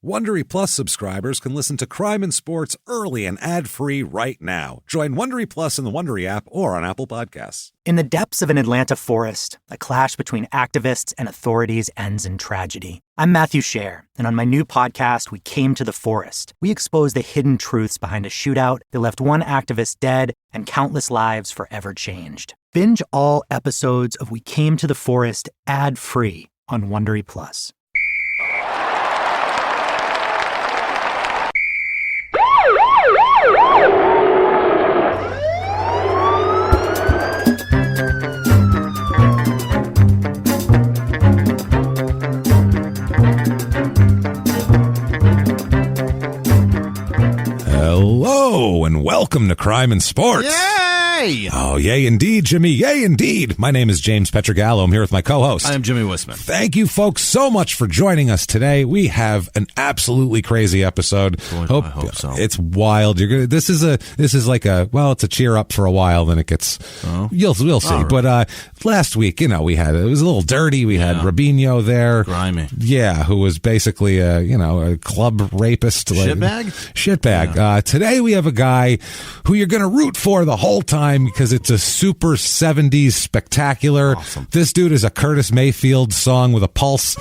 Wondery Plus subscribers can listen to Crime and Sports early and ad-free right now. Join Wondery Plus in the Wondery app or on Apple Podcasts. In the depths of an Atlanta forest, a clash between activists and authorities ends in tragedy. I'm Matthew Scher, and on my new podcast, We Came to the Forest, we expose the hidden truths behind a shootout that left one activist dead and countless lives forever changed. Binge all episodes of We Came to the Forest ad-free on Wondery Plus. Hello, and welcome to Crime and Sports. Yay! Oh, yay indeed, Jimmy. Yay indeed. My name is James Pietragallo. I'm here with my co-host. I am Jimmie Whisman. Thank you, folks, so much for joining us today. We have an absolutely crazy episode. Boy, I hope so. It's wild. This is it's a cheer up for a while, then it gets. Oh. We'll see. Right. But last week, it was a little dirty. We had Rubinho there, grimy. Yeah, who was basically a club rapist, shitbag. Yeah. Today we have a guy who you're going to root for the whole time because it's a super 70s spectacular. Awesome. This dude is a Curtis Mayfield song with a pulse.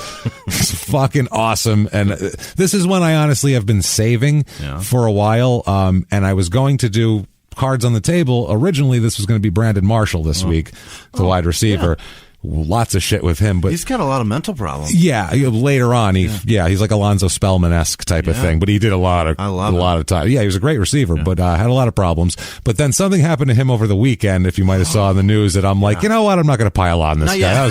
It's fucking awesome. And this is one I honestly have been saving for a while. And I was going to do cards on the table. Originally, this was going to be Brandon Marshall this week, the wide receiver. Yeah. Lots of shit with him, but he's got a lot of mental problems. Yeah, later on, he's like Alonzo Spellman-esque type of thing. But he did a lot of time. Yeah, he was a great receiver, but had a lot of problems. But then something happened to him over the weekend. If you might have saw in the news, that I'm like, you know what? I'm not going to pile on this guy.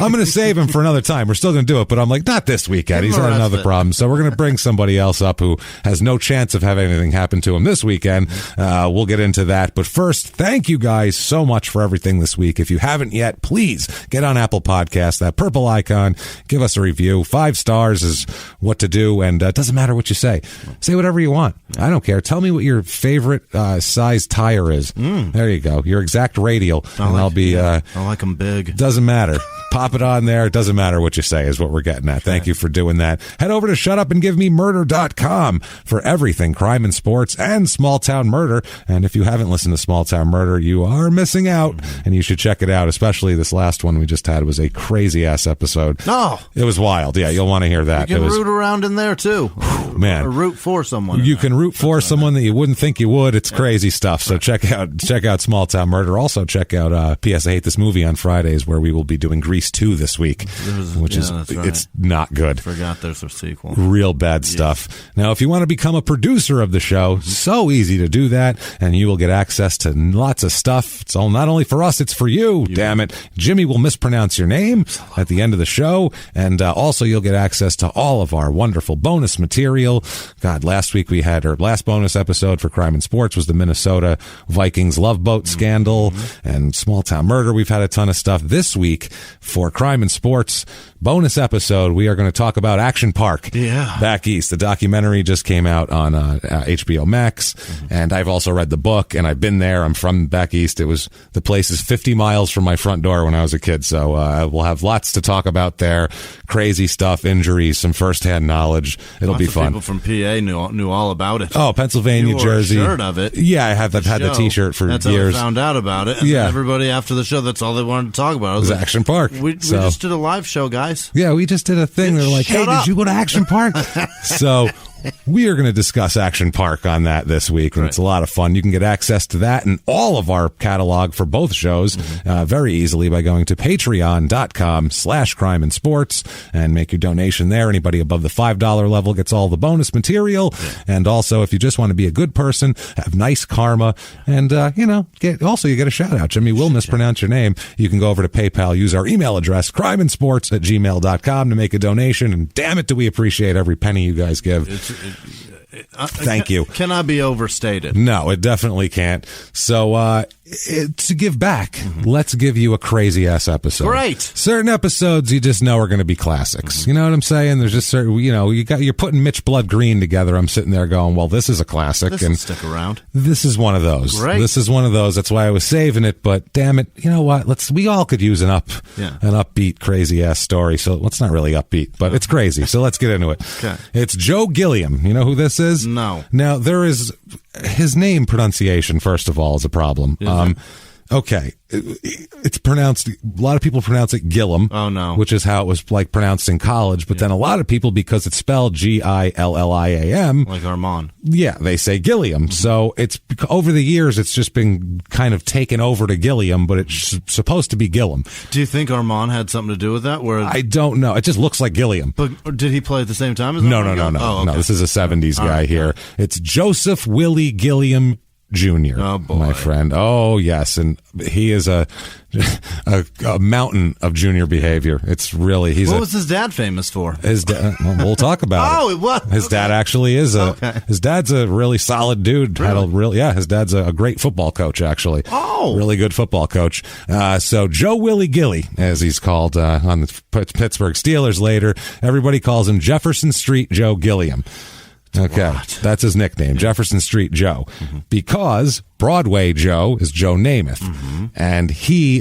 I'm going to save him for another time. We're still going to do it, but I'm like, not this weekend. He's had another problem, so we're going to bring somebody else up who has no chance of having anything happen to him this weekend. We'll get into that. But first, thank you guys so much for everything this week. If you haven't yet, please get on Apple Podcasts, that purple icon, give us a review. 5 stars is what to do, and it doesn't matter what you say. Say whatever you want. I don't care. Tell me what your favorite size tire is. There you go. Your exact radial. I'll be... I like them big. Doesn't matter. Pop it on there. It doesn't matter what you say is what we're getting at. Thank you for doing that. Head over to shutupandgivememurder.com for everything crime and sports and small town murder. And if you haven't listened to Small Town Murder, you are missing out, and you should check it out, especially this last one we just had was a crazy-ass episode. Oh. It was wild. Yeah, you'll want to hear that. You can root around in there, too. Man. Or root for someone. You can root for someone that you wouldn't think you would. It's crazy stuff. So check out Small Town Murder. Also check out P.S. I Hate This Movie on Fridays, where we will be doing Grease 2 this week, it's not good. Forgot there's a sequel. Real bad stuff. Now, if you want to become a producer of the show, so easy to do that, and you will get access to lots of stuff. It's all not only for us, it's for you. Damn it. Jimmy will mispronounce your name at the end of the show, and also you'll get access to all of our wonderful bonus material. God, last week we had our last bonus episode for Crime and Sports was the Minnesota Vikings love boat scandal, and Small Town Murder. We've had a ton of stuff. This week for Crime and Sports bonus episode, we are going to talk about Action Park back east. The documentary just came out on HBO Max, and I've also read the book, and I've been there. I'm from back east. The place is 50 miles from my front door when I was a kid, so we'll have lots to talk about there. Crazy stuff, injuries, some firsthand knowledge. It'll be fun. People from PA knew all about it. Oh, Pennsylvania, Jersey. You wore a shirt of it. Yeah, I've had the T-shirt for years. That's how I found out about it. And everybody after the show, that's all they wanted to talk about. It was Action Park. We just did a live show, guys. Yeah, we just did a thing. They're like, hey, did you go to Action Park? So we are going to discuss Action Park on that this week, and it's a lot of fun. You can get access to that and all of our catalog for both shows very easily by going to patreon.com/crime and sports and make your donation there. Anybody above the $5 level gets all the bonus material. And also, if you just want to be a good person, have nice karma, and, you get a shout out. Jimmy will mispronounce your name. You can go over to PayPal, use our email address, crimeandsports@gmail.com to make a donation. And damn it, do we appreciate every penny you guys give. Thank you. Cannot be overstated. No, it definitely can't. So to give back, let's give you a crazy-ass episode. Great. Certain episodes you just know are going to be classics. You know what I'm saying? There's just certain, you're putting Mitch Blood Green together. I'm sitting there going, well, this is a classic. This will stick around. This is one of those. Great. This is one of those. That's why I was saving it, but damn it, you know what? We all could use an upbeat, crazy-ass story. So it's not really upbeat, but it's crazy. So let's get into it. Okay. It's Joe Gilliam. You know who this is? No. Now, there is his name pronunciation, first of all, is a problem. Okay. It's pronounced, a lot of people pronounce it Gilliam. Oh, no. Which is how it was like pronounced in college. But then a lot of people, because it's spelled Gilliam. Like Armand. Yeah, they say Gilliam. So it's, over the years, it's just been kind of taken over to Gilliam, but it's supposed to be Gilliam. Do you think Armand had something to do with that? I don't know. It just looks like Gilliam. But did he play at the same time as No. Armand? Oh, okay. No, this is a 70s guy here. It's Joseph Willie Gilliam Jr. Oh, boy. My friend. Oh, yes. And he is a mountain of junior behavior. It's really, what was his dad famous for? His dad, we'll talk about it. Oh, it was. His dad actually is his dad's a really solid dude. Really? His dad's a great football coach, actually. Oh. Really good football coach. So Joe Willie Gilly, as he's called on the Pittsburgh Steelers later, everybody calls him Jefferson Street Joe Gilliam. Okay, that's his nickname, Jefferson Street Joe, because Broadway Joe is Joe Namath, and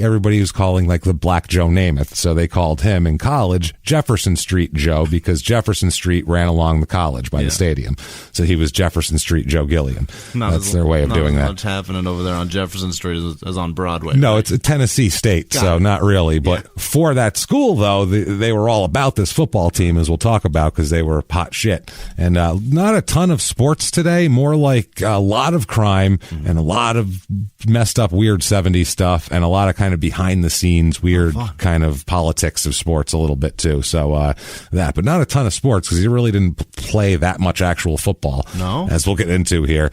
everybody was calling like the Black Joe Namath, so they called him in college Jefferson Street Joe because Jefferson Street ran along the college by the stadium, so he was Jefferson Street Joe Gilliam. That's their way of doing that. What's happening over there on Jefferson Street is on Broadway. No, right? It's a Tennessee State, so not really. But for that school, though, they were all about this football team, as we'll talk about, because they were hot shit. And not a ton of sports today, more like a lot of crime and a lot of messed up, weird 70s stuff, and a lot of kind of behind the scenes, weird kind of politics of sports a little bit, too. So but not a ton of sports, because he really didn't play that much actual football, as we'll get into here.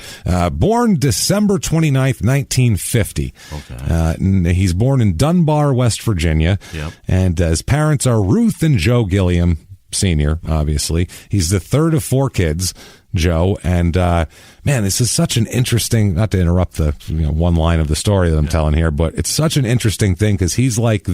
Born December 29th, 1950. Okay. He's born in Dunbar, West Virginia. Yep. And his parents are Ruth and Joe Gilliam Sr., obviously. He's the third of four kids, Joe. And, man, this is such an interesting, not to interrupt the one line of the story that I'm telling here, but it's such an interesting thing because he's like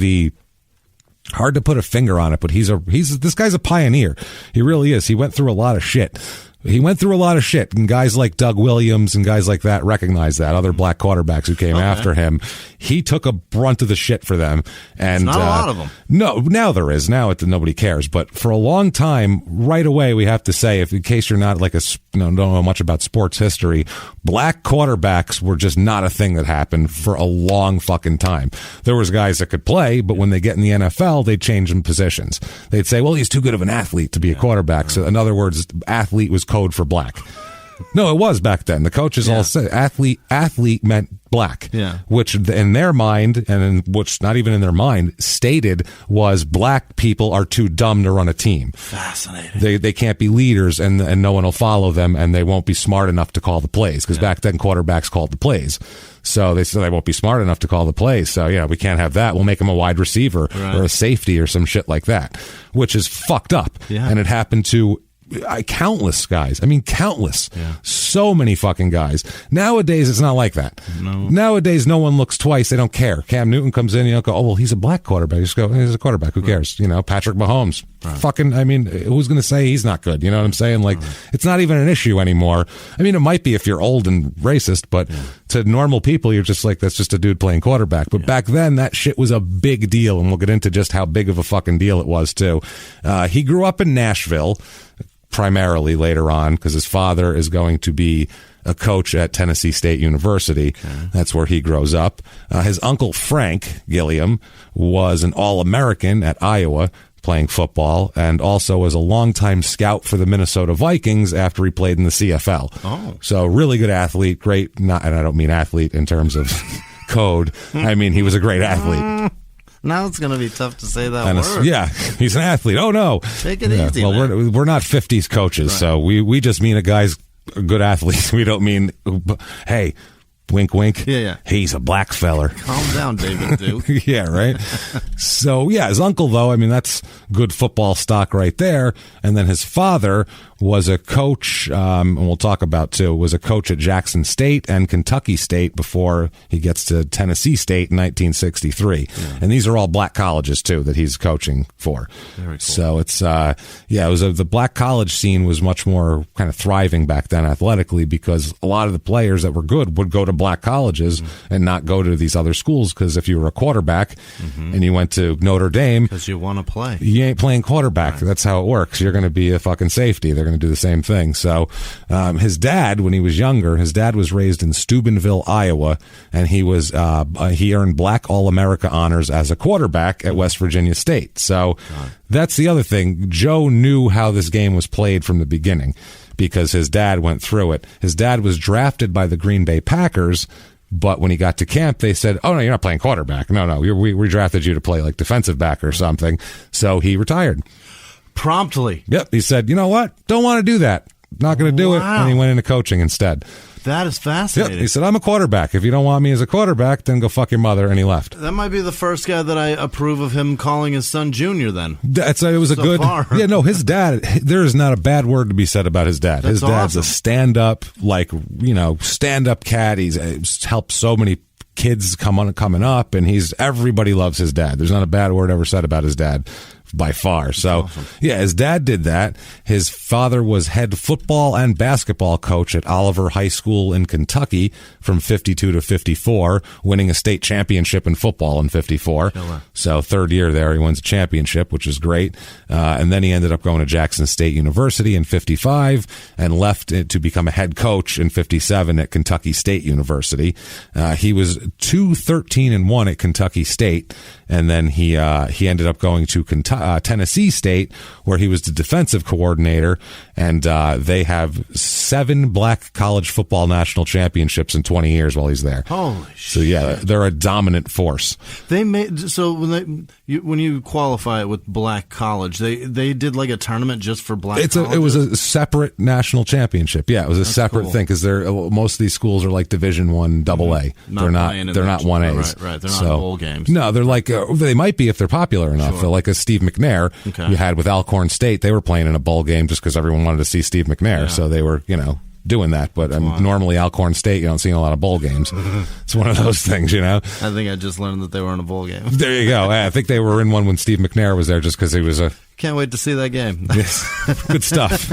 hard to put a finger on it, but this guy's a pioneer. He really is. He went through a lot of shit. And guys like Doug Williams and guys like that recognize that. Other black quarterbacks who came after him, he took a brunt of the shit for them. And not a lot of them. No, now there is. Now nobody cares. But for a long time, right away, we have to say, in case you're not like don't know much about sports history, black quarterbacks were just not a thing that happened for a long fucking time. There was guys that could play, but when they get in the NFL, they change them positions. They'd say, well, he's too good of an athlete to be a quarterback. So in other words, athlete was code for black. No, it was back then. The coaches all said athlete meant black, which in their mind, and which not even in their mind, stated was black people are too dumb to run a team. Fascinating. They can't be leaders, and no one will follow them, and they won't be smart enough to call the plays, because back then quarterbacks called the plays. So they said they won't be smart enough to call the plays. So, we can't have that. We'll make him a wide receiver or a safety or some shit like that, which is fucked up. Yeah. And it happened to countless guys. I mean, countless. Yeah. So many fucking guys. Nowadays, it's not like that. No. Nowadays, no one looks twice. They don't care. Cam Newton comes in, you don't go, oh, well, he's a black quarterback. You just go, he's a quarterback. Who cares? Patrick Mahomes. Right. Fucking, I mean, who's going to say he's not good? You know what I'm saying? Like, it's not even an issue anymore. I mean, it might be if you're old and racist, but to normal people, you're just like, that's just a dude playing quarterback. But back then, that shit was a big deal, and we'll get into just how big of a fucking deal it was, too. He grew up in Nashville, primarily later on, because his father is going to be a coach at Tennessee State University. Okay. That's where he grows up. His uncle Frank Gilliam was an All-American at Iowa playing football, and also was a longtime scout for the Minnesota Vikings after he played in the CFL. Oh. So really good athlete, great, and I don't mean athlete in terms of code. I mean, he was a great athlete. Now it's going to be tough to say that word. Yeah, he's an athlete. Oh, no. Take it easy, well, we're not 50s coaches, so we just mean a guy's a good athlete. We don't mean, hey, wink, wink. Yeah. He's a black feller. Calm down, David Duke. Yeah, right? So, his uncle, though, I mean, that's good football stock right there. And then his father was a coach, and we'll talk about too, was a coach at Jackson State and Kentucky State before he gets to Tennessee State in 1963. Yeah. And these are all black colleges too that he's coaching for. Very cool. So it's, it was the black college scene was much more kind of thriving back then athletically, because a lot of the players that were good would go to black colleges and not go to these other schools, because if you were a quarterback and you went to Notre Dame, because you want to play, you ain't playing quarterback. Right. That's how it works. You're going to be a fucking safety. They're going to do the same thing. So his dad, when he was younger, his dad was raised in Steubenville, Iowa, and he was he earned Black All-America honors as a quarterback at West Virginia State. So that's the other thing. Joe knew how this game was played from the beginning, because his dad went through it. His dad was drafted by the Green Bay Packers, but when he got to camp, they said, "Oh, no, you're not playing quarterback. No, we drafted you to play like defensive back or something." So he retired. Promptly. Yep. He said, "You know what? Don't want to do that. Not going to do it." And he went into coaching instead. That is fascinating. Yep. He said, "I'm a quarterback. If you don't want me as a quarterback, then go fuck your mother." And he left. That might be the first guy that I approve of him calling his son Junior then. It was a so good. Far. Yeah, no, his dad, there is not a bad word to be said about his dad. His dad's awesome. a stand-up, stand-up cat. He's helped so many kids coming up, and everybody loves his dad. There's not a bad word ever said about his dad, by far. So, awesome. Yeah, his dad did that. His father was head football and basketball coach at Oliver High School in Kentucky from 52 to 54, winning a state championship in football in 54. Killer. So third year there, he wins a championship, which is great. And then he ended up going to Jackson State University in 55 and left to become a head coach in 57 at Kentucky State University. He was 2-13-1 at Kentucky State, and then he ended up going to Tennessee State, where he was the defensive coordinator, and they have 7 black college football national championships in 20 years while he's there. Holy shit. So yeah, they're a dominant force. When you qualify it with black college, they did like a tournament just for black colleges? It was a separate national championship. Yeah, it was a separate thing, because most of these schools are like Division I AA. They're not 1As. Right. They're not bowl games. No, they're like they might be if they're popular enough. Sure. They're like a Steve McNair you had with Alcorn State. They were playing in a bowl game just because everyone wanted to see Steve McNair, so they were doing that. But normally Alcorn State, you don't see in a lot of bowl games. It's one of those things, I think I just learned that they were in a bowl game. There you go. I think they were in one when Steve McNair was there, just because he was a... Can't wait to see that game. Yes. Good stuff.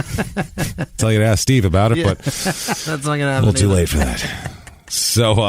Tell you to ask Steve about it, but that's not going to happen. A little too late for that. So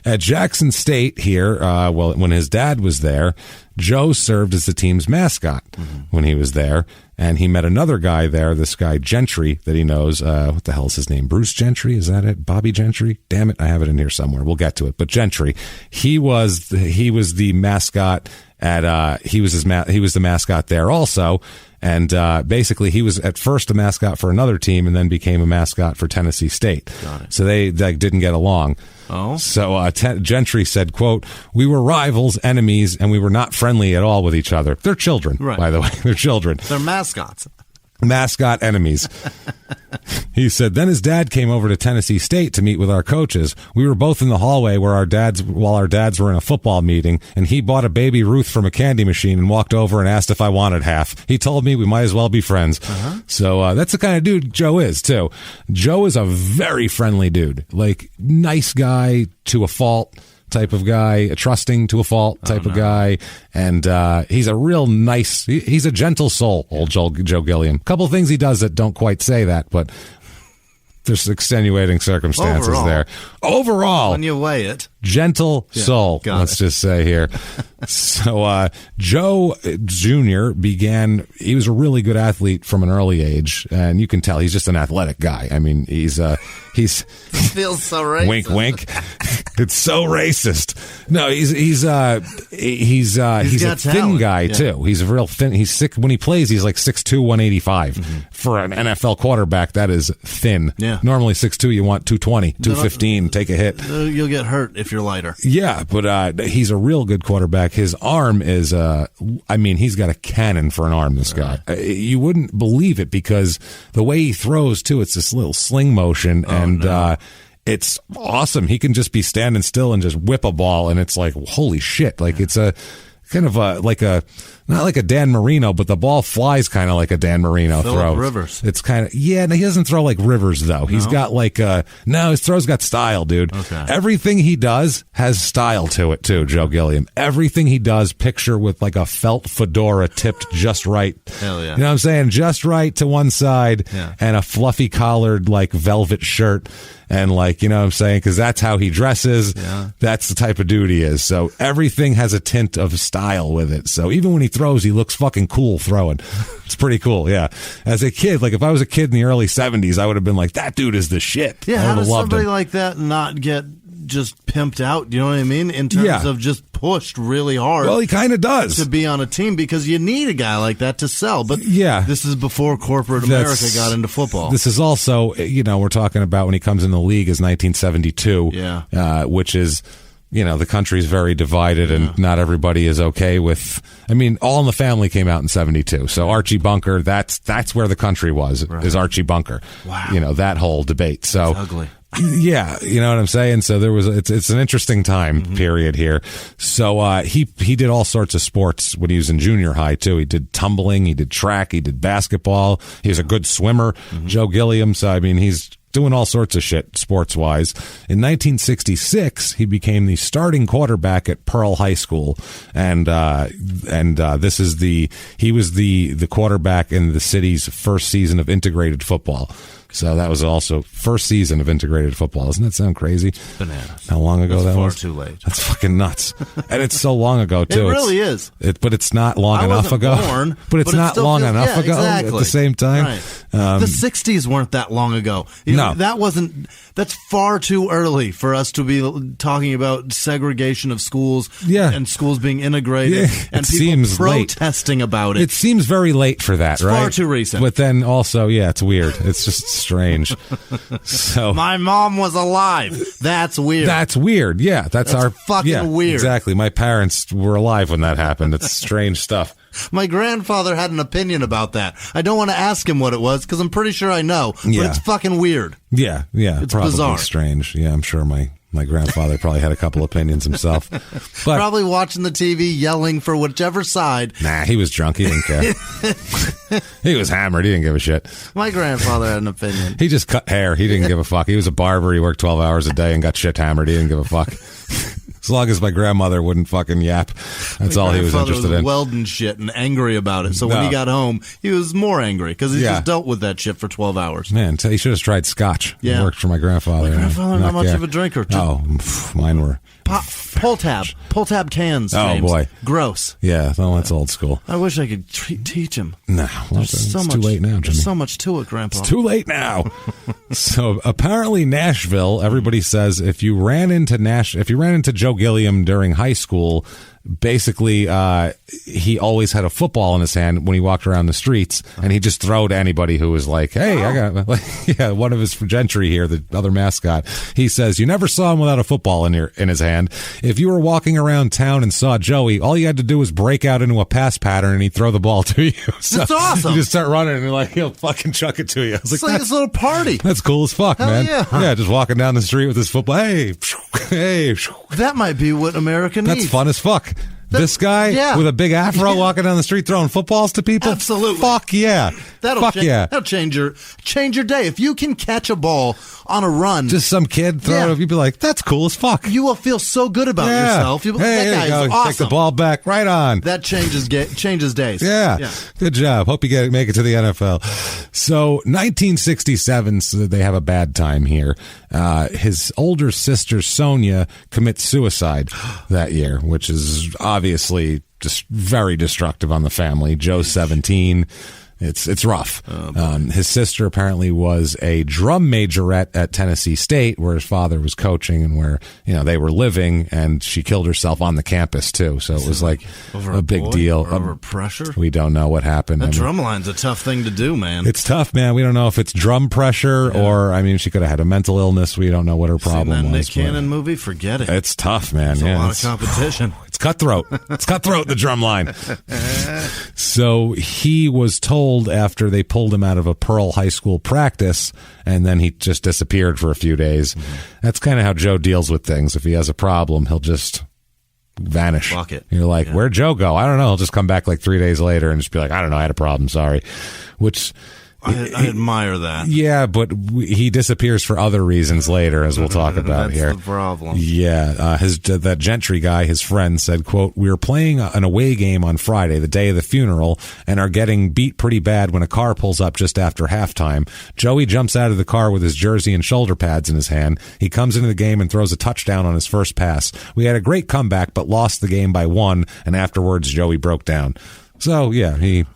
at Jackson State here, when his dad was there, Joe served as the team's mascot when he was there, and he met another guy there, this guy Gentry, that he knows. What the hell is his name? Bruce Gentry? Is that it? Bobby Gentry? Damn it, I have it in here somewhere. We'll get to it. But Gentry, he was the mascot at he was the mascot there also. And basically, he was at first a mascot for another team, and then became a mascot for Tennessee State. Got it. So they didn't get along. Oh. So Gentry said, quote, "We were rivals, enemies, and we were not friendly at all with each other." They're children, by the way. They're children. They're mascots. Mascot enemies. He said, "Then his dad came over to Tennessee State to meet with our coaches. We were both in the hallway while our dads were in a football meeting, and he bought a Baby Ruth from a candy machine and walked over and asked if I wanted half. He told me we might as well be friends." So that's the kind of dude Joe is, too. Joe is a very friendly dude, like nice guy to a fault type of guy, a trusting to a fault type of guy, and he's a real nice, he's a gentle soul, old Joe Gilliam. A couple of things he does that don't quite say that, but there's extenuating circumstances there. Overall, when you weigh it, gentle soul, let's just say here. So Joe Jr. he was a really good athlete from an early age, and you can tell he's just an athletic guy. I mean, he's It feels so racist. Wink, wink. It's so racist. No, he's a thin guy too. He's a real thin. He's sick when he plays. He's like 6'2", 185. For an NFL quarterback, that is thin. Yeah. Normally 6'2", you want 220, 215. Take a hit. You'll get hurt if you're lighter. Yeah, but he's a real good quarterback. His arm is, he's got a cannon for an arm, this guy. You wouldn't believe it because the way he throws, too, it's this little sling motion, it's awesome. He can just be standing still and just whip a ball, and it's like, holy shit. Like, it's a kind of like a not like a Dan Marino, but the ball flies kind of like a Dan Marino throw. Rivers. It's kind of, yeah, no, he doesn't throw like Rivers, though. He's got like his throw's got style, dude. Okay. Everything he does has style to it, too, Joe Gilliam. Everything he does, picture with like a felt fedora tipped just right. Hell yeah. You know what I'm saying? Just right to one side and a fluffy collared like velvet shirt. And like, you know what I'm saying? Because that's how he dresses. Yeah. That's the type of dude he is. So everything has a tint of style with it. So even when he throws, he looks fucking cool throwing. It's pretty cool, yeah. As a kid, like if I was a kid in the early 70s, I would have been like, that dude is the shit. Yeah, I how would have does loved somebody him. like that not get just pimped out? You know what I mean? In terms of just pushed really hard. Well, he kind of does. To be on a team because you need a guy like that to sell. But this is before corporate America got into football. This is also, we're talking about when he comes in the league is 1972, which is, the country's very divided and not everybody is okay with, All in the Family came out in 72. So Archie Bunker, that's where the country was, is Archie Bunker. Wow. That whole debate. So it's ugly. Yeah, you know what I'm saying? So it's an interesting time period here. So he did all sorts of sports when he was in junior high too. He did tumbling, he did track, he did basketball. He was a good swimmer, Joe Gilliam. So he's doing all sorts of shit sports wise. In 1966, he became the starting quarterback at Pearl High School, and he was the quarterback in the city's first season of integrated football. So that was also first season of integrated football. Doesn't that sound crazy? Bananas. How long ago that was? Far too late. That's fucking nuts. And it's so long ago, too. It really is. But it's not long enough ago. Born, but it's not long enough ago exactly. at the same time. Right. The 60s weren't that long ago. That's far too early for us to be talking about segregation of schools and schools being integrated and people protesting about it. It seems very late for that, it's right? Far too recent. But then also, it's weird. It's just strange. So my mom was alive. That's weird. That's weird. Yeah, that's our fucking weird. Exactly. My parents were alive when that happened. It's strange stuff. My grandfather had an opinion about that. I don't want to ask him what it was because I'm pretty sure I know. But it's fucking weird. Yeah. It's probably bizarre. Strange. Yeah, I'm sure my grandfather probably had a couple opinions himself. But probably watching the TV, yelling for whichever side. Nah, he was drunk. He didn't care. He was hammered. He didn't give a shit. My grandfather had an opinion. He just cut hair. He didn't give a fuck. He was a barber. He worked 12 hours a day and got shit hammered. He didn't give a fuck. As long as my grandmother wouldn't fucking yap. That's all he was interested in. Welding shit and angry about it. So when he got home, he was more angry because he just dealt with that shit for 12 hours. Man, he should have tried scotch. Yeah. It worked for my grandfather. My grandfather not much of a drinker. Oh, mine were. Pull tab cans, James. Oh, boy. Gross. Yeah, that's old school. I wish I could teach him. No, it's too late now, Jimmy. There's so much to it, Grandpa. It's too late now. So apparently Nashville, everybody says if you ran into Joe Gilliam during high school, basically he always had a football in his hand when he walked around the streets, and he just throw to anybody who was like, hey, I got one of his gentry here, the other mascot. He says you never saw him without a football in his hand. If you were walking around town and saw Joey, all you had to do was break out into a pass pattern and he'd throw the ball to you. So that's awesome. You just start running and he'll fucking chuck it to you. It's like this little party. That's cool as fuck, Hell man. Yeah, just walking down the street with his football. Hey. That might be what America needs. That's fun as fuck. This guy with a big afro walking down the street throwing footballs to people? Absolutely. Fuck yeah. That'll change your day. If you can catch a ball on a run. Just some kid throw it, you'd be like, that's cool as fuck. You will feel so good about yourself. That guy is awesome. Take the ball back. Right on. That changes days. Yeah. Good job. Hope you make it to the NFL. So 1967, so they have a bad time here. His older sister, Sonia, commits suicide that year, which is obviously just very destructive on the family. Joe's 17. It's rough. His sister apparently was a drum majorette at Tennessee State, where his father was coaching and where they were living, and she killed herself on the campus too. So it was like a big deal. Over pressure? We don't know what happened. Drum line's a tough thing to do, man. It's tough, man. We don't know if it's drum pressure or she could have had a mental illness. We don't know what her problem was. Nick Cannon movie? Forget it. It's tough, man. It's a lot of competition. It's cutthroat. It's cutthroat, the drum line. So he was told after they pulled him out of a Pearl High School practice, and then he just disappeared for a few days. That's kind of how Joe deals with things. If he has a problem, he'll just vanish. Fuck it. You're like, where'd Joe go? I don't know. He'll just come back like 3 days later and just be like, I don't know, I had a problem, sorry. Which... I admire that. Yeah, but he disappears for other reasons later, as we'll talk about here. That's the problem. Yeah, that Gentry guy, his friend, said, quote, "We were playing an away game on Friday, the day of the funeral, and are getting beat pretty bad when a car pulls up just after halftime. Joey jumps out of the car with his jersey and shoulder pads in his hand. He comes into the game and throws a touchdown on his first pass. We had a great comeback, but lost the game by 1, and afterwards Joey broke down." So, yeah, he...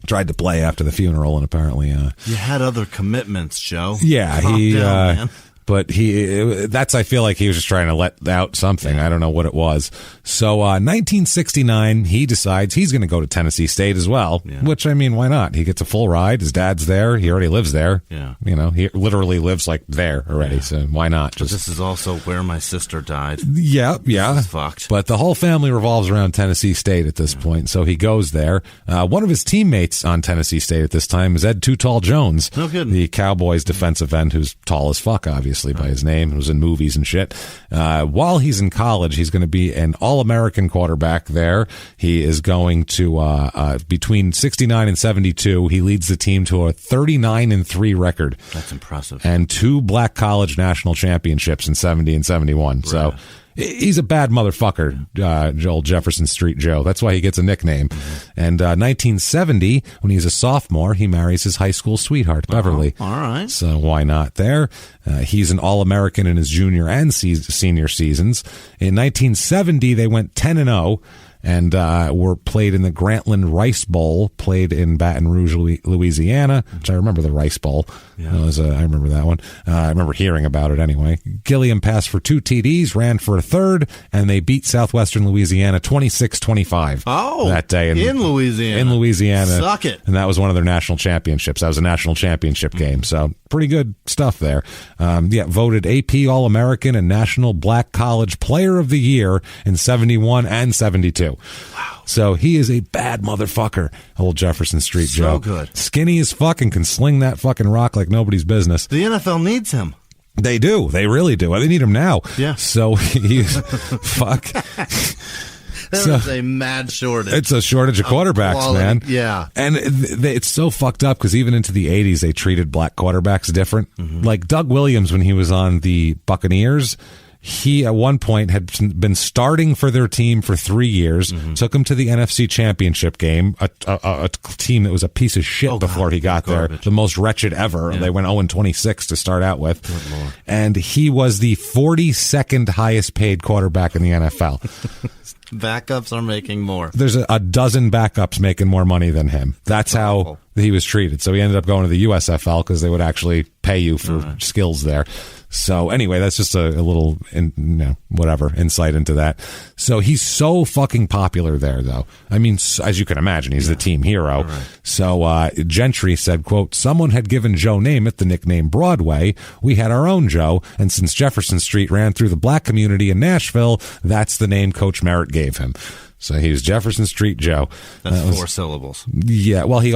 tried to play after the funeral, and apparently you had other commitments, Joe. Yeah, Calm down, man. But I feel like he was just trying to let out something. I don't know what it was. So 1969, he decides he's going to go to Tennessee State as well, which, I mean, why not? He gets a full ride. His dad's there. He already lives there. Yeah. You know, he literally lives like there already. So why not? But this is also where my sister died. Yeah. This is fucked. But the whole family revolves around Tennessee State at this point. So he goes there. One of his teammates on Tennessee State at this time is Ed Too Tall Jones. No kidding. The Cowboys defensive end who's tall as fuck, obviously. By his name, was in movies and shit. While he's in college, he's going to be an All-American quarterback there. He is going to, between 69 and 72, he leads the team to a 39-3 record. That's impressive. And 2 black college national championships in 70 and 71. Right. So he's a bad motherfucker, old Jefferson Street Joe. That's why he gets a nickname. Mm-hmm. And 1970, when he's a sophomore, he marries his high school sweetheart, Beverly. All right. So why not there? He's an All-American in his junior and senior seasons. In 1970, they went 10-0. And were played in the Grantland Rice Bowl, played in Baton Rouge, Louisiana, which I remember the Rice Bowl. Yeah. I remember that one. I remember hearing about it anyway. Gilliam passed for 2 TDs, ran for a third, and they beat Southwestern Louisiana 26-25 that day. In Louisiana. In Louisiana. Suck it. And that was one of their national championships. That was a national championship game. So pretty good stuff there. Voted AP All-American and National Black College Player of the Year in 71 and 72. Wow. So he is a bad motherfucker, old Jefferson Street Joe. So good. Skinny as fuck and can sling that fucking rock like nobody's business. The NFL needs him. They do. They really do. They need him now. Yeah. So he's fuck. There's a mad shortage. It's a shortage of quarterbacks, quality, man. Yeah. And it's so fucked up because even into the 80s, they treated black quarterbacks different. Mm-hmm. Like Doug Williams, when he was on the Buccaneers, he, at one point, had been starting for their team for 3 years, took them to the NFC Championship game, a team that was a piece of shit before he got there, the most wretched ever. Yeah. They went 0-26 to start out with. Good Lord. And he was the 42nd highest paid quarterback in the NFL. Backups are making more. There's a dozen backups making more money than him. That's how he was treated. So he ended up going to the USFL because they would actually pay you for skills there. So anyway, that's just a little, insight into that. So he's so fucking popular there, though. I mean, as you can imagine, he's the team hero. Right. So Gentry said, quote, "Someone had given Joe Namath the nickname Broadway. We had our own Joe. And since Jefferson Street ran through the black community in Nashville, that's the name Coach Merritt gave him." So he was Jefferson Street Joe. That's 4 syllables. Yeah. Well, he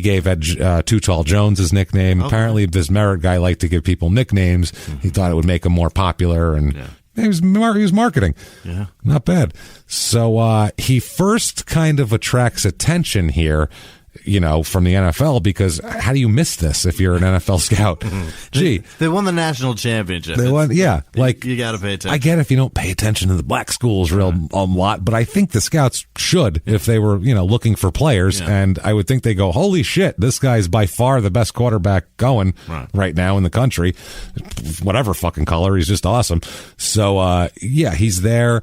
gave Ed Too Tall Jones his nickname. Okay. Apparently, this Merritt guy liked to give people nicknames. Mm-hmm. He thought it would make him more popular, and he was marketing. Yeah, not bad. So he first kind of attracts attention here, from the NFL, because how do you miss this if you're an NFL scout? Gee. They won the national championship. They won, yeah. Like, you got to pay attention. I get if you don't pay attention to the black schools a lot, but I think the scouts should if they were, looking for players. Yeah. And I would think they go, holy shit, this guy's by far the best quarterback going right now in the country. Whatever fucking color, he's just awesome. So, he's there.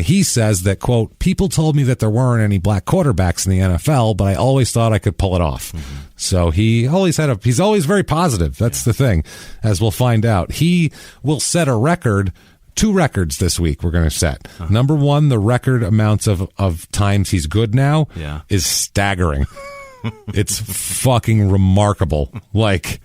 He says that, quote, "People told me that there weren't any black quarterbacks in the NFL, but I always thought I could pull it off." Mm-hmm. So he's always very positive. That's the thing, as we'll find out. He will set a record, 2 records this week we're going to set. Uh-huh. Number 1, the record amounts of times he's good now is staggering. It's fucking remarkable. Like,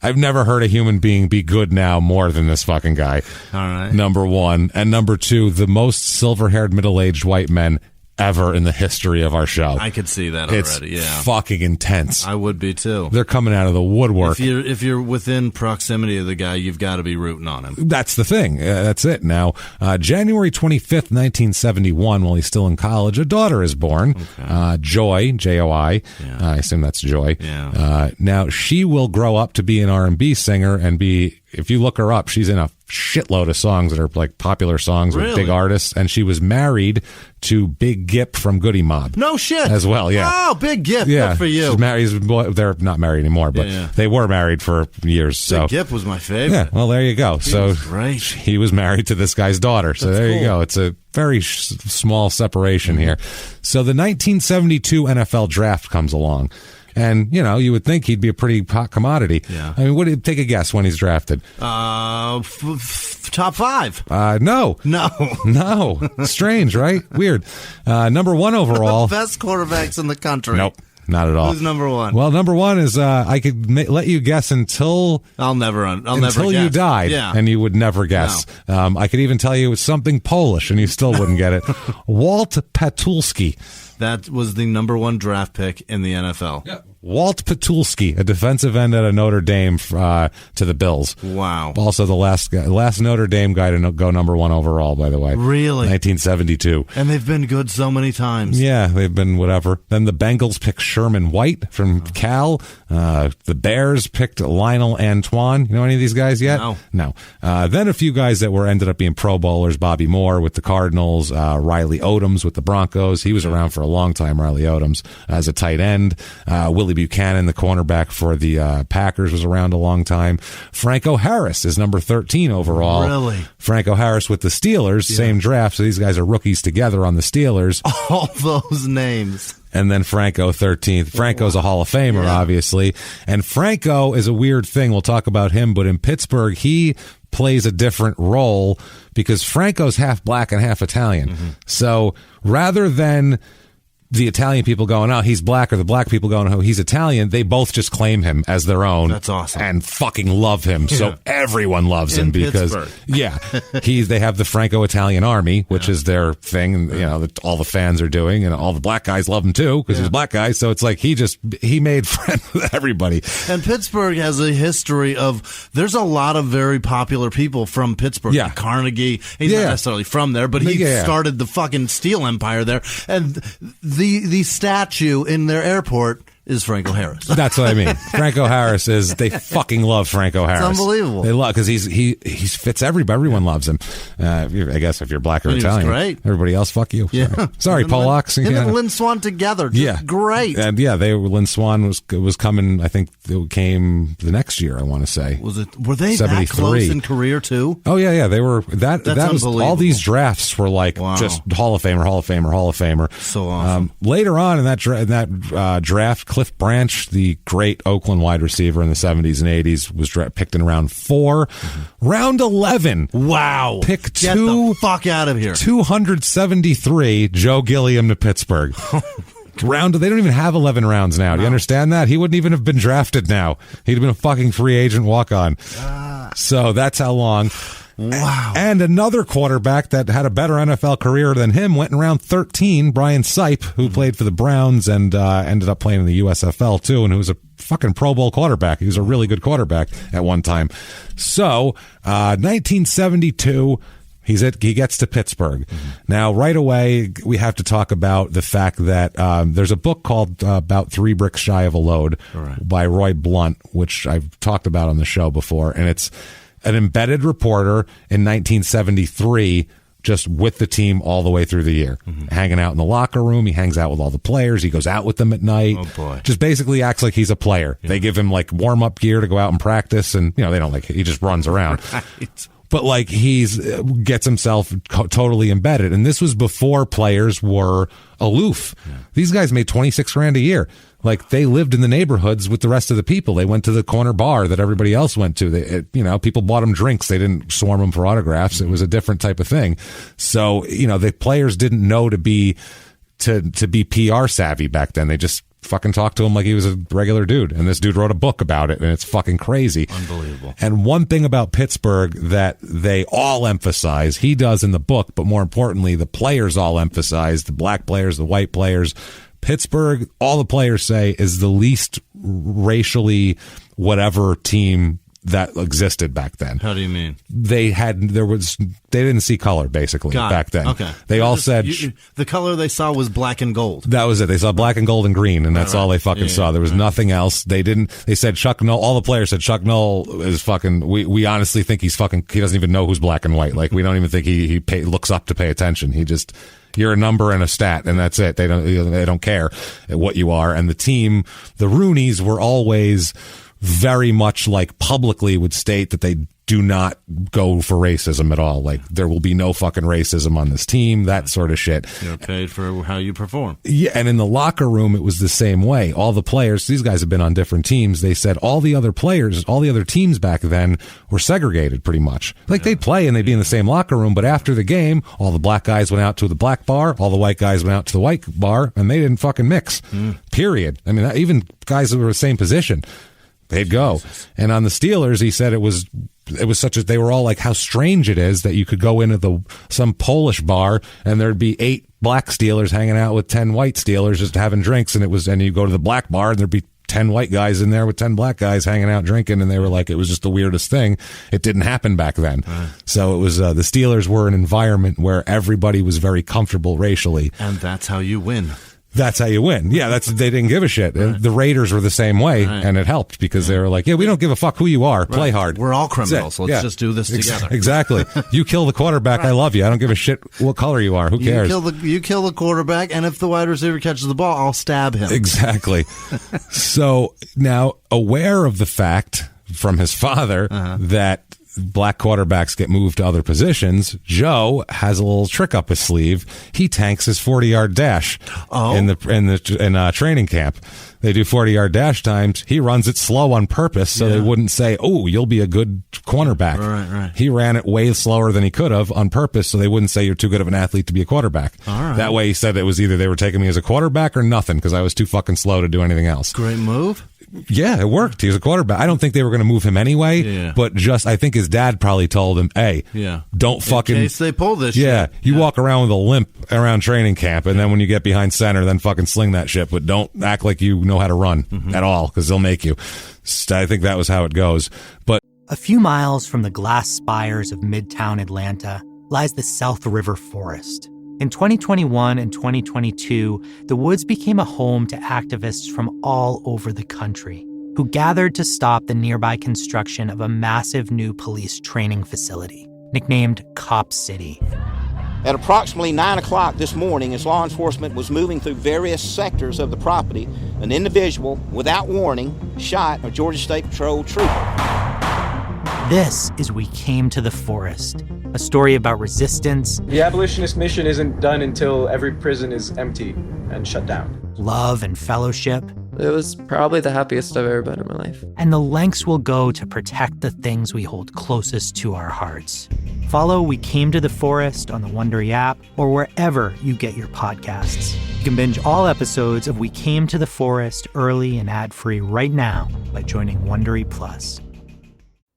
I've never heard a human being be good now more than this fucking guy. All right. Number 1. And number 2, the most silver-haired middle-aged white men ever in the history of our show. I could see that already. It's fucking intense. I would be too. They're coming out of the woodwork. If you're within proximity of the guy, you've got to be rooting on him. That's the thing. That's it. Now, January 25th, 1971, while he's still in college, a daughter is born. Okay. Joy, Joi. Yeah. I assume that's Joy. Yeah. Now, she will grow up to be an R&B singer and be, if you look her up, she's in a shitload of songs that are like popular songs with big artists, and she was married to Big Gip from Goody Mob. No shit. As well, yeah. Oh, Big Gip. Yeah. Good for you. She's married. They're not married anymore, but they were married for years. Big Gip was my favorite. Yeah, well, there you go. Great. He was married to this guy's daughter. So there you go. It's a very small separation here. So the 1972 NFL draft comes along. And, you know, you would think he'd be a pretty hot commodity. Yeah. I mean, take a guess when he's drafted. Top 5. No. Strange, right? Weird. Number 1 overall. The best quarterbacks in the country. Nope. Not at all. Who's number 1? Well, number 1 is I could let you guess until you died, and you would never guess. No. I could even tell you it was something Polish, and you still wouldn't get it. Walt Patulski. That was the number 1 draft pick in the NFL. Yeah. Walt Patulski, a defensive end at Notre Dame to the Bills. Wow. Also the last Notre Dame guy to go number 1 overall, by the way. Really? 1972. And they've been good so many times. Yeah, they've been whatever. Then the Bengals picked Sherman White from Cal. The Bears picked Lionel Antoine. You know any of these guys yet? No. Then a few guys that ended up being Pro Bowlers. Bobby Moore with the Cardinals. Riley Odoms with the Broncos. He was around for a long time, Riley Odoms, as a tight end. Willie Buchanan, the cornerback for the Packers, was around a long time. Franco Harris is number 13 overall. Really? Franco Harris with the Steelers, same draft, so these guys are rookies together on the Steelers. All those names. And then Franco 13th. Franco's a Hall of Famer, obviously. And Franco is a weird thing. We'll talk about him, but in Pittsburgh, he plays a different role because Franco's half black and half Italian. Mm-hmm. So rather than the Italian people going, oh, he's black, or the black people going, oh, he's Italian, they both just claim him as their own. That's awesome. And fucking love him. Yeah. So everyone loves him because, they have the Franco-Italian Army, which is their thing, and you know, that all the fans are doing, and all the black guys love him too because he's a black guy. So it's like he made friends with everybody. And Pittsburgh has a history of, there's a lot of very popular people from Pittsburgh. Yeah. Carnegie, he's not necessarily from there, but he started the fucking steel empire there. And the statue in their airport is Franco Harris. That's what I mean. Franco Harris they fucking love Franco Harris. It's unbelievable. They love, because he fits everybody. Everyone loves him. I guess if you're black or Italian. Great. Everybody else, fuck you. Yeah. Sorry, Polacks. Him and Lynn Swann together. Great. And Lynn Swann was coming, I think it came the next year, I want to say. Were they 73. That close in career too? Oh yeah. They were that was unbelievable. All these drafts were like just Hall of Famer, Hall of Famer, Hall of Famer. So awesome. Later on in that draft, Cliff Branch, the great Oakland wide receiver in the 70s and 80s, was picked in round 4. Mm-hmm. Round 11. Wow. Pick Get the fuck out of here. 273, Joe Gilliam to Pittsburgh. They don't even have 11 rounds now. Do you understand that? He wouldn't even have been drafted now. He'd have been a fucking free agent walk-on. So that's how long. Wow. And another quarterback that had a better NFL career than him went in round 13, Brian Sipe, who played for the Browns and ended up playing in the USFL too, and who was a fucking Pro Bowl quarterback. He was a really good quarterback at one time. So, 1972, he gets to Pittsburgh. Mm-hmm. Now, right away, we have to talk about the fact that there's a book called About 3 Bricks Shy of a Load by Roy Blunt, which I've talked about on the show before, and it's an embedded reporter in 1973, just with the team all the way through the year, hanging out in the locker room. He hangs out with all the players. He goes out with them at night. Oh boy! Just basically acts like he's a player. Yeah. They give him like warm up gear to go out and practice, and they don't he just runs around. Right. But gets himself totally embedded. And this was before players were aloof. Yeah. These guys made $26,000 a year. They lived in the neighborhoods with the rest of the people. They went to the corner bar that everybody else went to. People bought them drinks. They didn't swarm them for autographs. It was a different type of thing. So, the players didn't know to be PR savvy back then. They just fucking talked to him like he was a regular dude. And this dude wrote a book about it, and it's fucking crazy. Unbelievable. And one thing about Pittsburgh that they all emphasize, he does in the book, but more importantly, the players all emphasize, the black players, the white players, Pittsburgh, all the players say, is the least racially whatever team that existed back then. How do you mean? They didn't see color basically back then. Okay. They all said the color they saw was black and gold. That was it. They saw black and gold and green, and that's all they fucking saw. There was nothing else. They said Chuck Noll, all the players said Chuck Noll is fucking, we honestly think he doesn't even know who's black and white. Like, we don't even think he looks up to pay attention. He just, you're a number and a stat, and that's it. They don't care what you are. And the team, the Rooneys were always very much like publicly would state that they do not go for racism at all. Like, there will be no fucking racism on this team, that sort of shit. You're paid for how you perform. Yeah, and in the locker room, it was the same way. All the players, these guys have been on different teams, they said all the other players, all the other teams back then were segregated pretty much. Like, they'd play and they'd be in the same locker room, but after the game, all the black guys went out to the black bar, all the white guys went out to the white bar, and they didn't fucking mix. Period. I mean, even guys that were the same position, they'd go. And on the Steelers, he said it was such they were all like, how strange it is that you could go into some Polish bar and there'd be 8 black Steelers hanging out with 10 white Steelers just having drinks, and you go to the black bar and there'd be 10 white guys in there with 10 black guys hanging out drinking, and they were like, it was just the weirdest thing. It didn't happen back then. So it was the Steelers were an environment where everybody was very comfortable racially. And that's how you win. That's how you win. Yeah, they didn't give a shit. Right. The Raiders were the same way, and it helped because they were like, we don't give a fuck who you are. Play hard. We're all criminals. Let's just do this together. Exactly. You kill the quarterback, I love you. I don't give a shit what color you are. Who cares? You kill the quarterback, and if the wide receiver catches the ball, I'll stab him. Exactly. So now, aware of the fact from his father that black quarterbacks get moved to other positions, Joe has a little trick up his sleeve. He tanks his 40-yard dash in training camp. They do 40-yard dash times. He runs it slow on purpose so they wouldn't say, "Oh, you'll be a good cornerback." Right. He ran it way slower than he could have on purpose so they wouldn't say you're too good of an athlete to be a quarterback. All right. That way, he said it was either they were taking me as a quarterback or nothing because I was too fucking slow to do anything else. Great move. Yeah, it worked. He was a quarterback. I don't think they were going to move him anyway, but I think his dad probably told him, hey, don't fucking... In case they pull this shit. You walk around with a limp around training camp, and then when you get behind center, then fucking sling that shit, but don't act like you know how to run at all, because they'll make you. I think that was how it goes. But a few miles from the glass spires of Midtown Atlanta lies the South River Forest. In 2021 and 2022, the woods became a home to activists from all over the country who gathered to stop the nearby construction of a massive new police training facility, nicknamed Cop City. At approximately 9 o'clock this morning, as law enforcement was moving through various sectors of the property, an individual, without warning, shot a Georgia State Patrol trooper. This is We Came to the Forest, a story about resistance. The abolitionist mission isn't done until every prison is empty and shut down. Love and fellowship. It was probably the happiest I've ever been in my life. And the lengths we'll go to protect the things we hold closest to our hearts. Follow We Came to the Forest on the Wondery app or wherever you get your podcasts. You can binge all episodes of We Came to the Forest early and ad-free right now by joining Wondery Plus.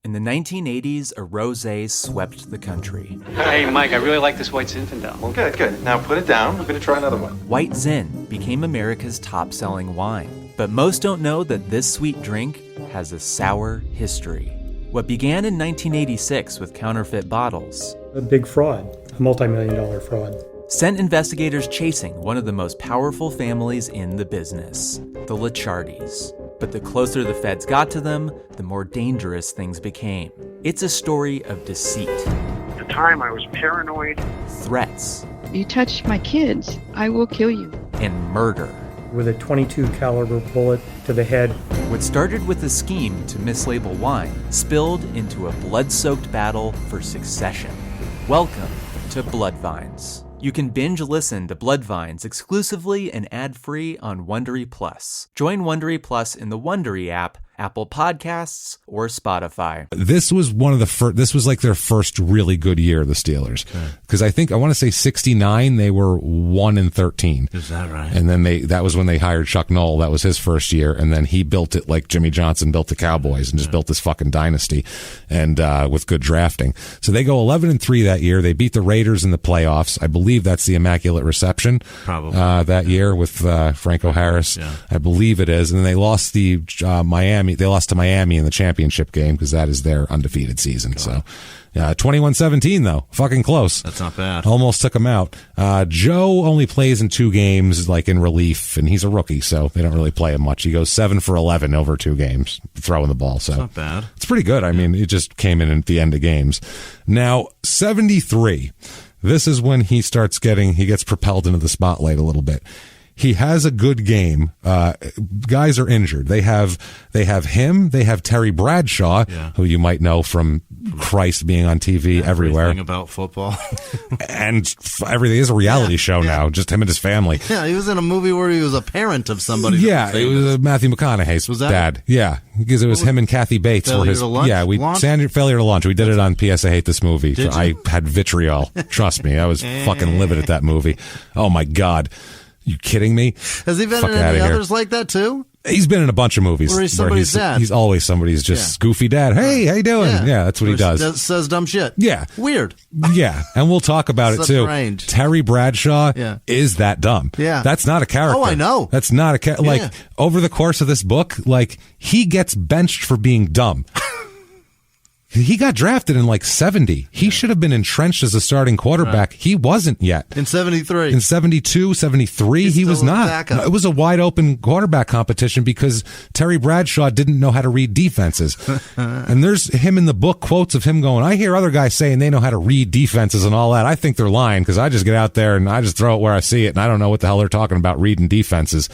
In the 1980s, a rosé swept the country. Hey, Mike, I really like this White Zinfandel. Well, good. Now put it down. We're going to try another one. White Zin became America's top-selling wine. But most don't know that this sweet drink has a sour history. What began in 1986 with counterfeit bottles... A big fraud, a multi-million-dollar fraud. Sent investigators chasing one of the most powerful families in the business, the Licciardis. But the closer the feds got to them, the more dangerous things became. It's a story of deceit. At the time, I was paranoid. Threats. You touch my kids, I will kill you. And murder. With a .22 caliber bullet to the head. What started with a scheme to mislabel wine spilled into a blood-soaked battle for succession. Welcome to Bloodvines. You can binge listen to Bloodvines exclusively and ad-free on Wondery Plus. Join Wondery Plus in the Wondery app Apple Podcasts, or Spotify. This was one of the first. This was like their first really good year, the Steelers, because I want to say 69 they were 1-13. Is that right? And then that was when they hired Chuck Noll. That was his first year, and then he built it like Jimmy Johnson built the Cowboys and just built this fucking dynasty, and with good drafting. So they go 11-3 that year. They beat the Raiders in the playoffs. I believe that's the Immaculate Reception. Probably that year with Franco Harris. Yeah. I believe it is. And then they lost Miami. They lost to Miami in the championship game because that is their undefeated season. God. So 21-17 though, fucking close. That's not bad. Almost took him out. Joe only plays in 2 games, like in relief, and he's a rookie, so they don't really play him much. He goes 7 for 11 over 2 games, throwing the ball. So that's not bad. It's pretty good. I mean, it just came in at the end of games. Now 73. This is when he gets propelled into the spotlight a little bit. He has a good game. Guys are injured. They have him. They have Terry Bradshaw, who you might know from Christ being on TV everywhere. Everything about football. And everything is a reality show now, just him and his family. Yeah, he was in a movie where he was a parent of somebody. Yeah, it was Matthew McConaughey's dad. Yeah, because it was him and Kathy Bates. Failure to Lunch? Failure to Lunch. We did it on PS I Hate This Movie. I had vitriol. Trust me, I was fucking livid at that movie. Oh my God. You kidding me? Has he been in any others like that too? He's been in a bunch of movies where he's somebody's dad. He's always somebody's just goofy dad. Hey, how you doing? Yeah, that's what he does. Says dumb shit. Yeah. Weird. Yeah, and we'll talk about it too. Strange. Terry Bradshaw is that dumb. Yeah. That's not a character. Oh, I know. That's not a character. Like, over the course of this book, like, he gets benched for being dumb. He got drafted in like 70. He should have been entrenched as a starting quarterback. He wasn't yet. In 73. In 72, 73, he was not. No, it was a wide open quarterback competition because Terry Bradshaw didn't know how to read defenses. And there's him in the book, quotes of him going, I hear other guys saying they know how to read defenses and all that. I think they're lying because I just get out there and I just throw it where I see it and I don't know what the hell they're talking about reading defenses.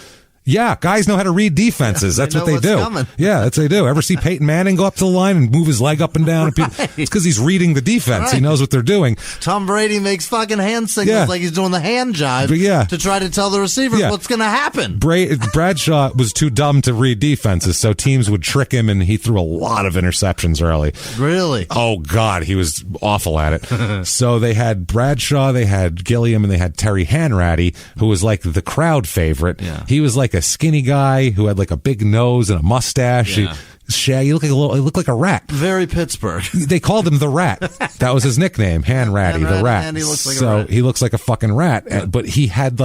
Yeah, guys know how to read defenses. That's what they do. Coming. Yeah, that's what they do. Ever see Peyton Manning go up to the line and move his leg up and down? It's because he's reading the defense. He knows what they're doing. Tom Brady makes fucking hand signals like he's doing the hand jive to try to tell the receivers what's going to happen. Bradshaw was too dumb to read defenses, so teams would trick him, and he threw a lot of interceptions early. Really? Oh, God, he was awful at it. So they had Bradshaw, they had Gilliam, and they had Terry Hanratty, who was like the crowd favorite. Yeah. He was like a skinny guy who had like a big nose and a mustache. Yeah. He looked like a rat. Very Pittsburgh. They called him the Rat. That was his nickname, Hanratty, the Rat. And he looks like a rat. He looks like a fucking rat. Yeah. But he had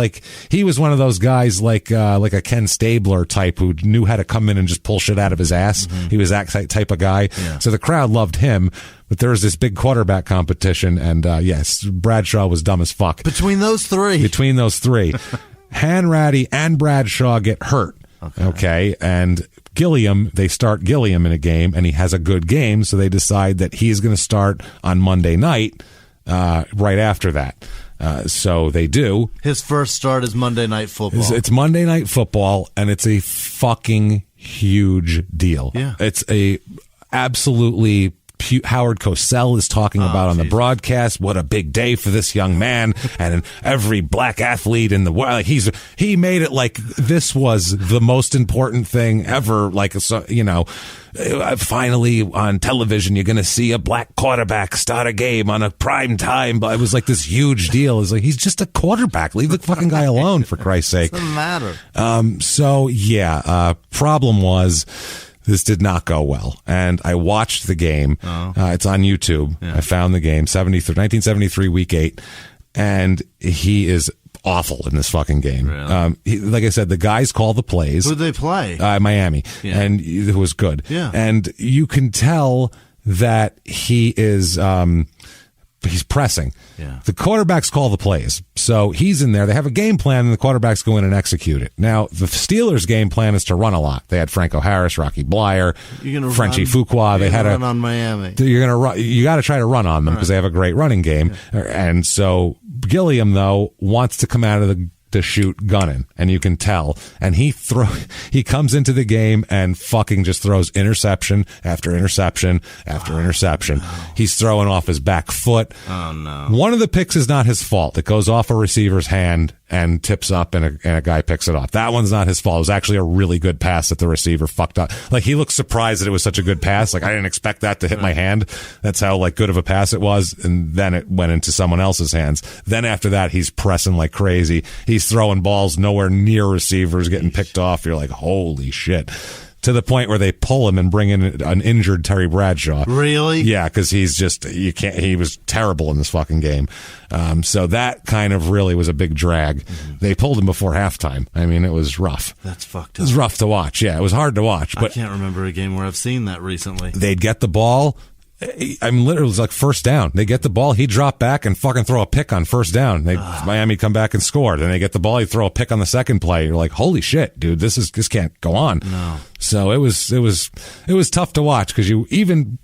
he was one of those guys like a Ken Stabler type who knew how to come in and just pull shit out of his ass. Mm-hmm. He was that type of guy. Yeah. So the crowd loved him. But there was this big quarterback competition, and yes, Bradshaw was dumb as fuck. Between those three, Hanratty and Bradshaw get hurt. Okay. And Gilliam, they start Gilliam in a game, and he has a good game, so they decide that he's going to start on Monday night right after that. So they do. His first start is Monday Night Football. It's Monday Night Football, and it's a fucking huge deal. Yeah. It's a absolutely... Howard Cosell is talking about on the broadcast. What a big day for this young man, and every black athlete in the world. He made it like this was the most important thing ever. Like, finally on television, you're going to see a black quarterback start a game on a prime time. But it was like this huge deal. It's like, he's just a quarterback. Leave the fucking guy alone, for Christ's sake. Doesn't matter. Problem was, this did not go well, and I watched the game. It's on YouTube. Yeah. I found the game, 1973, Week 8, and he is awful in this fucking game. Really? Like I said, the guys call the plays. Who'd they play? Miami, and it was good. Yeah. And you can tell that he is... he's pressing. Yeah. The quarterbacks call the plays. So he's in there. They have a game plan, and the quarterbacks go in and execute it. Now, the Steelers' game plan is to run a lot. They had Franco Harris, Rocky Blyer, Frenchie Fuqua. They had run on Miami. You're going to run. You got to try to run on them because they have a great running game. Yeah. And so Gilliam, though, wants to come out of to shoot gunning, and you can tell. And he comes into the game and fucking just throws interception after interception after interception. No. He's throwing off his back foot. Oh no! One of the picks is not his fault. It goes off a receiver's hand, and tips up, and a guy picks it off. That one's not his fault. It was actually a really good pass that the receiver fucked up. Like, he looked surprised that it was such a good pass. Like, I didn't expect that to hit my hand. That's how, like, good of a pass it was. And then it went into someone else's hands. Then after that, he's pressing like crazy. He's throwing balls nowhere near receivers, getting picked off. You're like, holy shit. To the point where they pull him and bring in an injured Terry Bradshaw. Really? Yeah, because he was terrible in this fucking game. So that kind of really was a big drag. Mm-hmm. They pulled him before halftime. I mean, it was rough. That's fucked up. It was rough to watch. Yeah, it was hard to watch. But I can't remember a game where I've seen that recently. They'd get the ball. I mean, literally, it was like first down. They get the ball, he'd drop back and fucking throw a pick on first down. Miami come back and score. Then they get the ball, he'd throw a pick on the second play. You're like, holy shit, dude, this can't go on. No. So it was tough to watch, because you even,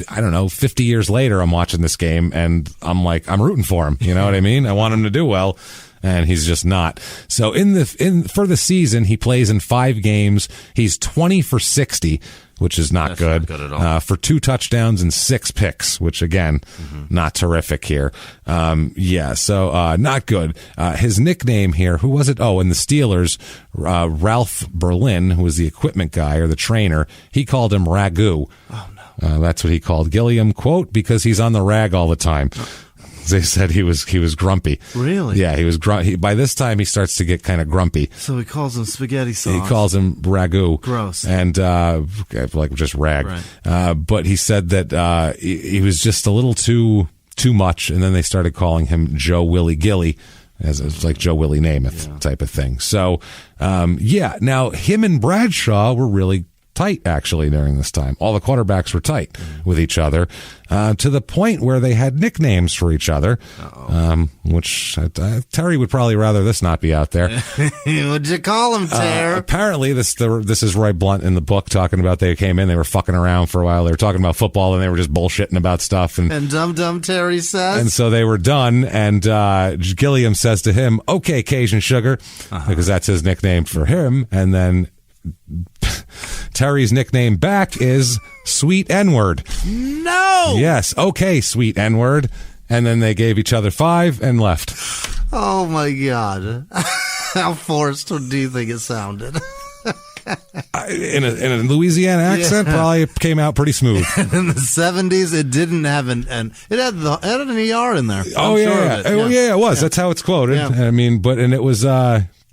I don't know, 50 years later, I'm watching this game and I'm like, I'm rooting for him. You know what I mean? I want him to do well. And he's just not. So for the season, he plays in 5 games. He's 20 for 60, which is not good. Not good at all. For 2 touchdowns and 6 picks, which again, not terrific here. So not good. His nickname here, who was it? Oh, in the Steelers, Ralph Berlin, who was the equipment guy or the trainer, he called him Ragu. Oh no. That's what he called Gilliam, quote, because he's on the rag all the time. They said he was grumpy. Really? Yeah, he was grumpy. By this time, he starts to get kind of grumpy. So he calls him spaghetti sauce. He calls him ragu. Gross. And like just rag. Right. But he said that he was just a little too much, and then they started calling him Joe Willie Gilly, as it's like Joe Willie Namath type of thing. So now him and Bradshaw were really tight, actually, during this time. All the quarterbacks were tight with each other, to the point where they had nicknames for each other, which Terry would probably rather this not be out there. What'd you call him, Terry? Apparently, this is Roy Blunt in the book talking about they came in, they were fucking around for a while, they were talking about football, and they were just bullshitting about stuff. And Dumb Terry says. And so they were done, and Gilliam says to him, okay, Cajun Sugar, because that's his nickname for him, and then Terry's nickname back is Sweet N-Word. No! Yes, okay, Sweet N-Word. And then they gave each other 5 and left. Oh, my God. How forced do you think it sounded? In a Louisiana accent, probably came out pretty smooth. In the 70s, it didn't have it had an ER in there. Oh, yeah. It was. That's how it's quoted. Yeah. I mean, and it was...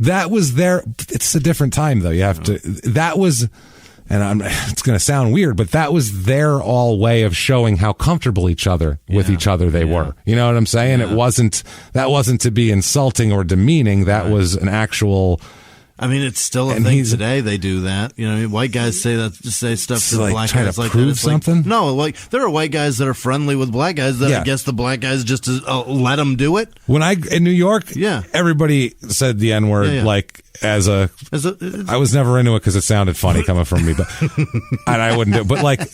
that was their. It's a different time, though. You have to. That was, and it's going to sound weird, but that was their all way of showing how comfortable with each other they were. You know what I'm saying? Yeah. That wasn't to be insulting or demeaning. That was an actual. I mean, it's still a thing today. They do that. You know, white guys say stuff to black guys like prove that. Something? No, like there are white guys that are friendly with black guys that I guess the black guys just let them do it. When in New York, everybody said the N-word like I was never into it because it sounded funny coming from me, but and I wouldn't do it. But like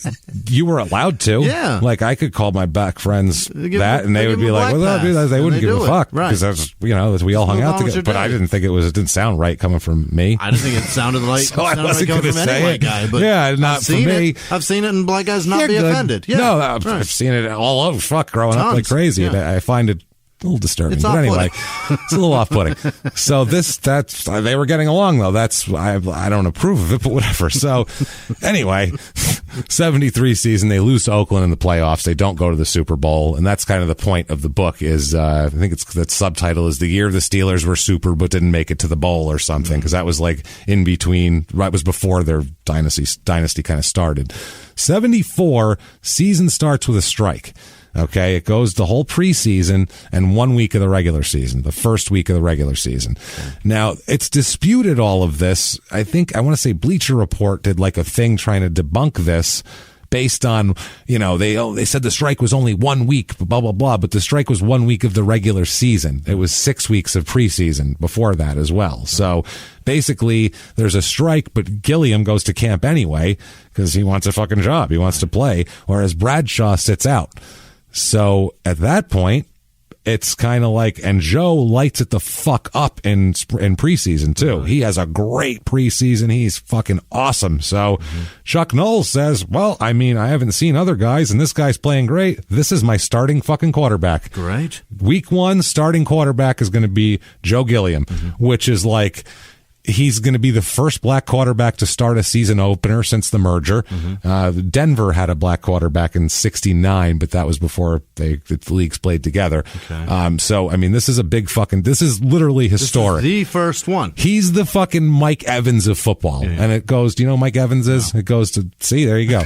you were allowed to. Yeah. Like I could call my black friends that, and they would be like, "Well, do that." They wouldn't give a fuck because that's we all hung out together. But I didn't think it didn't sound right coming from me. I didn't think it sounded like so I wasn't going to say white guy. But not for me. I've seen it, and black guys not be offended. Yeah. No, I've seen it all over. Fuck, growing up like crazy. Yeah. I find it a little disturbing, but anyway, it's a little off-putting. So they were getting along though. I don't approve of it, but whatever. So anyway, 73 season, they lose to Oakland in the playoffs. They don't go to the Super Bowl, and that's kind of the point of the book. Is I think that subtitle is "The Year the Steelers Were Super but Didn't Make It to the Bowl" or something, because that was like in between. Right, was before their dynasty kind of started. 74 season starts with a strike. Okay, it goes the whole preseason and 1 week of the regular season, the first week of the regular season. Now, it's disputed all of this. I want to say Bleacher Report did like a thing trying to debunk this based on, they said the strike was only 1 week, blah, blah, blah, but the strike was 1 week of the regular season. It was 6 weeks of preseason before that as well. So basically, there's a strike, but Gilliam goes to camp anyway because he wants a fucking job. He wants to play, whereas Bradshaw sits out. So at that point, it's kind of like, and Joe lights it the fuck up in preseason too. He has a great preseason. He's fucking awesome. So Chuck Knowles says, well, I mean, I haven't seen other guys and this guy's playing great. This is my starting fucking quarterback. Great. Week 1 starting quarterback is going to be Joe Gilliam, which is like, he's going to be the first black quarterback to start a season opener since the merger. Denver had a black quarterback in '69, but that was before the leagues played together. So, I mean, this is a big fucking, this is literally historic. This is the first one. He's the fucking Mike Evans of football. And it goes, do you know who Mike Evans is? It goes to, see, there you go.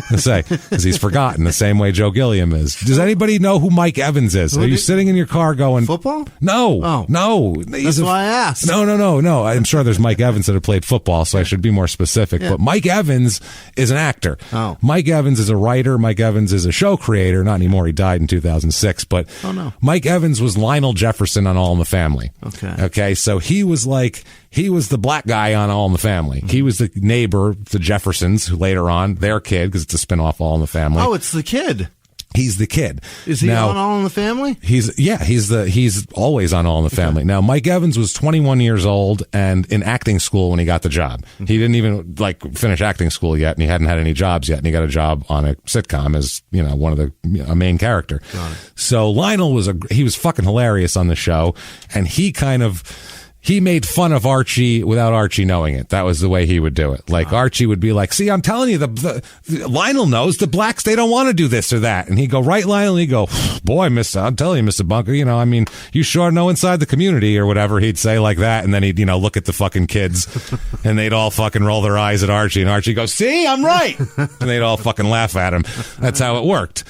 I say, because he's forgotten the same way Joe Gilliam is. Does anybody know who Mike Evans is? Are you sitting in your car going, football? No. No. That's why I asked. No. I'm sure there's Mike Evans that have played football, so I should be more specific. But Mike Evans is an actor. Mike Evans is a writer. Mike Evans is a show creator. Not anymore. He died in 2006. But Mike Evans was Lionel Jefferson on All in the Family. Okay. So he was the black guy on All in the Family. He was the neighbor, the Jeffersons, who later on, their kid, because it's a spinoff All in the Family. Oh, it's the kid. He's the kid. Is he now, on All in the Family? He's always on All in the Family. Now, Mike Evans was 21 years old and in acting school when he got the job. He didn't even finish acting school yet, and he hadn't had any jobs yet, and he got a job on a sitcom as, one of a main character. So Lionel he was fucking hilarious on the show, and he made fun of Archie without Archie knowing it. That was the way he would do it. Archie would be like, see, I'm telling you, the Lionel knows the blacks, they don't want to do this or that. And he'd go, right, Lionel? And he'd go, boy, I'm telling you, Mr. Bunker, I mean, you sure know inside the community or whatever. He'd say like that. And then he'd, look at the fucking kids and they'd all fucking roll their eyes at Archie. And Archie goes, see, I'm right. And they'd all fucking laugh at him. That's how it worked.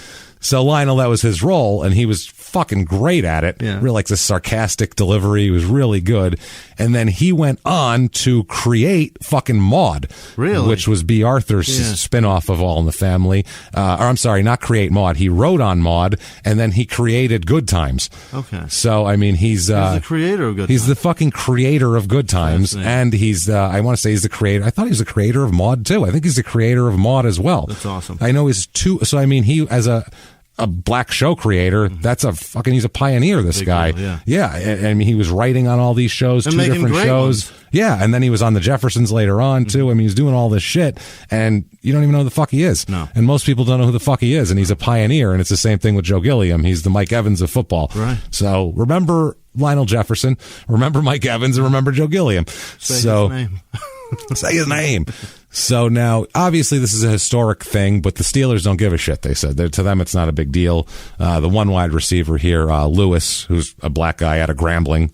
So Lionel, that was his role, and he was fucking great at it. Really like this sarcastic delivery. He was really good. And then he went on to create fucking Maude. Really? Which was B. Arthur's spinoff of All in the Family. Or I'm sorry, not create Maude. He wrote on Maude, and then he created Good Times. Okay. So, I mean, he's the creator of Good Times. He's the fucking creator of Good Times. And he's, I want to say he's the creator. I thought he was the creator of Maude, too. I think he's the creator of Maude as well. That's awesome. I know he's so I mean, he, as a black show creator, that's he's a pioneer, this guy. I mean, he was writing on all these shows, and 2 different shows. Ones. And then he was on the Jeffersons later on, too. I mean, he's doing all this shit, and you don't even know who the fuck he is. No. And most people don't know who the fuck he is, and he's a pioneer, and it's the same thing with Joe Gilliam. He's the Mike Evans of football. Right. So remember Lionel Jefferson, remember Mike Evans, and remember Joe Gilliam. Say his name. Say his name. So now, obviously, this is a historic thing, but the Steelers don't give a shit, they said. To them, it's not a big deal. The one wide receiver here, Lewis, who's a black guy out of Grambling,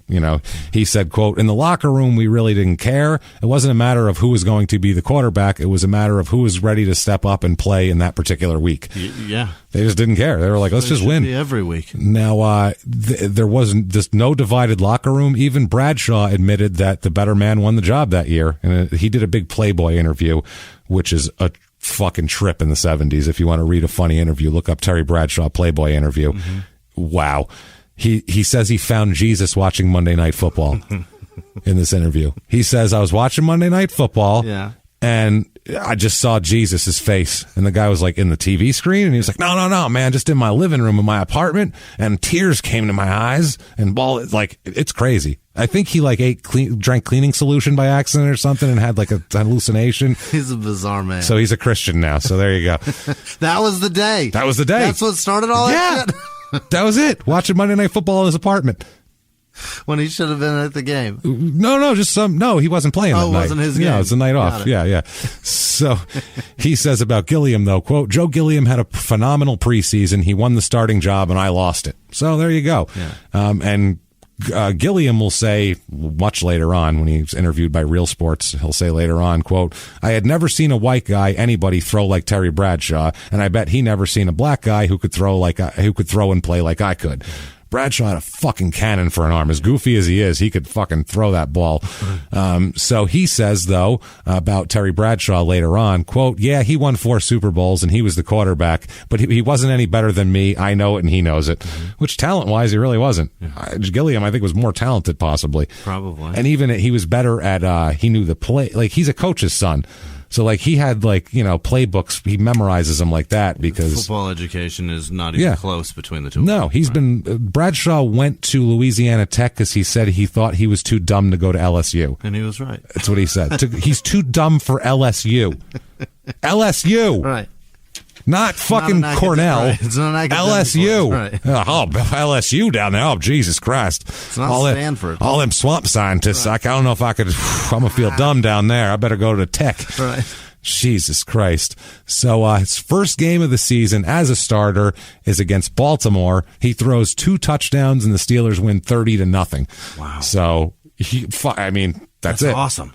he said, quote, in the locker room, we really didn't care. It wasn't a matter of who was going to be the quarterback. It was a matter of who was ready to step up and play in that particular week. Yeah. They just didn't care. They were like, let's just win. Every week. Now, there wasn't just no divided locker room. Even Bradshaw admitted that the better man won the job that year. And he did a big Playboy interview, which is a fucking trip in the 70s. If you want to read a funny interview, look up Terry Bradshaw Playboy interview. Wow. He says he found Jesus watching Monday Night Football in this interview. He says, I was watching Monday Night Football. And I just saw Jesus' face, and the guy was like in the TV screen, and he was like, no, man, just in my living room in my apartment, and tears came to my eyes, and it's crazy. I think he drank cleaning solution by accident or something and had like a hallucination. He's a bizarre man. So he's a Christian now. So there you go. That was the day. That's what started all that shit. That was it. Watching Monday Night Football in his apartment. When he should have been at the game. No, he wasn't playing that night. Oh, it wasn't his game. Yeah, it's a night off. Yeah. So he says about Gilliam, though, quote, Joe Gilliam had a phenomenal preseason. He won the starting job, and I lost it. So there you go. And Gilliam will say much later on when he's interviewed by Real Sports, he'll say later on, quote, I had never seen a white guy, anybody throw like Terry Bradshaw, and I bet he never seen a black guy who could throw and play like I could. Bradshaw had a fucking cannon for an arm. As goofy as he is, he could fucking throw that ball. So he says, though, about Terry Bradshaw later on, quote, yeah, he won 4 Super Bowls and he was the quarterback, but he wasn't any better than me. I know it and he knows it. Which talent-wise, he really wasn't. Gilliam, I think, was more talented, possibly. Probably. And even he was better at, he knew the play. Like, he's a coach's son. So like he had like, playbooks. He memorizes them like that because football education is not even close between the two. No, he's been, Bradshaw went to Louisiana Tech because he said he thought he was too dumb to go to LSU. And he was right. That's what he said. He's too dumb for LSU. LSU. Right. Not fucking Cornell. Right. It's not an LSU. Right. LSU down there. Oh, Jesus Christ. It's not Stanford. All them swamp scientists. Right. I don't know if I could. I'm going to feel dumb down there. I better go to Tech. Right. Jesus Christ. So his first game of the season as a starter is against Baltimore. He throws 2 touchdowns and the Steelers win 30-0. Wow. So, that's it. Awesome.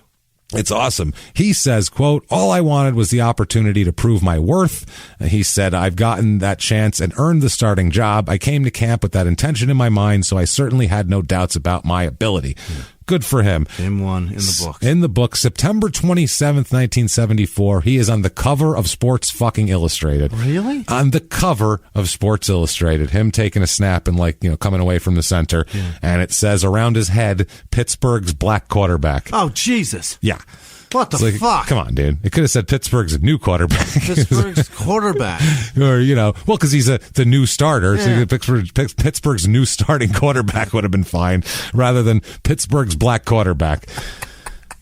It's awesome. He says, quote, all I wanted was the opportunity to prove my worth. He said, I've gotten that chance and earned the starting job. I came to camp with that intention in my mind, so I certainly had no doubts about my ability. Good for him. Game 1 in the book. In the book, September 27th, 1974. He is on the cover of Sports fucking Illustrated. Really? On the cover of Sports Illustrated. Him taking a snap and coming away from the center. Yeah. And it says around his head, Pittsburgh's black quarterback. Oh, Jesus. Yeah. What the fuck? Come on, dude. It could have said Pittsburgh's new quarterback. Pittsburgh's quarterback. Or, because he's the new starter. Yeah. So Pittsburgh's new starting quarterback would have been fine rather than Pittsburgh's black quarterback.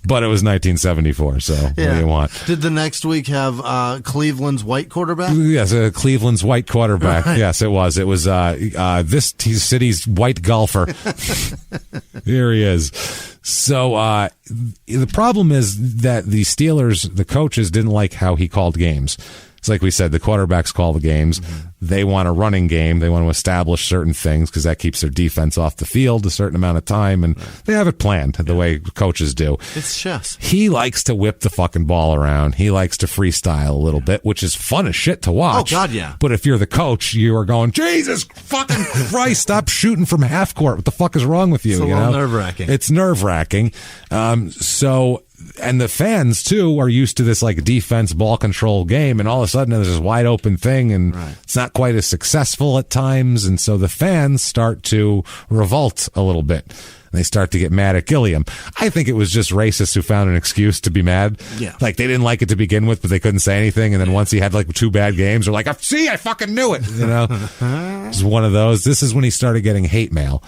But it was 1974, so what do you want? Did the next week have Cleveland's white quarterback? Yes, Cleveland's white quarterback. Right. Yes, it was. It was this city's white golfer. Here he is. So the problem is that the Steelers, the coaches, didn't like how he called games. It's like we said, the quarterbacks call the games. Mm-hmm. They want a running game. They want to establish certain things because that keeps their defense off the field a certain amount of time, and they have it planned the way coaches do. It's chess. He likes to whip the fucking ball around. He likes to freestyle a little bit, which is fun as shit to watch. Oh, God, yeah. But if you're the coach, you are going, Jesus fucking Christ, stop shooting from half court. What the fuck is wrong with you? It's a little nerve-wracking. It's nerve-wracking. And the fans, too, are used to this defense ball control game, and all of a sudden there's this wide open thing, and It's not quite as successful at times, and so the fans start to revolt a little bit. And they start to get mad at Gilliam. I think it was just racists who found an excuse to be mad. Yeah. They didn't like it to begin with, but they couldn't say anything, and then once he had 2 bad games, they're like, see, I fucking knew it. It's one of those. This is when he started getting hate mail.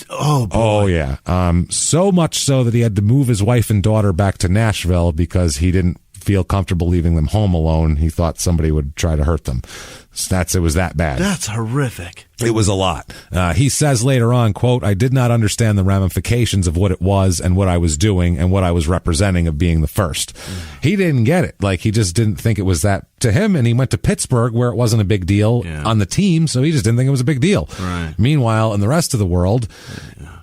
Oh yeah. So much so that he had to move his wife and daughter back to Nashville because he didn't feel comfortable leaving them home alone. He thought somebody would try to hurt them. So it was that bad. That's horrific. It was a lot. He says later on, quote, I did not understand the ramifications of what it was and what I was doing and what I was representing of being the first. He didn't get it. He just didn't think it was that to him. And he went to Pittsburgh where it wasn't a big deal on the team. So he just didn't think it was a big deal. Right. Meanwhile, in the rest of the world,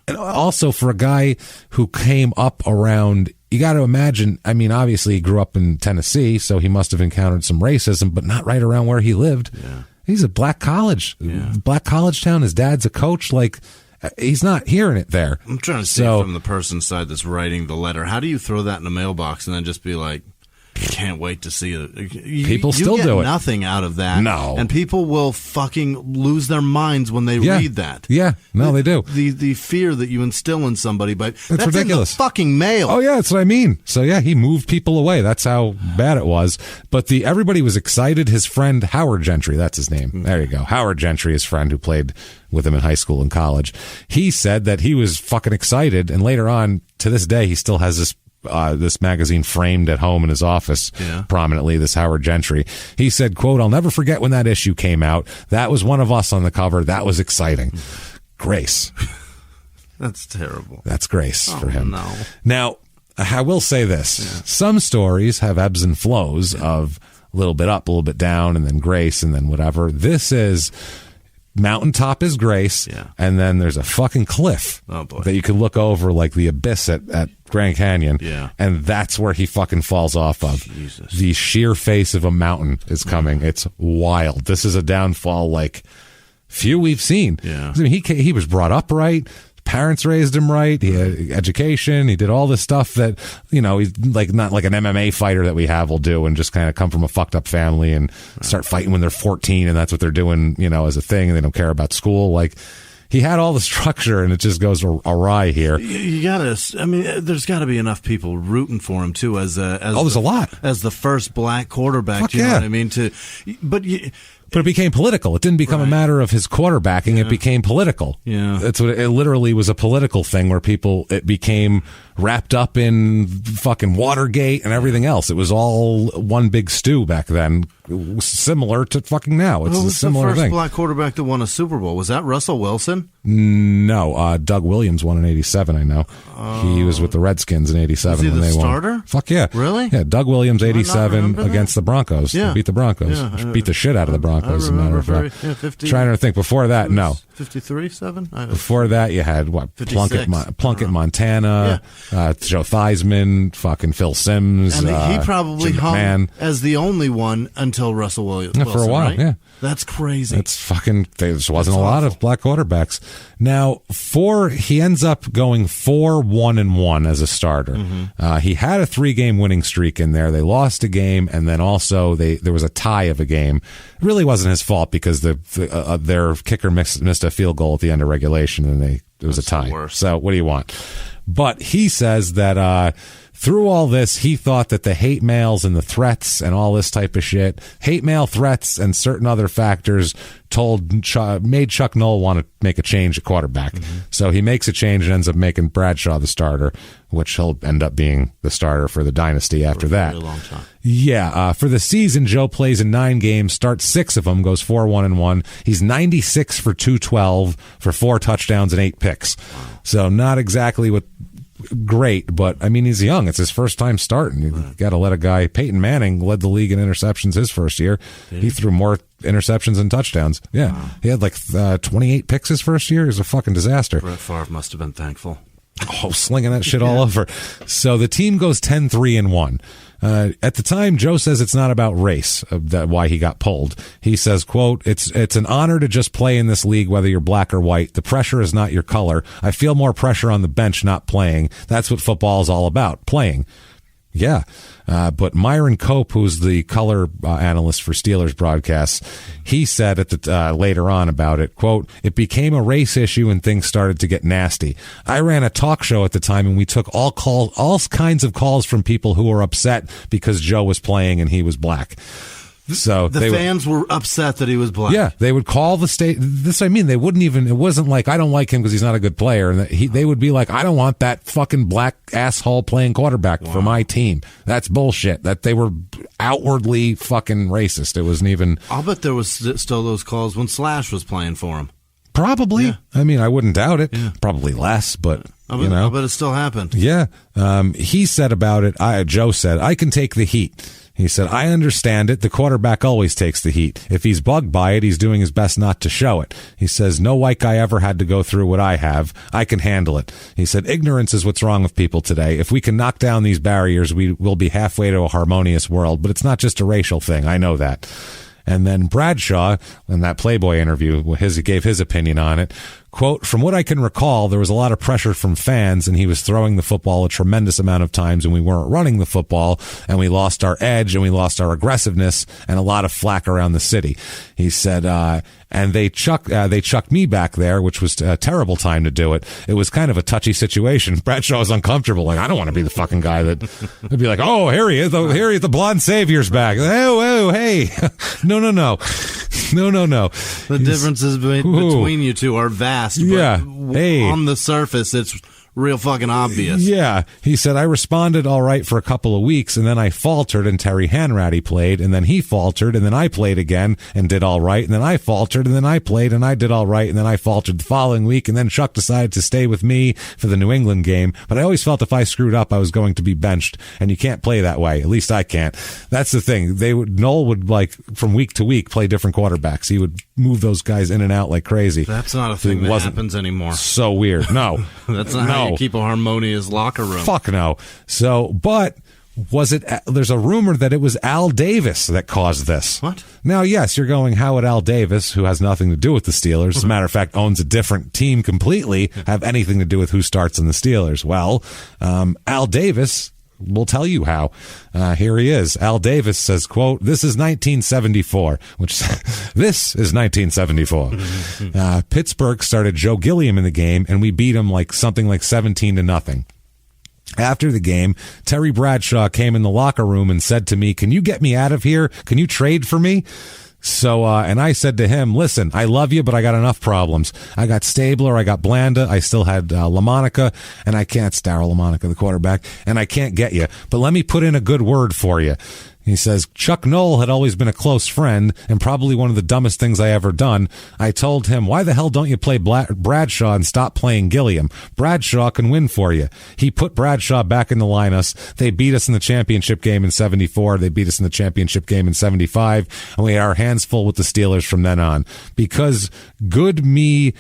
and also for a guy who came up around, you got to imagine, obviously he grew up in Tennessee, so he must have encountered some racism, but not right around where he lived. Yeah. He's a black college. Yeah. Black college town. His dad's a coach. He's not hearing it there. I'm trying to see from the person's side that's writing the letter. How do you throw that in a mailbox and then just be like, can't wait to see it? People still do it. You get nothing out of that. No. And people will fucking lose their minds when they read that. Yeah. No, they do. The fear that you instill in somebody, but that's ridiculous. In the fucking mail. Oh, yeah, that's what I mean. So, yeah, he moved people away. That's how bad it was. But everybody was excited. His friend, Howard Gentry, that's his name. Mm-hmm. There you go. Howard Gentry, his friend who played with him in high school and college. He said that he was fucking excited. And later on, to this day, he still has this magazine framed at home in his office prominently, this Howard Gentry. He said, quote, I'll never forget when that issue came out. That was one of us on the cover. That was exciting. Grace. That's terrible. That's grace for him. No. Now, I will say this. Yeah. Some stories have ebbs and flows of a little bit up, a little bit down, and then grace, and then whatever. This is mountaintop is grace, and then there's a fucking cliff that you can look over like the abyss at Grand Canyon, and that's where he fucking falls off of. Jesus. The sheer face of a mountain is coming. It's wild. This is a downfall like few we've seen. Yeah. He was brought up right. Parents raised him right. He had education. He did all this stuff that, he's not like an MMA fighter that we have will do and just kind of come from a fucked up family and start fighting when they're 14 and that's what they're doing, as a thing, and they don't care about school. he had all the structure, and it just goes awry here. You gotta. I mean, there's got to be enough people rooting for him too. There's a lot as the first black quarterback. Fuck do you know yeah. what I mean? But it became political. It didn't become a matter of his quarterbacking. Yeah. It became political. Yeah, that's what it literally was, a political thing where it became wrapped up in fucking Watergate and everything else. It was all one big stew back then, similar to fucking now. It's a similar the first thing. Black quarterback that won a Super Bowl? Was that Russell Wilson? No, Doug Williams won in '87. I know he was with the Redskins in '87 was he when the they starter? won. Fuck yeah, really? Yeah, Doug Williams '87 against the Broncos. Yeah, they beat the Broncos. Yeah, beat the shit out of the Broncos. As a matter of fact, 50, trying to think. Before that, no. 53-7. Before that, you had what? 56. Plunkett, Montana, Joe Theismann, fucking Phil Simms, and he probably Jim hung McMahon. as the only one until Russell Wilson. Yeah, for a while, right? yeah. That's crazy. It's fucking. There wasn't a lot of black quarterbacks. Now, he ends up going 4-1-1 as a starter. Mm-hmm. He had a 3-game winning streak in there. They lost a game, and then also there was a tie of a game. It really wasn't his fault because their kicker missed a field goal at the end of regulation, and it was a tie. So what do you want? But he says that through all this, he thought that the hate mails and the threats and all this type of shit, hate mail, threats, and certain other factors made Chuck Noll want to make a change at quarterback. Mm-hmm. So he makes a change and ends up making Bradshaw the starter, which he'll end up being the starter for the dynasty after that. For a long time. Yeah, for the season, Joe plays in 9 games, starts 6 of them, goes 4-1-1. He's 96 for 212 for 4 touchdowns and 8 picks. Wow. So not exactly great, but I mean, he's young. It's his first time starting. You got to let a guy. Peyton Manning led the league in interceptions his first year. He threw more interceptions than touchdowns. Yeah, wow. He had like 28 picks his first year. It was a fucking disaster. Brett Favre must have been thankful. Oh, slinging that shit all over. So the team goes 10-3-1. At the time, Joe says it's not about race, why he got pulled. He says, quote, it's an honor to just play in this league, whether you're black or white. The pressure is not your color. I feel more pressure on the bench not playing. That's what football is all about, playing. Yeah. But Myron Cope, who's the color analyst for Steelers broadcasts, he said later on about it, quote, it became a race issue and things started to get nasty. I ran a talk show at the time and we took all kinds of calls from people who were upset because Joe was playing and he was black. So the fans were upset that he was black. Yeah, they would call the state. This I mean, they wouldn't even. It wasn't like I don't like him because he's not a good player, and they would be like, I don't want that fucking black asshole playing quarterback for my team. That's bullshit. That they were outwardly fucking racist. It wasn't even. I'll bet there was still those calls when Slash was playing for him. Probably. Yeah. I mean, I wouldn't doubt it. Yeah. Probably less, but you know. I bet it still happened. Yeah. He said about it. Joe said, I can take the heat. He said, I understand it. The quarterback always takes the heat. If he's bugged by it, he's doing his best not to show it. He says, no white guy ever had to go through what I have. I can handle it. He said, ignorance is what's wrong with people today. If we can knock down these barriers, we will be halfway to a harmonious world. But it's not just a racial thing. I know that. And then Bradshaw, in that Playboy interview, he gave his opinion on it. Quote, from what I can recall, there was a lot of pressure from fans, and he was throwing the football a tremendous amount of times, and we weren't running the football, and we lost our edge, and we lost our aggressiveness, and a lot of flack around the city. He said, and they chucked me back there, which was a terrible time to do it. It was kind of a touchy situation. Bradshaw was uncomfortable. Like, I don't want to be the fucking guy that would be like, oh, here he is. The blonde savior's back. Oh, hey. No. The differences between you two are vast. Yeah. Hey. On the surface, it's real fucking obvious. Yeah. He said, I responded all right for a couple of weeks, and then I faltered, and Terry Hanratty played, and then he faltered, and then I played again and did all right, and then I faltered, and then I played, and I did all right, and then I faltered the following week, and then Chuck decided to stay with me for the New England game, but I always felt if I screwed up, I was going to be benched, and you can't play that way. At least I can't. That's the thing. Noel would, like, from week to week, play different quarterbacks. He would move those guys in and out like crazy. That's not a thing that happens anymore. So weird. No. That's not how you keep a harmonious locker room. Fuck no. So, but there's a rumor that it was Al Davis that caused this. What? Now, yes, you're going, how would Al Davis, who has nothing to do with the Steelers, as a matter of fact, owns a different team completely, have anything to do with who starts in the Steelers? Well, Al Davis we'll tell you how. Here he is. Al Davis says, quote, "This is 1974," which this is 1974. Pittsburgh started Joe Gilliam in the game, and we beat him something like 17-0. After the game, Terry Bradshaw came in the locker room and said to me, "Can you get me out of here? Can you trade for me?" So, and I said to him, "Listen, I love you, but I got enough problems. I got Stabler, I got Blanda, I still had LaMonica, and I can't, Darryl LaMonica, the quarterback, and I can't get you. But let me put in a good word for you." He says, "Chuck Noll had always been a close friend and probably one of the dumbest things I ever done. I told him, why the hell don't you play Bradshaw and stop playing Gilliam? Bradshaw can win for you." He put Bradshaw back in the lineup. They beat us in the championship game in 74. They beat us in the championship game in 75. And we had our hands full with the Steelers from then on. Because good me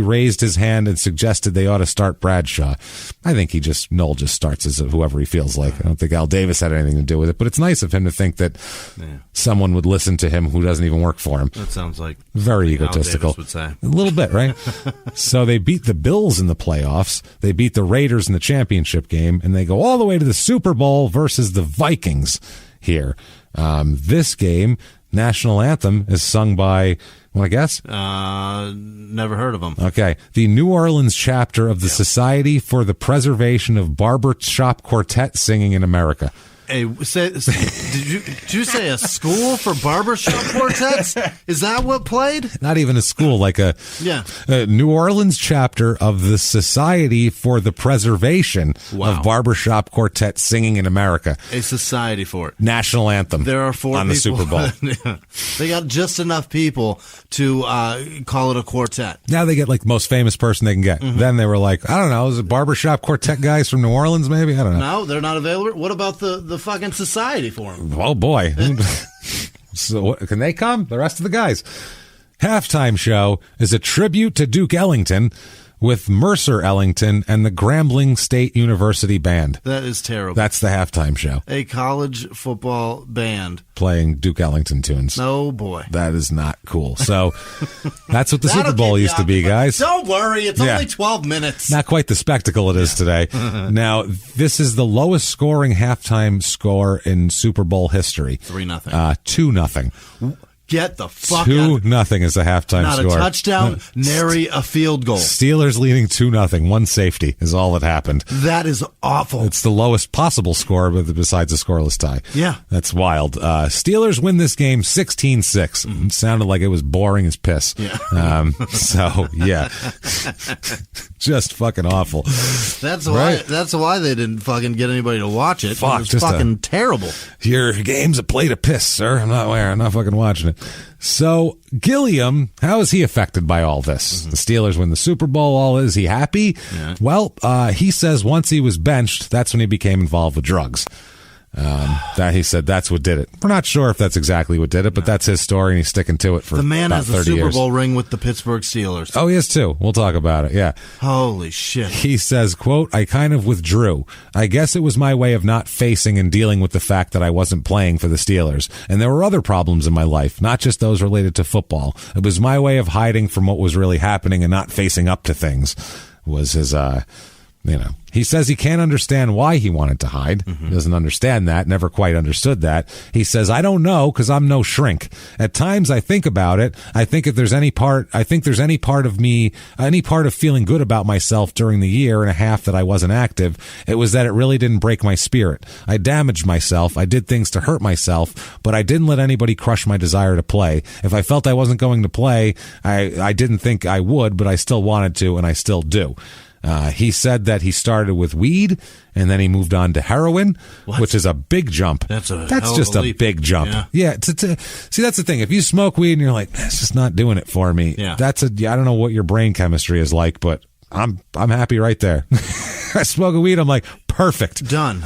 raised his hand and suggested they ought to start Bradshaw. I think Noll just starts as whoever he feels like. I don't think Al Davis had anything to do with it, but it's nice of him to think that someone would listen to him who doesn't even work for him. That sounds like very egotistical. Al Davis would say. A little bit, right? So they beat the Bills in the playoffs. They beat the Raiders in the championship game, and they go all the way to the Super Bowl versus the Vikings here. This game, national anthem, is sung by, want to guess? Never heard of them. Okay. The New Orleans chapter of the Society for the Preservation of Barbershop Quartet Singing in America. Hey, did you say a school for barbershop quartets? Is that what played? Not even a school, like a New Orleans chapter of the Society for the Preservation of Barbershop Quartet Singing in America. A society for it. National anthem. There are 4 on people. The Super Bowl. They got just enough people to call it a quartet. Now they get most famous person they can get. Mm-hmm. Then they were like, I don't know, is it barbershop quartet guys from New Orleans maybe? I don't know. No, they're not available. What about the fucking society for them? Oh boy. So can they come? The rest of the guys. Halftime show is a tribute to Duke Ellington with Mercer Ellington and the Grambling State University Band. That is terrible. That's the halftime show. A college football band playing Duke Ellington tunes. Oh boy. That is not cool. So that's what the Super Bowl used to be, guys. Don't worry, it's only 12 minutes. Not quite the spectacle it is today. Now, this is the lowest scoring halftime score in Super Bowl history. 3-0. 2-0. Get the fuck 2-0 is the halftime score. Not a touchdown, nary a field goal. Steelers leading 2-0. One safety is all that happened. That is awful. It's the lowest possible score besides a scoreless tie. Yeah. That's wild. Steelers win this game 16-6. Mm-hmm. It sounded like it was boring as piss. Yeah. So, yeah. Just fucking awful. That's why they didn't fucking get anybody to watch it. Fuck, it was fucking terrible. Your game's a plate of piss, sir. I'm not fucking watching it. So, Gilliam, how is he affected by all this? Mm-hmm. The Steelers win the Super Bowl. Is he happy? Yeah. Well, he says once he was benched, that's when he became involved with drugs. That he said that's what did it. We're not sure if that's exactly what did it, but that's his story, and he's sticking to it for the man about has a 30 Super years. Bowl ring with the Pittsburgh Steelers. Oh, he has too. We'll talk about it. Yeah. Holy shit. He says, quote, "I kind of withdrew. I guess it was my way of not facing and dealing with the fact that I wasn't playing for the Steelers. And there were other problems in my life, not just those related to football. It was my way of hiding from what was really happening and not facing up to things," was his, He says he can't understand why he wanted to hide. Mm-hmm. He doesn't understand that, never quite understood that. He says, "I don't know, because I'm no shrink. At times I think about it. I think if there's any part of me, any part of feeling good about myself during the year and a half that I wasn't active, it was that it really didn't break my spirit. I damaged myself. I did things to hurt myself, but I didn't let anybody crush my desire to play. If I felt I wasn't going to play, I didn't think I would, but I still wanted to, and I still do." He said that he started with weed and then he moved on to heroin, which is a big jump. That's just a big jump. Yeah. See, that's the thing. If you smoke weed and you're like, it's just not doing it for me. Yeah. I don't know what your brain chemistry is like, but I'm happy right there. I smoke a weed. I'm like, perfect. Done.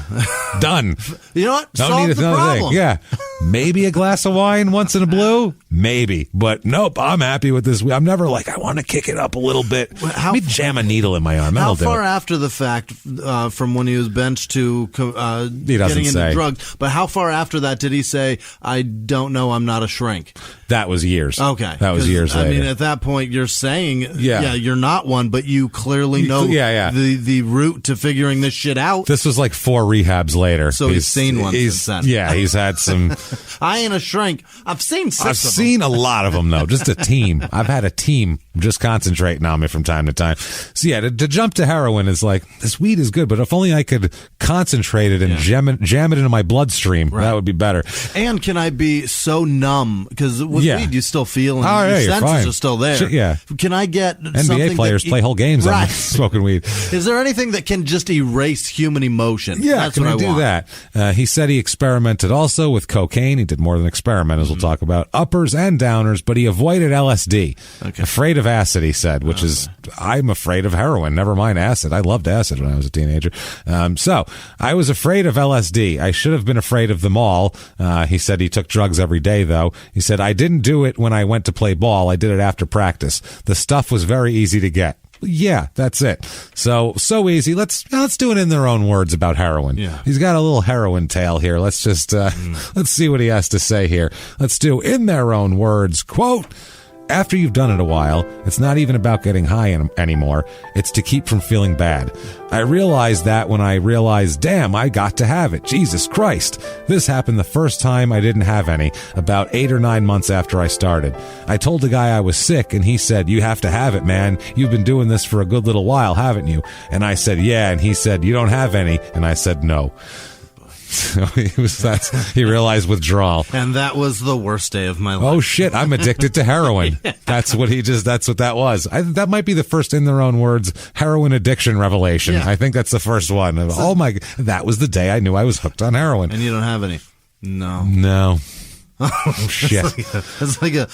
Done. You know what? Don't Solve need the another problem. thing. Yeah. Maybe a glass of wine once in a blue? Maybe. But nope, I'm happy with this. I'm never like, I want to kick it up a little bit. Let me jam a needle in my arm. How far after the fact, from when he was benched to getting into drugs, but how far after that did he say, I don't know, I'm not a shrink? That was years. Okay. That was years later. I mean, at that point, you're saying, you're not one, but you clearly know the route to figuring this shit out. This was like 4 rehabs later. So he's seen one since then. Yeah, he's had some. I ain't a shrink. I've seen 6 of them. I've seen a lot of them, though. Just a team. I've had a team just concentrating on me from time to time. So, yeah, to jump to heroin is like, this weed is good, but if only I could concentrate it and jam it into my bloodstream, that would be better. And can I be so numb? Because with weed, you still feel and your senses are still there. Can I get NBA players play whole games on smoking weed. Is there anything that can just erase human emotion? Yeah, that's can what I do want. that? He said he experimented also with cocaine. He did more than experiment, as we'll talk about. Uppers and downers, but he avoided LSD. Okay. Afraid of acid, he said, which is, I'm afraid of heroin. Never mind acid. I loved acid when I was a teenager. So I was afraid of LSD. I should have been afraid of them all. He said he took drugs every day, though. He said, I didn't do it when I went to play ball. I did it after practice. The stuff was very easy to get. Yeah, that's it. So easy. Let's do it in their own words about heroin. Yeah. He's got a little heroin tale here. Let's just let's see what he has to say here. Let's do in their own words. Quote, after you've done it a while, it's not even about getting high anymore. It's to keep from feeling bad. I realized that when I realized, damn, I got to have it. Jesus Christ. This happened the first time I didn't have any, about 8 or 9 months after I started. I told the guy I was sick, and he said, you have to have it, man. You've been doing this for a good little while, haven't you? And I said, yeah. And he said, you don't have any. And I said, no. So he realized withdrawal. And that was the worst day of my life. Oh shit, I'm addicted to heroin. That's what that was. That might be the first, in their own words, heroin addiction revelation. I think that's the first one. That was the day I knew I was hooked on heroin. And you don't have any? No. Oh shit!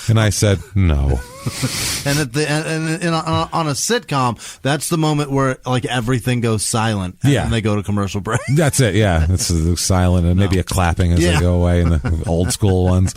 And I said no. And on a sitcom, that's the moment where like everything goes silent. And they go to commercial break. That's it. Yeah, it's silent and maybe a clapping as they go away in the old school ones.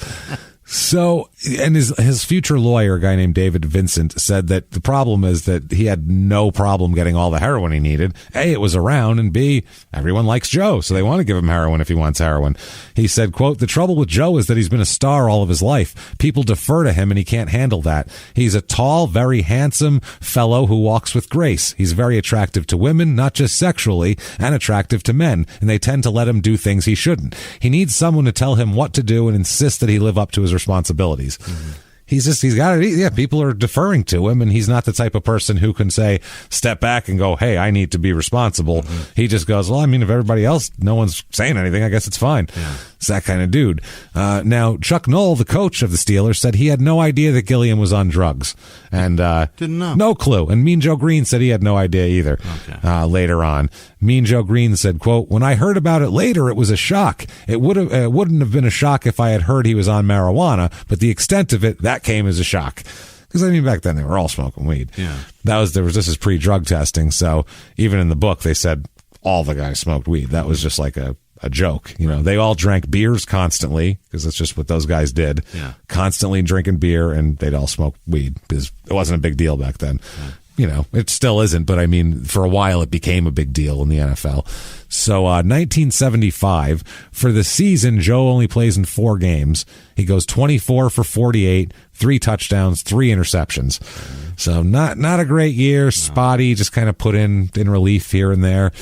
So, and his future lawyer, a guy named David Vincent, said that the problem is that he had no problem getting all the heroin he needed. A, it was around, and B, everyone likes Joe, so they want to give him heroin if he wants heroin. He said, quote, the trouble with Joe is that he's been a star all of his life. People defer to him, and he can't handle that. He's a tall, very handsome fellow who walks with grace. He's very attractive to women, not just sexually, and attractive to men, and they tend to let him do things he shouldn't. He needs someone to tell him what to do and insist that he live up to his responsibilities. Mm-hmm. He's got it. Yeah, people are deferring to him, and he's not the type of person who can say, step back and go, hey, I need to be responsible. Mm-hmm. He just goes, well, I mean, if everybody else, no one's saying anything, I guess it's fine. Yeah. It's that kind of dude. Now, Chuck Noll, the coach of the Steelers, said he had no idea that Gilliam was on drugs. And didn't know. No clue. And Mean Joe Green said he had no idea either. Okay. Later on. Mean Joe Green said, quote, when I heard about it later, it was a shock. It wouldn't have been a shock if I had heard he was on marijuana, but the extent of it, that came as a shock. Because, I mean, back then they were all smoking weed. Yeah. This is pre-drug testing, so even in the book they said all the guys smoked weed. That was just like a joke. You know, they all drank beers constantly, because that's just what those guys did. Yeah. Constantly drinking beer, and they'd all smoke weed, because it wasn't a big deal back then. Yeah. You know, it still isn't, but I mean, for a while it became a big deal in the NFL. So 1975, for the season, Joe only plays in 4 games. He goes 24 for 48, 3 touchdowns, 3 interceptions. So not a great year. Spotty, just kind of put in relief here and there.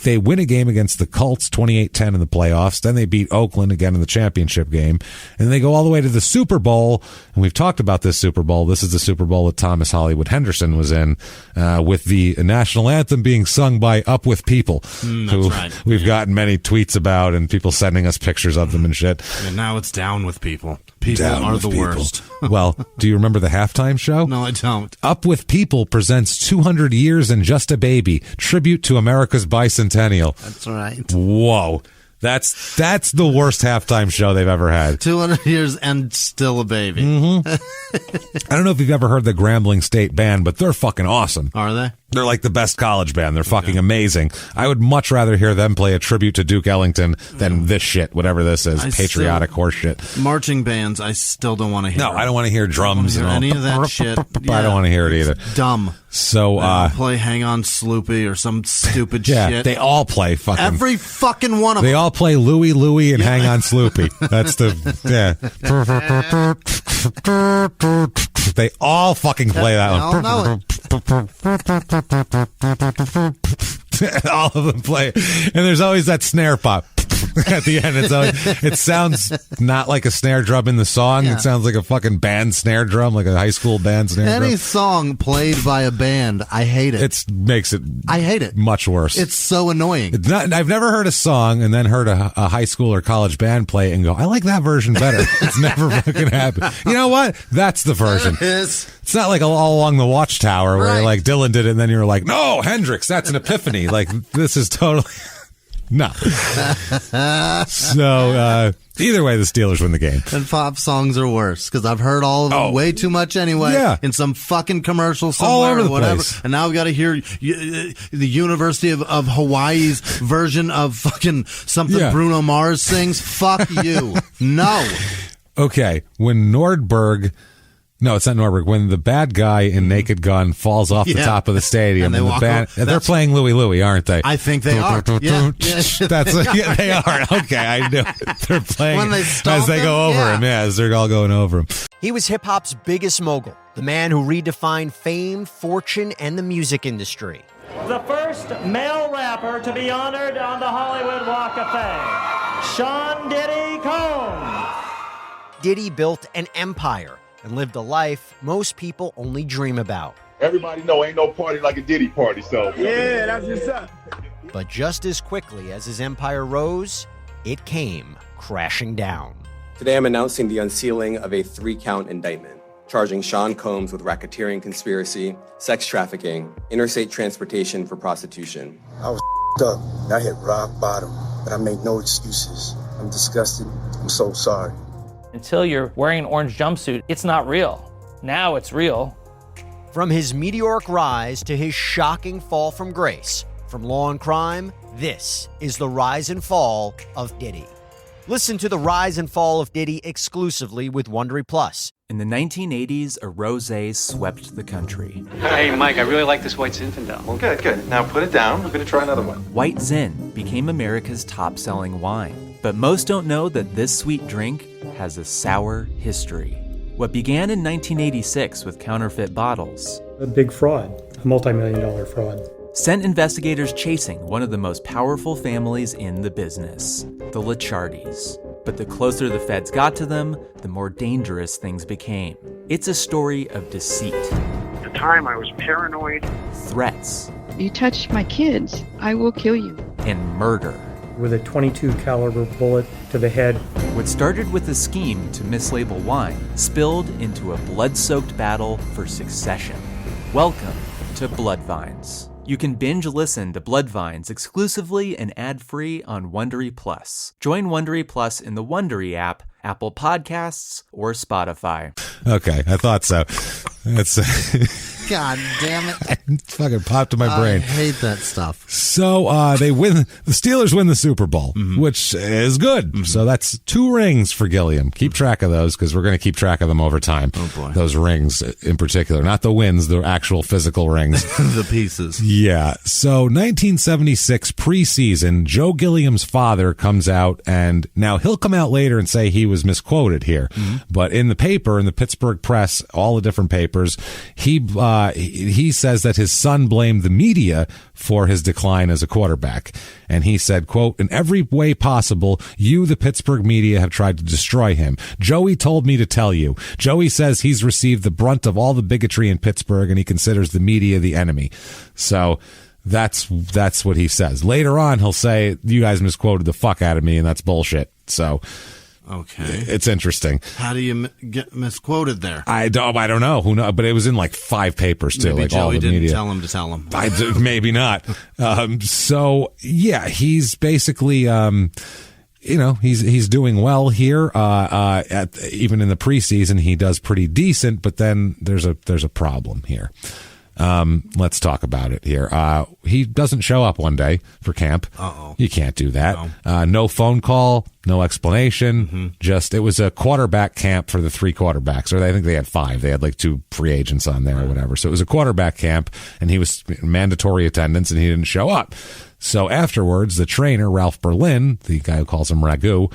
They win a game against the Colts, 28-10 in the playoffs. Then they beat Oakland again in the championship game. And they go all the way to the Super Bowl. And we've talked about this Super Bowl. This is the Super Bowl that Thomas Hollywood Henderson was in, with the national anthem being sung by Up With People. Who right. We've gotten many tweets about, and people sending us pictures of them and shit. And now it's Down With People. People are the worst. Well, do you remember the halftime show? No, I don't. Up With People presents 200 Years and Just a Baby, tribute to America's bicentennial. That's right. Whoa. That's the worst halftime show they've ever had. 200 years and still a baby. Mm-hmm. I don't know if you've ever heard the Grambling State Band, but they're fucking awesome. Are they? They're like the best college band. They're fucking amazing. I would much rather hear them play a tribute to Duke Ellington than this shit, whatever this is, patriotic horse shit. Marching bands, I still don't want to hear. No, I don't want to hear drums and all. Any of that shit. Yeah. I don't want to hear it either. It's dumb. So, play Hang On Sloopy or some stupid shit. They all play fucking. Every fucking one of them. They all play Louie Louie and Hang On Sloopy. That's the, They all fucking play that one. They all know it. All of them play it. And there's always that snare pop. At the end, it sounds not like a snare drum in the song. Yeah. It sounds like a fucking band snare drum, like a high school band snare drum. Any song played by a band, I hate it. I hate it much worse. It's so annoying. I've never heard a song and then heard a high school or college band play it and go, I like that version better. It's never fucking happened. You know what? That's the version. It's not like all along the Watchtower where like Dylan did it and then you're like, no, Hendrix, that's an epiphany. Like this is totally. No. So, either way, the Steelers win the game. And pop songs are worse because I've heard all of them way too much anyway in some fucking commercial somewhere all over the or whatever. Place. And now we got to hear the University of Hawaii's version of fucking something Bruno Mars sings. Fuck you. No. Okay. When Nordberg... No, it's not Nordberg. When the bad guy in Naked Gun falls off the top of the stadium, and they're playing Louie Louie, aren't they? I think they are. Yeah. They are. Okay, I knew they're playing when they as they go over him. Yeah, as they're all going over him. He was hip hop's biggest mogul, the man who redefined fame, fortune, and the music industry. The first male rapper to be honored on the Hollywood Walk of Fame, Sean Diddy Combs. Diddy built an empire and lived a life most people only dream about. Everybody know ain't no party like a Diddy party, so. Yeah, that's what's up. But just as quickly as his empire rose, it came crashing down. Today I'm announcing the unsealing of a 3-count indictment, charging Sean Combs with racketeering conspiracy, sex trafficking, interstate transportation for prostitution. I was up. I hit rock bottom, but I made no excuses. I'm disgusted. I'm so sorry. Until you're wearing an orange jumpsuit, it's not real. Now it's real. From his meteoric rise to his shocking fall from grace, from law and crime, this is the rise and fall of Diddy. Listen to the rise and fall of Diddy exclusively with Wondery Plus. In the 1980s, a rosé swept the country. Hey, Mike, I really like this white Zinfandel. Well, good. Now put it down. We're going to try another one. White Zin became America's top-selling wine. But most don't know that this sweet drink has a sour history. What began in 1986 with counterfeit bottles. A big fraud, a multi-million-dollar fraud. Sent investigators chasing one of the most powerful families in the business, the Licciardis. But the closer the feds got to them, the more dangerous things became. It's a story of deceit. At the time, I was paranoid. Threats. You touch my kids, I will kill you. And murder. With a .22 caliber bullet to the head. What started with a scheme to mislabel wine spilled into a blood-soaked battle for succession. Welcome to Bloodvines. You can binge listen to Bloodvines exclusively and ad-free on Wondery Plus. Join Wondery Plus in the Wondery app, Apple Podcasts, or Spotify. Okay, I thought so. That's God damn it. It fucking popped in my brain. I hate that stuff. So they win. The Steelers win the Super Bowl, which is good. So that's 2 rings for Gilliam. Keep track of those because we're going to keep track of them over time. Oh, boy. Those rings in particular. Not the wins, the actual physical rings. The pieces. Yeah. So 1976 preseason, Joe Gilliam's father comes out, and now he'll come out later and say he was misquoted here. But in the paper, in the Pittsburgh Press, all the different papers, he says that his son blamed the media for his decline as a quarterback. And he said, quote, "In every way possible, you, the Pittsburgh media, have tried to destroy him. Joey told me to tell you. Joey says he's received the brunt of all the bigotry in Pittsburgh, and he considers the media the enemy." So that's what he says. Later on, he'll say, "You guys misquoted the fuck out of me, and that's bullshit." So okay, it's interesting. How do you get misquoted there? I don't know. Who knows? But it was in like 5 papers too. Maybe like Joey all the didn't media. tell him to tell him. Maybe not. So yeah, he's basically. He's doing well here. Even in the preseason, he does pretty decent. But then there's a problem here. Let's talk about it here. He doesn't show up one day for camp. Uh-oh. You can't do that. No phone call, no explanation. Just, it was a quarterback camp for the 3 quarterbacks, or I think they had 5. They had like 2 free agents on there or whatever. So it was a quarterback camp, and he was mandatory attendance, and he didn't show up. So afterwards, the trainer, Ralph Berlin, the guy who calls him Ragu,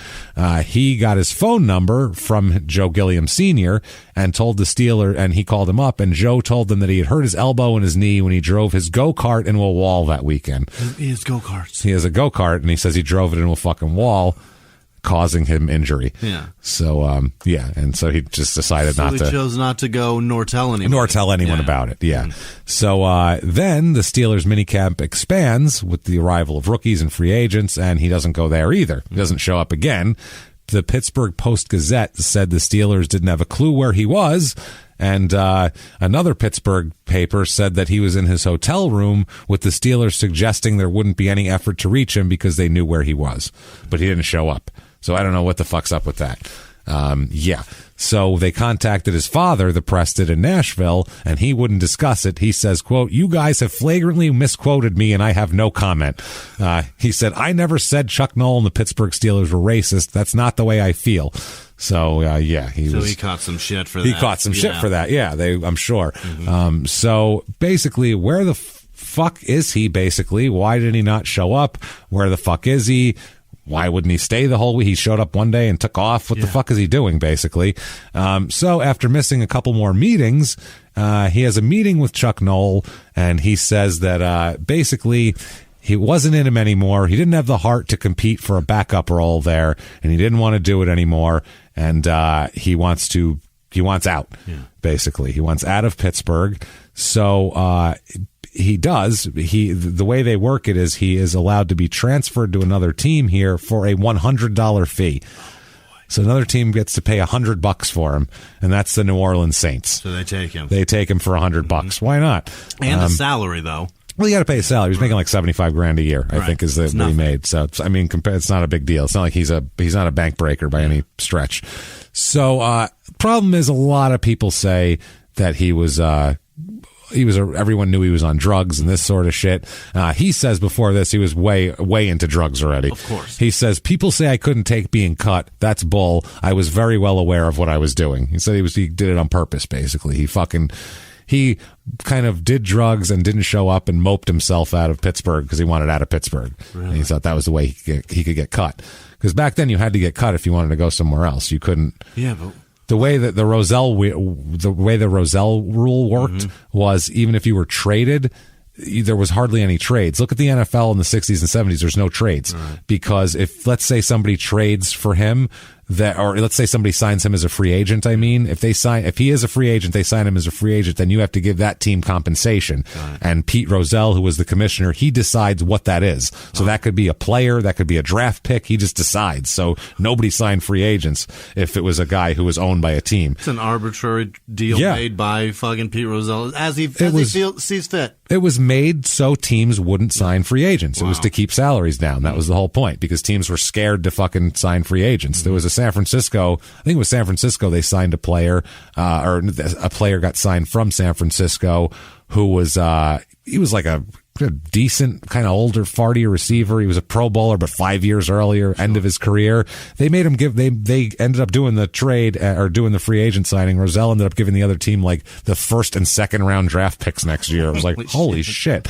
he got his phone number from Joe Gilliam Sr. and told the Steeler, and he called him up, and Joe told them that he had hurt his elbow and his knee when he drove his go-kart into a wall that weekend. He has go-karts. He has a go-kart, and he says he drove it into a fucking wall, causing him injury. Yeah. So, and so he just decided not to. He chose not to go nor tell anyone. About it. Yeah. So then the Steelers minicamp expands with the arrival of rookies and free agents, and he doesn't go there either. He doesn't show up again. The Pittsburgh Post-Gazette said the Steelers didn't have a clue where he was, and another Pittsburgh paper said that he was in his hotel room with the Steelers suggesting there wouldn't be any effort to reach him because they knew where he was, but he didn't show up. So I don't know what the fuck's up with that. So they contacted his father, the press did in Nashville, and he wouldn't discuss it. He says, quote, "You guys have flagrantly misquoted me and I have no comment." He said, "I never said Chuck Noll and the Pittsburgh Steelers were racist. That's not the way I feel." So, he caught some shit for that. He caught some shit for that. Yeah, I'm sure. So basically, where the fuck is he, basically? Why did he not show up? Where the fuck is he? Why wouldn't he stay the whole week? He showed up one day and took off. What the fuck is he doing, basically? So after missing a couple more meetings, he has a meeting with Chuck Noll, and he says that basically he wasn't in him anymore. He didn't have the heart to compete for a backup role there, and he didn't want to do it anymore. And he wants out, basically. He wants out of Pittsburgh. So he does. The way they work it is he is allowed to be transferred to another team here for a $100 fee. So another team gets to pay $100 for him, and that's the New Orleans Saints. So they take him. They take him for $100. Why not? And a salary, though. Well, you got to pay a salary. He's making like $75,000 a year, I think, is what he made. So it's not a big deal. It's not like he's not a bank breaker by any stretch. So problem is, a lot of people say that everyone knew he was on drugs and this sort of shit. He says before this he was way into drugs already. Of course. He says, "People say I couldn't take being cut. That's bull. I was very well aware of what I was doing." He said he did it on purpose, basically. He kind of did drugs and didn't show up and moped himself out of Pittsburgh because he wanted out of Pittsburgh. Really? And he thought that was the way he could get cut. Because back then you had to get cut if you wanted to go somewhere else. You couldn't. Yeah, but the way that the Roselle rule worked was, even if you were traded, there was hardly any trades. Look at the NFL in the 60s and 70s. There's no trades because if, let's say, somebody trades for him, or let's say somebody signs him as a free agent. I mean, if he is a free agent, they sign him as a free agent, then you have to give that team compensation. And Pete Rozelle, who was the commissioner, he decides what that is. So that could be a player, that could be a draft pick. He just decides. So nobody signed free agents if it was a guy who was owned by a team. It's an arbitrary deal made by fucking Pete Rozelle as he sees fit. It was made so teams wouldn't sign free agents. It was to keep salaries down. That was the whole point, because teams were scared to fucking sign free agents. There was a San Francisco, they signed a player, or a player got signed from San Francisco who was, he was like a decent, kind of older, fartier receiver. He was a Pro Bowler, but 5 years earlier, end of his career. They made him they ended up doing the trade, or doing the free agent signing. Rozelle ended up giving the other team like the first and second round draft picks next year. It was like, holy shit.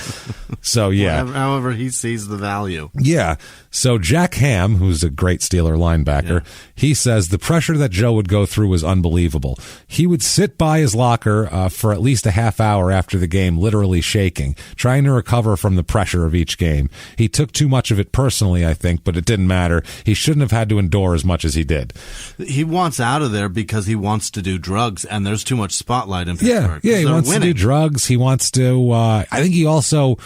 So, yeah. However, he sees the value. Yeah. So Jack Ham, who's a great Steeler linebacker, he says the pressure that Joe would go through was unbelievable. He would sit by his locker for at least a half hour after the game, literally shaking, trying to recover from the pressure of each game. He took too much of it personally, I think, but it didn't matter. He shouldn't have had to endure as much as he did. He wants out of there because he wants to do drugs, and there's too much spotlight in Pittsburgh. Yeah, he wants to do drugs. He wants to, I think he also,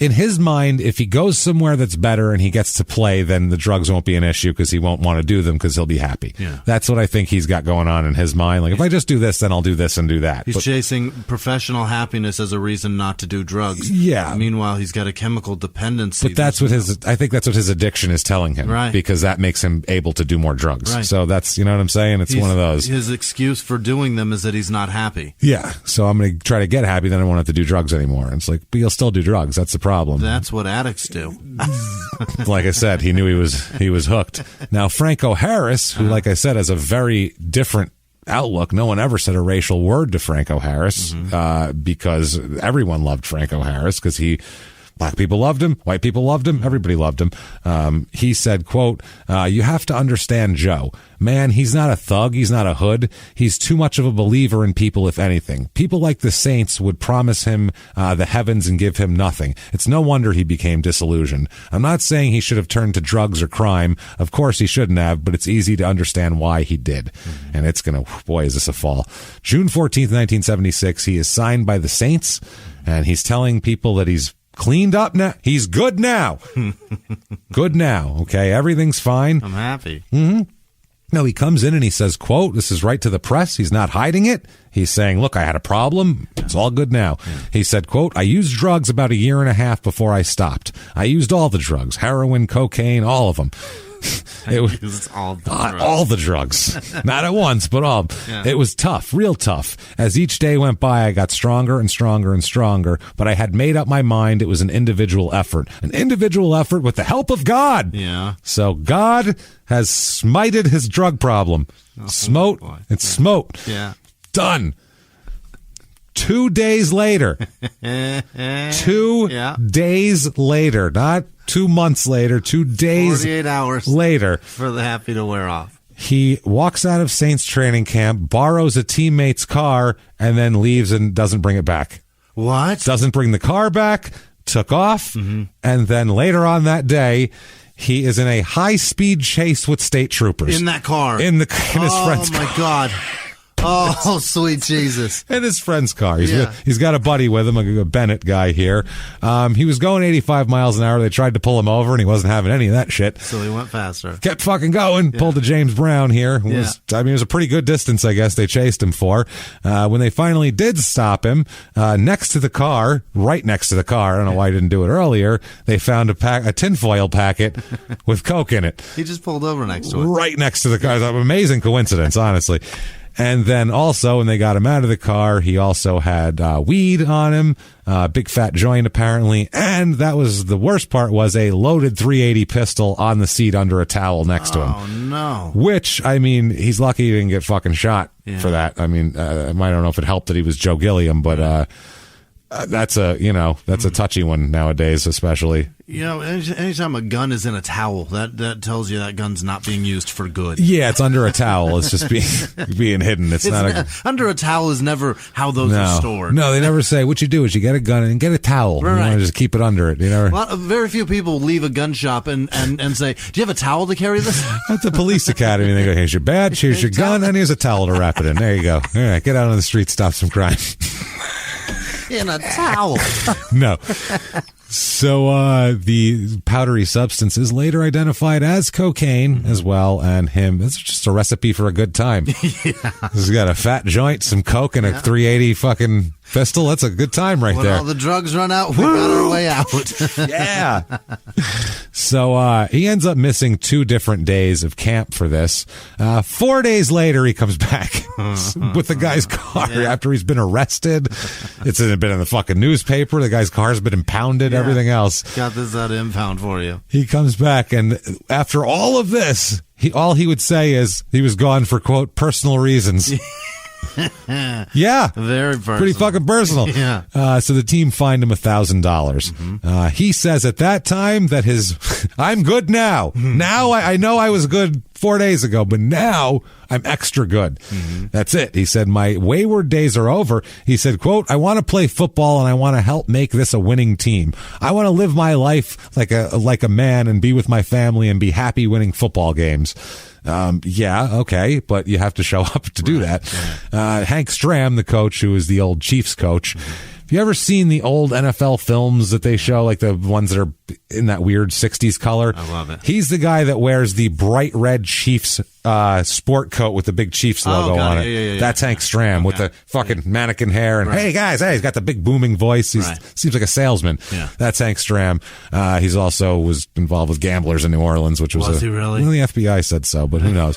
in his mind, if he goes somewhere that's better and he gets to play, then the drugs won't be an issue because he won't want to do them because he'll be happy. Yeah. That's what I think he's got going on in his mind. Like, if I just do this, then I'll do this and do that. He's chasing professional happiness as a reason not to do drugs. Yeah. Meanwhile, he's got a chemical dependency. But that's what I think that's what his addiction is telling him. Right. Because that makes him able to do more drugs. Right. So that's, you know what I'm saying? It's one of those. His excuse for doing them is that he's not happy. Yeah. So I'm going to try to get happy, then I won't have to do drugs anymore. And it's like, but you'll still do drugs. That's the problem. That's what addicts do. Like I said, he knew he was hooked. Now, Franco Harris, who, like I said, has a very different outlook. No one ever said a racial word to Franco Harris because everyone loved Franco Harris because black people loved him, white people loved him, everybody loved him. He said, quote, you have to understand Joe. Man, he's not a thug. He's not a hood. He's too much of a believer in people, if anything. People like the Saints would promise him the heavens and give him nothing. It's no wonder he became disillusioned. I'm not saying he should have turned to drugs or crime. Of course he shouldn't have, but it's easy to understand why he did. And it's going to, boy, is this a fall. June 14th, 1976, he is signed by the Saints, and he's telling people that he's cleaned up now. He's good now. Good now. Okay, everything's fine. I'm happy. Mm-hmm. No, he comes in and he says, quote, this is right to the press. He's not hiding it. He's saying, look, I had a problem. It's all good now. He said, quote, I used drugs about 1.5 years before I stopped. I used all the drugs, heroin, cocaine, all of them. It's all the drugs. Not at once, but all. Yeah. It was tough, real tough. As each day went by, I got stronger and stronger and stronger, but I had made up my mind it was an individual effort. An individual effort with the help of God. Yeah. So God has smited his drug problem. Smote. It's smote. Yeah. Done. 2 days later. 2 days later. Not 2 months later. 2 days 48 hours later. For the happy to wear off. He walks out of Saints training camp, borrows a teammate's car, and then leaves and doesn't bring it back. What? Doesn't bring the car back, took off, and then later on that day, he is in a high-speed chase with state troopers. In that car? In his friend's car. Oh, my God. Oh, sweet Jesus. In his friend's car. He's got a buddy with him, a Bennett guy here. He was going 85 miles an hour. They tried to pull him over, and he wasn't having any of that shit. So he went faster. Kept fucking going. Pulled a James Brown here. It was a pretty good distance, I guess, they chased him for. When they finally did stop him, next to the car, right next to the car, I don't know why he didn't do it earlier, they found a tinfoil packet with Coke in it. He just pulled over next to it. Right next to the car. It's an amazing coincidence, honestly. And then also, when they got him out of the car, he also had weed on him, big fat joint apparently, and that was the worst part, was a loaded .380 pistol on the seat under a towel next to him. Oh, no. Which, I mean, he's lucky he didn't get fucking shot for that. I mean, I don't know if it helped that he was Joe Gilliam, but that's a touchy one nowadays, especially. Anytime a gun is in a towel, that tells you that gun's not being used for good. Yeah, it's under a towel. It's just being hidden. It's not under a towel is never how those are stored. No, they never say. What you do is you get a gun and get a towel. Right. You want to just keep it under it. Very few people leave a gun shop and say, "Do you have a towel to carry this?" At the police academy, they go, "Here's your badge, here's your gun, and here's a towel to wrap it in." There you go. All right, get out on the street, stop some crime. In a towel. No. So the powdery substance is later identified as cocaine as well, and it's just a recipe for a good time. He's got a fat joint, some coke, and a .380 fucking pistol. That's a good time right there. When all the drugs run out, we got our way out. Yeah. So he ends up missing 2 different days of camp for this. 4 days later, he comes back with the guy's car after he's been arrested. It's been in the fucking newspaper. The guy's car's been impounded, everything else. Got this at impound for you. He comes back, and after all of this, all he would say is he was gone for, quote, personal reasons. Yeah, very personal. Pretty fucking personal. Yeah. So the team fined him $1,000. He says at that time that I'm good now. Now I know I was good 4 days ago, but now I'm extra good. That's it. He said, my wayward days are over. He said, quote, I want to play football and I want to help make this a winning team. I want to live my life like a man and be with my family and be happy winning football games. Okay, but you have to show up to do that. Hank Stram, the coach, who is the old Chiefs coach, you ever seen the old NFL films that they show, like the ones that are in that weird 60s color? I love it. He's the guy that wears the bright red Chiefs sport coat with the big Chiefs logo on it. Yeah. That's Hank Stram with the fucking mannequin hair. And hey, guys, he's got the big booming voice. He seems like a salesman. Yeah. That's Hank Stram. He's also was involved with gamblers in New Orleans, which was he really? Well, the FBI said so, but who knows?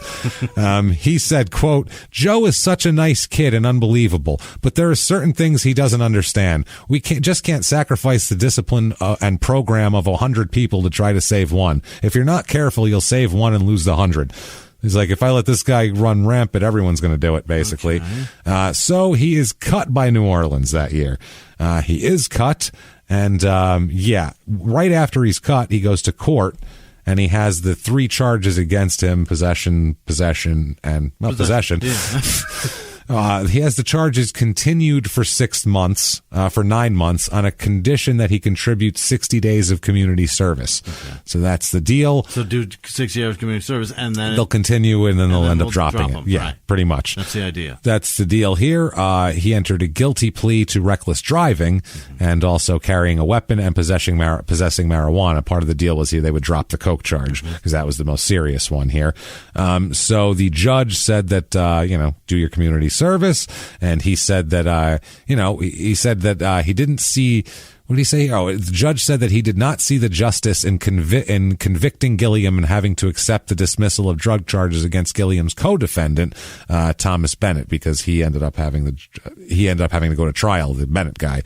He said, quote, Joe is such a nice kid and unbelievable, but there are certain things he doesn't understand. We just can't sacrifice the discipline and program of 100 people to try to save one. If you're not careful, you'll save one and lose the 100. He's like, if I let this guy run rampant, everyone's going to do it, basically. Okay. So he is cut by New Orleans that year. He is cut, and right after he's cut, he goes to court, and he has the 3 charges against him: possession, and possession. Yeah. He has the charges continued for 6 months, for 9 months, on a condition that he contributes 60 days of community service. Okay. So that's the deal. So do 60 hours community service, and then they'll continue, and then they'll end up dropping it. Yeah, right. Pretty much. That's the idea. That's the deal here. He entered a guilty plea to reckless driving and also carrying a weapon and possessing marijuana. Part of the deal was they would drop the coke charge because that was the most serious one here. So the judge said that, do your community service, and he said that he didn't see. What did he say? The judge said that he did not see the justice in convicting Gilliam and having to accept the dismissal of drug charges against Gilliam's co-defendant, Thomas Bennett, because he ended up having to go to trial, the Bennett guy.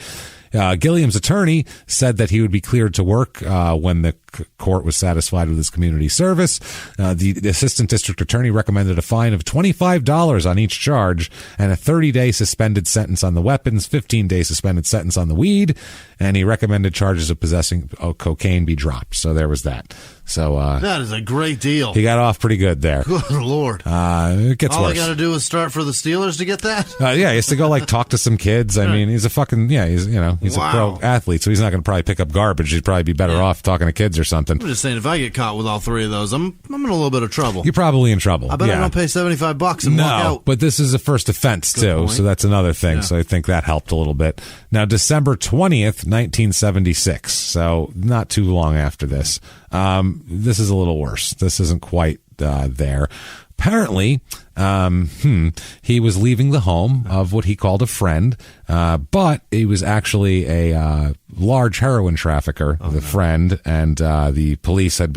Gilliam's attorney said that he would be cleared to work when the court was satisfied with his community service. The assistant district attorney recommended a fine of $25 on each charge and a 30-day suspended sentence on the weapons, 15-day suspended sentence on the weed, and he recommended charges of possessing cocaine be dropped. So there was that. So that is a great deal. He got off pretty good there. Good Lord. It gets All worse. I got to do is start for the Steelers to get that? He has to go talk to some kids. I mean, he's a fucking, he's a pro athlete, so he's not going to probably pick up garbage. He'd probably be better off talking to kids or something. I'm just saying, if I get caught with all 3 of those, I'm in a little bit of trouble. You're probably in trouble. I bet I don't pay $75 and walk out. But this is a first offense, too, so that's another thing. Yeah. So I think that helped a little bit. Now, December 20th, 1976, so not too long after this. This is a little worse. This isn't quite there. Apparently, he was leaving the home of what he called a friend, but he was actually a large heroin trafficker, friend, and the police and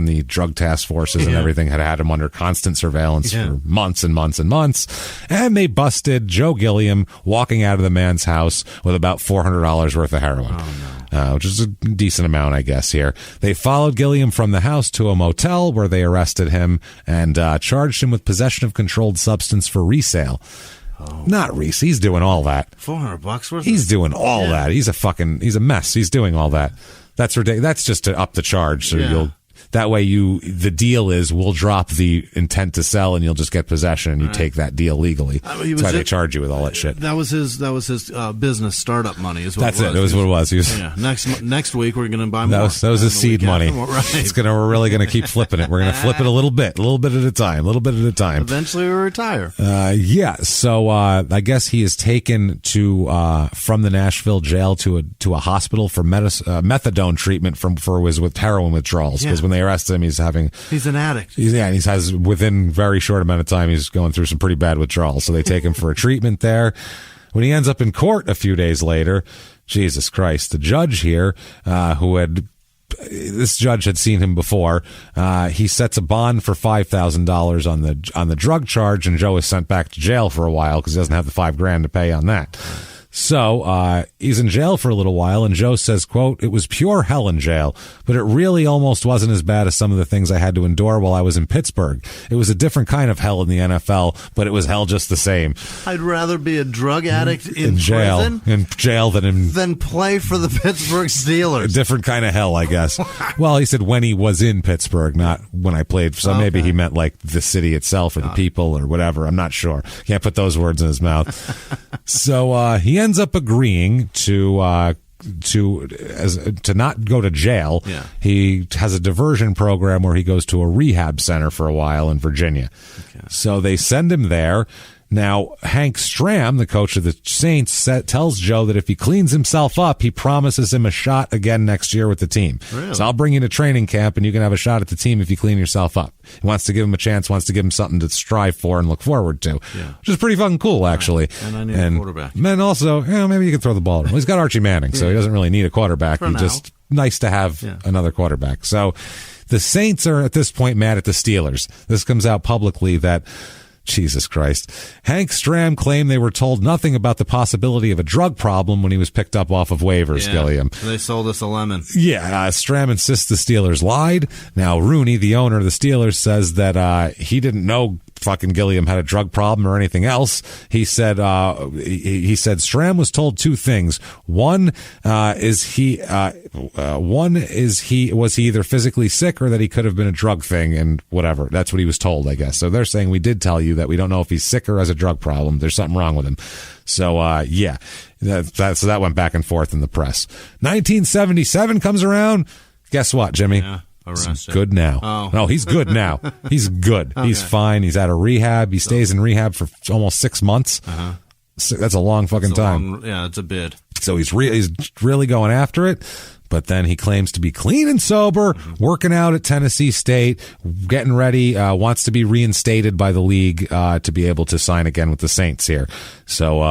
the drug task forces and everything had him under constant surveillance for months and months and months, and they busted Joe Gilliam walking out of the man's house with about $400 worth of heroin. Which is a decent amount, I guess, here. They followed Gilliam from the house to a motel where they arrested him and charged him with possession of controlled substance for resale. Not Reese. He's doing all that. $400 worth? He's doing all that. He's a mess. He's doing all that. That's ridiculous. That's just to up the charge. So that way the deal is we'll drop the intent to sell and you'll just get possession and you take that deal legally. That's why they charge you with all that shit. That was his business startup money is what That's it was. It was what it was. Next week we're going to buy more. That was his seed money. Right. We're really going to keep flipping it. We're going to flip it a little bit at a time. Eventually we retire. So I guess he is taken from the Nashville jail to a hospital for methadone treatment with heroin withdrawals, because when they arrest him, he's an addict. He's within very short amount of time, he's going through some pretty bad withdrawals. So they take him for a treatment there. When he ends up in court a few days later, Jesus Christ, the judge here, this judge had seen him before. He sets a bond for $5,000 on the drug charge, and Joe is sent back to jail for a while because he doesn't have the $5,000 to pay on that. So he's in jail for a little while, and Joe says, quote, "It was pure hell in jail, but it really almost wasn't as bad as some of the things I had to endure while I was in Pittsburgh. It was a different kind of hell in the NFL, but it was hell just the same." I'd rather be a drug addict in jail than play for the Pittsburgh Steelers. A different kind of hell, I guess. Well, he said when he was in Pittsburgh, not when I played. So maybe he meant like the city itself or the people or whatever. I'm not sure. Can't put those words in his mouth. So he ends up agreeing to not go to jail. Yeah. He has a diversion program where he goes to a rehab center for a while in Virginia. Okay. So they send him there, Now, Hank Stram, the coach of the Saints, tells Joe that if he cleans himself up, he promises him a shot again next year with the team. Really? So I'll bring you to training camp, and you can have a shot at the team if you clean yourself up. He wants to give him a chance, wants to give him something to strive for and look forward to, which is pretty fucking cool, actually. Right. And I need a quarterback. And also, maybe you can throw the ball. Well, he's got Archie Manning, so he doesn't really need a quarterback. He just nice to have another quarterback. So the Saints are at this point mad at the Steelers. This comes out publicly that, Jesus Christ, Hank Stram claimed they were told nothing about the possibility of a drug problem when he was picked up off of waivers, Gilliam. They sold us a lemon. Yeah, Stram insists the Steelers lied. Now, Rooney, the owner of the Steelers, says that he didn't know fucking Gilliam had a drug problem or anything else. He said Stram was told two things. One is he was either physically sick or that he could have been a drug thing, and whatever. That's what he was told, I guess. So they're saying we did tell you that we don't know if he's sick or has a drug problem. There's something wrong with him. So so that went back and forth in the press. 1977 comes around. Guess what, Jimmy? Yeah. He's good now. Oh. No, he's good now. He's good. Okay. He's fine. He's out of rehab. He stays in rehab for almost 6 months. So that's a long fucking time. It's a bid. So he's really going after it. But then he claims to be clean and sober, working out at Tennessee State, getting ready, wants to be reinstated by the league to be able to sign again with the Saints here. So,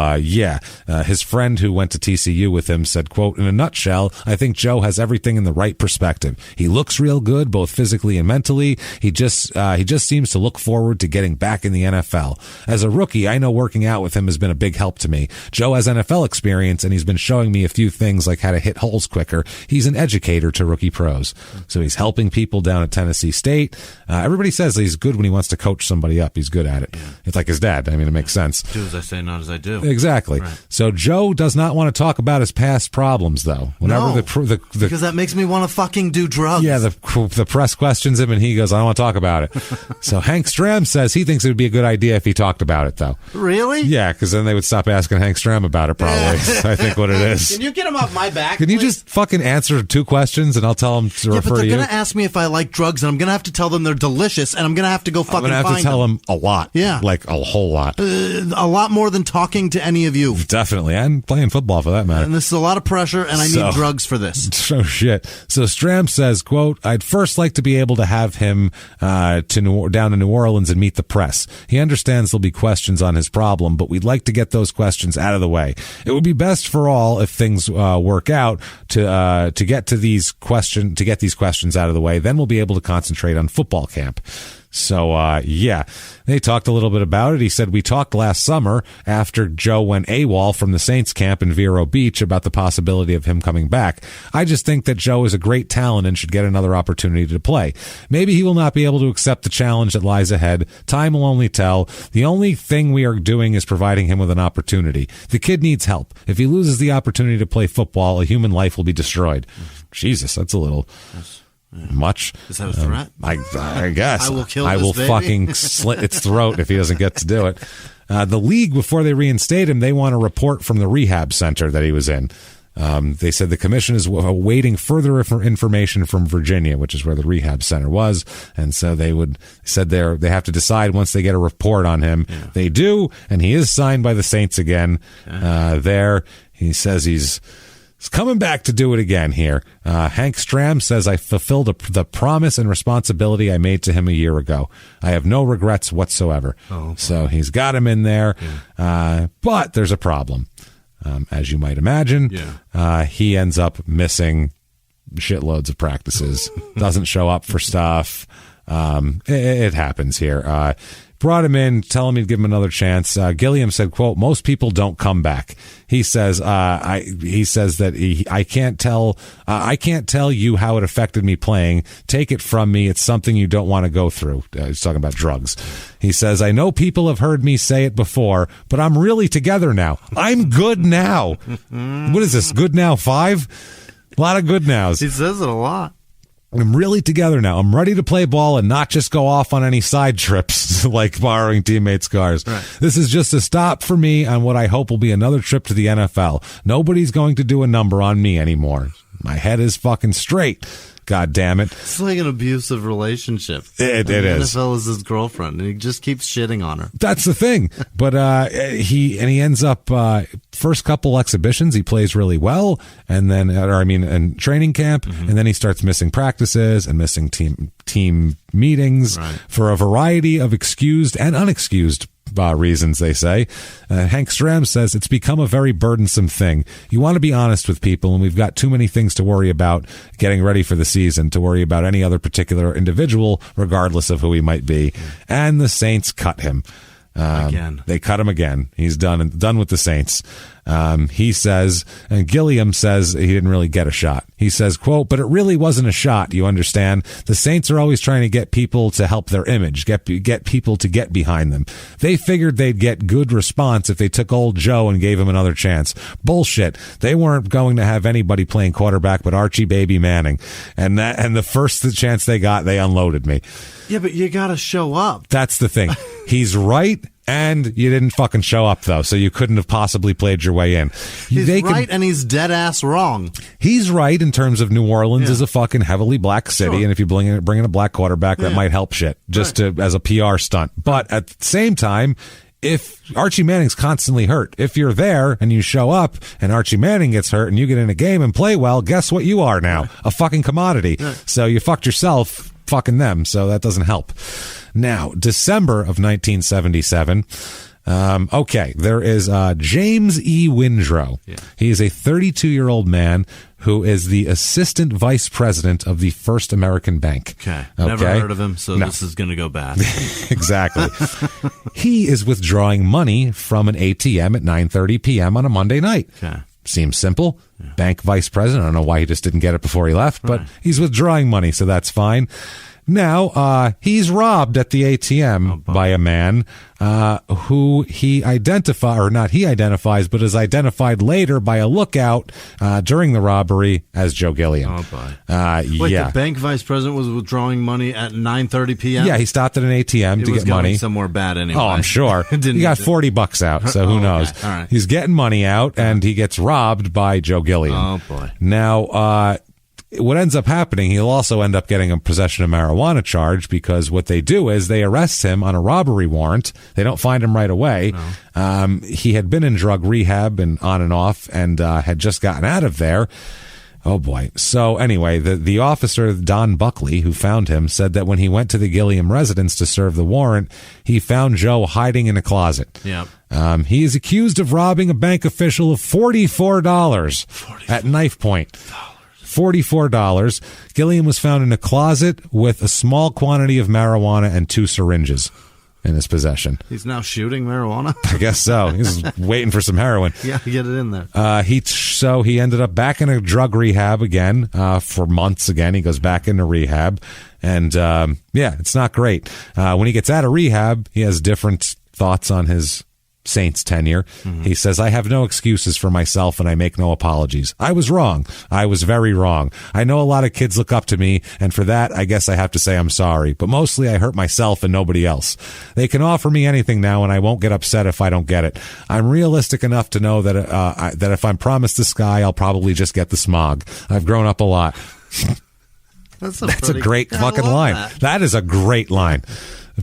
his friend who went to TCU with him said, quote, "In a nutshell, I think Joe has everything in the right perspective. He looks real good, both physically and mentally. He just seems to look forward to getting back in the NFL. As a rookie, I know working out with him has been a big help to me. Joe has NFL experience, and he's been showing me a few things like how to hit holes quicker. He's an educator to rookie pros. So he's helping people down at Tennessee State. Everybody says he's good when he wants to coach somebody up. He's good at it. It's like his dad. I mean, it makes sense. Do as I say, not as I do. Exactly. Right. So Joe does not want to talk about his past problems, though. Whenever because that makes me want to fucking do drugs. Yeah, the press questions him, and he goes, "I don't want to talk about it." So Hank Stram says he thinks it would be a good idea if he talked about it, though. Really? Yeah, because then they would stop asking Hank Stram about it, probably. I think what it is. Can you get him off my back? Can you just fucking answer 2 questions, and I'll tell him to refer to you? But they're going to ask me if I like drugs, and I'm going to have to tell them they're delicious, and I'm going to have to go fucking find them. I'm going to have to tell them a lot. Yeah. Like a whole lot. A lot more than talking to any of you. Definitely. And playing football, for that matter. And this is a lot of pressure, and I need drugs for this. Oh, shit. So Stram says, quote, "I'd first like to be able to have him down to New Orleans and meet the press. He understands there'll be questions on his problem, but we'd like to get those questions out of the way. It would be best for all if things work out to get these questions out of the way. Then we'll be able to concentrate on football camp." So, they talked a little bit about it. He said, "We talked last summer after Joe went AWOL from the Saints camp in Vero Beach about the possibility of him coming back. I just think that Joe is a great talent and should get another opportunity to play. Maybe he will not be able to accept the challenge that lies ahead. Time will only tell. The only thing we are doing is providing him with an opportunity. The kid needs help. If he loses the opportunity to play football, a human life will be destroyed." Jesus, that's a little... much. Is that a threat? I guess. I will kill I this will baby. fucking slit its throat if he doesn't get to do it. The league, before they reinstate him, they want a report from the rehab center that he was in. They said the commission is awaiting further information from Virginia, which is where the rehab center was. And so they have to decide once they get a report on him. Yeah. They do, and he is signed by the Saints again. There, he says he's coming back to do it again here. Hank Stram says, "I fulfilled the promise and responsibility I made to him a year ago. I have no regrets whatsoever." So he's got him in there. But there's a problem. As you might imagine, he ends up missing shitloads of practices, doesn't show up for stuff. It happens here. Brought him in, tell him he'd give him another chance. Gilliam said, quote, "Most people don't come back." He says, I can't tell you how it affected me playing. Take it from me. It's something you don't want to go through. He's talking about drugs. He says, "I know people have heard me say it before, but I'm really together now. I'm good now." What is this? Good now 5? A lot of good nows. He says it a lot. "I'm really together now. I'm ready to play ball and not just go off on any side trips like borrowing teammates' cars. Right. This is just a stop for me on what I hope will be another trip to the NFL. Nobody's going to do a number on me anymore. My head is fucking straight." God damn it. It's like an abusive relationship. It is. The NFL is his girlfriend, and he just keeps shitting on her. That's the thing. But he ends up first couple exhibitions he plays really well, and then in training camp, and then he starts missing practices and missing team meetings for a variety of excused and unexcused reasons, they say. Hank Stram says it's become a very burdensome thing. You want to be honest with people, and we've got too many things to worry about getting ready for the season to worry about any other particular individual, regardless of who he might be. And the Saints cut him. Again. They cut him again. He's done with the Saints. He says, and Gilliam says he didn't really get a shot. He says, quote, but it really wasn't a shot, you understand? The Saints are always trying to get people to help their image, get people to get behind them. They figured they'd get good response if they took old Joe and gave him another chance. Bullshit. They weren't going to have anybody playing quarterback but Archie Baby Manning. And the first chance they got, they unloaded me. Yeah, but you got to show up. That's the thing. He's right. And you didn't fucking show up, though, so you couldn't have possibly played your way in. He's right, and he's dead-ass wrong. He's right in terms of New Orleans is a fucking heavily black city, and if you bring in a black quarterback, that might help shit, just as a PR stunt. But at the same time, if Archie Manning's constantly hurt, if you're there and you show up and Archie Manning gets hurt and you get in a game and play well, guess what you are now? A fucking commodity. So you fucked yourself fucking them, so that doesn't help. Now, December of 1977, there is James E. Windrow. Yeah. He is a 32-year-old man who is the assistant vice president of the First American Bank. Okay. Never heard of him, so this is going to go bad. Exactly. He is withdrawing money from an ATM at 9:30 p.m. on a Monday night. Okay. Seems simple. Yeah. Bank vice president. I don't know why he just didn't get it before he left, but he's withdrawing money, so that's fine. Now, he's robbed at the ATM by a man who he identifies, but is identified later by a lookout during the robbery as Joe Gilliam. Oh, boy. Wait, the bank vice president was withdrawing money at 9:30 p.m.? Yeah, he stopped at an ATM to get money. Somewhere bad anyway. Oh, I'm sure. He got $40 out, so who knows? Okay. All right. He's getting money out, and he gets robbed by Joe Gilliam. Oh, boy. Now, what ends up happening, he'll also end up getting a possession of marijuana charge, because what they do is they arrest him on a robbery warrant. They don't find him right away. No. He had been in drug rehab and on and off, and had just gotten out of there. Oh, boy. So anyway, the officer, Don Buckley, who found him, said that when he went to the Gilliam residence to serve the warrant, he found Joe hiding in a closet. Yeah. He is accused of robbing a bank official of $44 at knife point. $44. Gilliam was found in a closet with a small quantity of marijuana and 2 syringes in his possession. He's now shooting marijuana? I guess so. He's waiting for some heroin. Yeah, get it in there. He ended up back in a drug rehab again for months again. He goes back into rehab. And, it's not great. When he gets out of rehab, he has different thoughts on his Saints tenure. Mm-hmm. He says, I have no excuses for myself and I make no apologies. I was wrong. I was very wrong. I know a lot of kids look up to me, and for that, I guess I have to say I'm sorry. But mostly I hurt myself and nobody else. They can offer me anything now and I won't get upset if I don't get it. I'm realistic enough to know that that if I'm promised the sky, I'll probably just get the smog. I've grown up a lot. That's a great fucking line. That is a great line.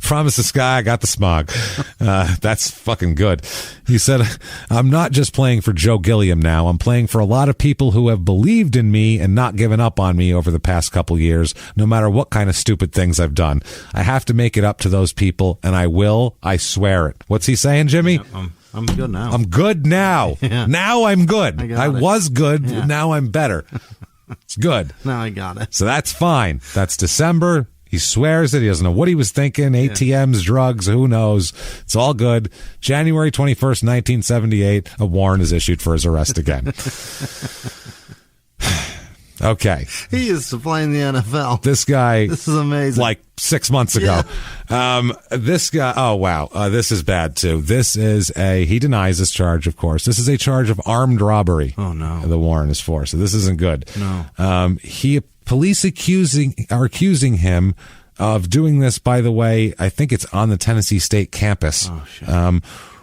Promise the sky, I got the smog. That's fucking good. He said, I'm not just playing for Joe Gilliam now. I'm playing for a lot of people who have believed in me and not given up on me over the past couple years, no matter what kind of stupid things I've done. I have to make it up to those people, and I will. I swear it. What's he saying, Jimmy? Yeah, I'm good now. I'm good now. Yeah. Now I'm good. I was good. Yeah. Now I'm better. It's good. Now I got it. So that's fine. That's December. He swears it. He doesn't know what he was thinking. ATMs, drugs, who knows? It's all good. January 21st, 1978, a warrant is issued for his arrest again. Okay. He used to play in the NFL. This guy. This is amazing. Like 6 months ago. Yeah. This guy. Oh, wow. This is bad, too. This is he denies this charge, of course. This is a charge of armed robbery. Oh, no. The warrant is for. So this isn't good. No. Police are accusing him of doing this, by the way, I think it's on the Tennessee State campus. Oh, shit.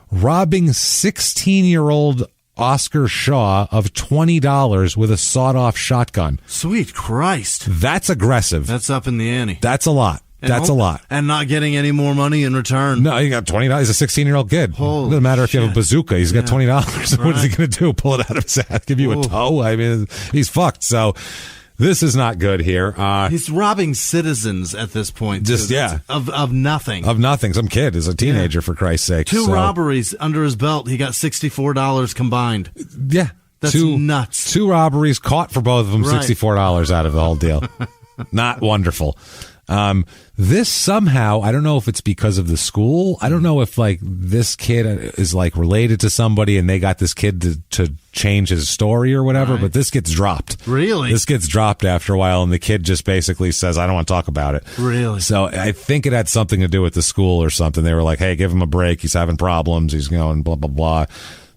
Robbing 16-year-old Oscar Shaw of $20 with a sawed-off shotgun. Sweet Christ. That's aggressive. That's up in the ante. That's a lot. That's a lot. And not getting any more money in return. No, you got $20. He's a 16-year-old kid. Holy It doesn't matter if you have a shit. bazooka. He's got $20. Right. What is he going to do? Pull it out of his ass? Give you a toe? I mean, he's fucked. So this is not good here. He's robbing citizens at this point. Just, yeah. Of nothing. Of nothing. Some kid is a teenager, for Christ's sake. Two robberies under his belt. He got $64 combined. Yeah. That's nuts. 2 robberies, caught for both of them, Right. $64 out of the whole deal. Not wonderful. This somehow, I don't know if it's because of the school. I don't know if like this kid is like related to somebody and they got this kid to change his story or whatever, but this gets dropped. Really? This gets dropped after a while and the kid just basically says, I don't want to talk about it. Really? So I think it had something to do with the school or something. They were like, hey, give him a break. He's having problems. He's going blah, blah, blah.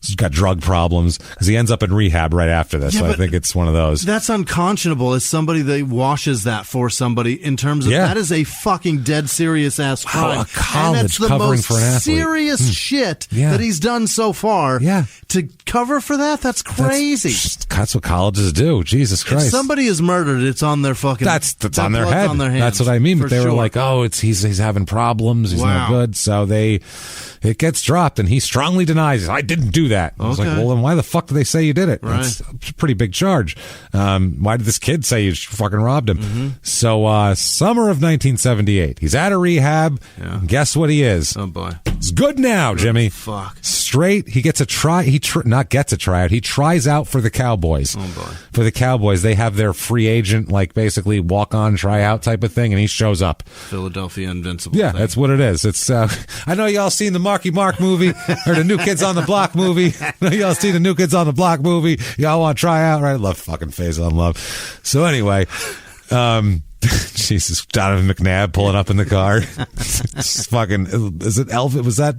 He's got drug problems because he ends up in rehab right after this. Yeah, so I think it's one of those. That's unconscionable as somebody that washes that for somebody in terms of that is a fucking dead serious ass crime. A college and it's the covering most for an athlete. serious shit that he's done so far. Yeah. To cover for that's crazy. That's what colleges do. Jesus Christ. If somebody is murdered, it's on their fucking That's on their head. On their hands, that's what I mean. But they were sure. like, oh, he's having problems. He's no good. So it gets dropped and he strongly denies, I didn't do that. I was like, well, then why the fuck do they say you did it? Right. That's a pretty big charge. Why did this kid say you fucking robbed him? Mm-hmm. So summer of 1978, he's out of rehab. Yeah. Guess what he is? Oh boy. It's good now, Jimmy. Fuck. Straight. He gets a try. Not gets a tryout. He tries out for the Cowboys. Oh boy. For the Cowboys, they have their free agent, like basically walk on tryout type of thing, and he shows up. Philadelphia Invincible. Yeah, thing. that's what it is. It's. I know y'all seen the Marky Mark movie or the New Kids on the Block movie. I know y'all seen the New Kids on the Block movie. Y'all want to try out, right? I love fucking Phase on Love. So anyway, Jesus, Donovan McNabb pulling up in the car. Fucking, is it Elvin? Was that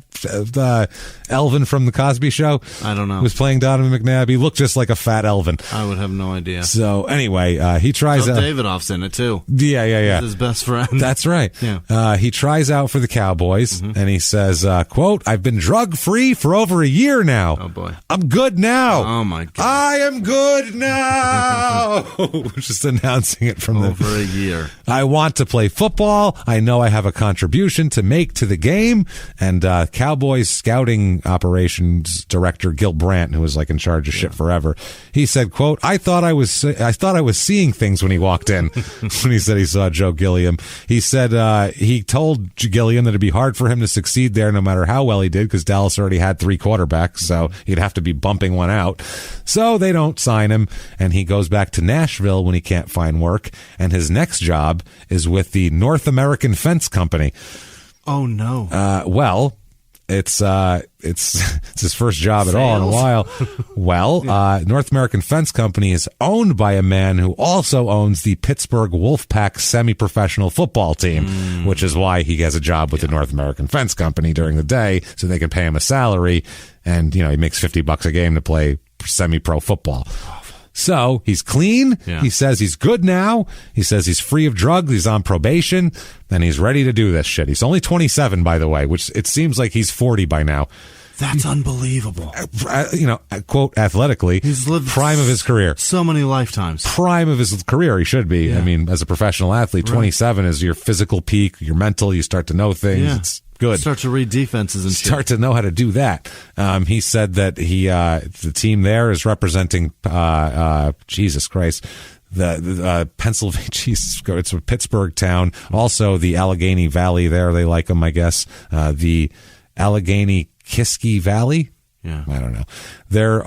Elvin from the Cosby Show? I don't know. Was playing Donovan McNabb. He looked just like a fat Elvin. I would have no idea. So anyway, he tries out. Davidoff's in it too. Yeah. He's his best friend. That's right. Yeah. He tries out for the Cowboys and he says, quote, I've been drug free for over a year now. Oh boy. I'm good now. Oh my God. I am good now. Just announcing it from over a year. I want to play football. I know I have a contribution to make to the game. And Cowboys scouting operations director Gil Brandt, who was like in charge of shit forever, he said, quote, I thought I was seeing things when he walked in. When he said he saw Joe Gilliam, he said he told Gilliam that it'd be hard for him to succeed there no matter how well he did because Dallas already had 3 quarterbacks, so he'd have to be bumping one out. So they don't sign him, and he goes back to Nashville when he can't find work, and his next job is with the North American Fence Company. Oh no. Well, it's his first job at all in a while. Well, North American Fence Company is owned by a man who also owns the Pittsburgh Wolfpack semi-professional football team, which is why he has a job with the North American Fence Company during the day, so they can pay him a salary, and he makes $50 a game to play semi-pro football. So he's clean. Yeah. He says he's good now. He says he's free of drugs. He's on probation, and he's ready to do this shit. He's only 27, by the way, which it seems like he's 40 by now. That's unbelievable. Quote, athletically, he's lived prime of his career. So many lifetimes. Prime of his career, he should be. Yeah. I mean, as a professional athlete, 27 is your physical peak, your mental. You start to know things. Yeah. It's good. Start to read defenses and start to know how to do that. He said that the team there is representing Jesus Christ. The Pennsylvania, it's a Pittsburgh town. Also, the Allegheny Valley there, they like them, I guess. The Allegheny Kiski Valley. Yeah, I don't know. Their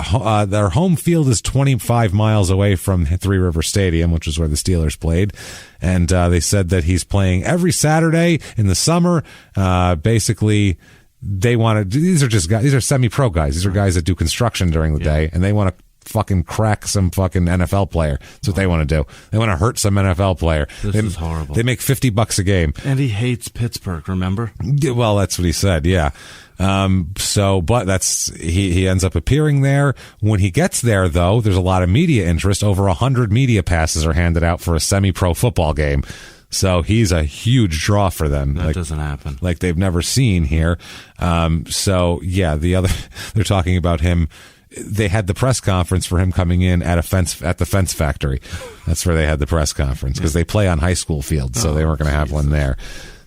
home field is 25 miles away from Three River Stadium, which is where the Steelers played. And they said that he's playing every Saturday in the summer. Basically, they want to. These are just guys. These are semi-pro guys. These are guys that do construction during the day, and they want to fucking crack some fucking NFL player. That's what they want to do. They want to hurt some NFL player. This is horrible. They make $50 a game. And he hates Pittsburgh, remember? Well, that's what he said, yeah. But that's, he ends up appearing there. When he gets there, though, there's a lot of media interest. Over 100 media passes are handed out for a semi-pro football game. So he's a huge draw for them. That doesn't happen. Like they've never seen here. So yeah, they're talking about him they had the press conference for him coming in at the fence factory. That's where they had the press conference because they play on high school fields, so they weren't going to have one there.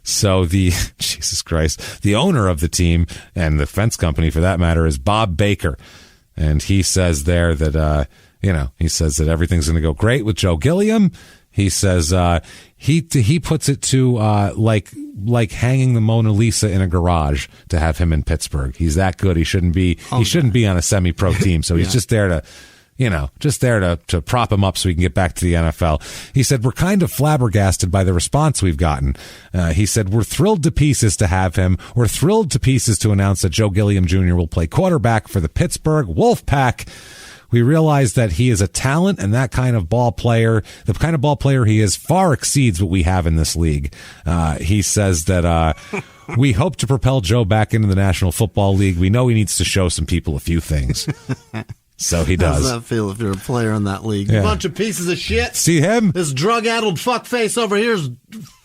So Jesus Christ, the owner of the team and the fence company for that matter is Bob Baker. And he says there that, he says that everything's going to go great with Joe Gilliam. He says, he puts it to, like hanging the Mona Lisa in a garage to have him in Pittsburgh. He's that good. He shouldn't be on a semi-pro team. So he's just there to prop him up so he can get back to the NFL. He said, we're kind of flabbergasted by the response we've gotten. He said, we're thrilled to pieces to have him. We're thrilled to pieces to announce that Joe Gilliam Jr. will play quarterback for the Pittsburgh Wolfpack. We realize that he is a talent, and that kind of ball player, the kind of ball player he is, far exceeds what we have in this league. He says that we hope to propel Joe back into the National Football League. We know he needs to show some people a few things. So he does. How does that feel if you're a player in that league? Yeah. A bunch of pieces of shit. See him? This drug-addled fuckface over here is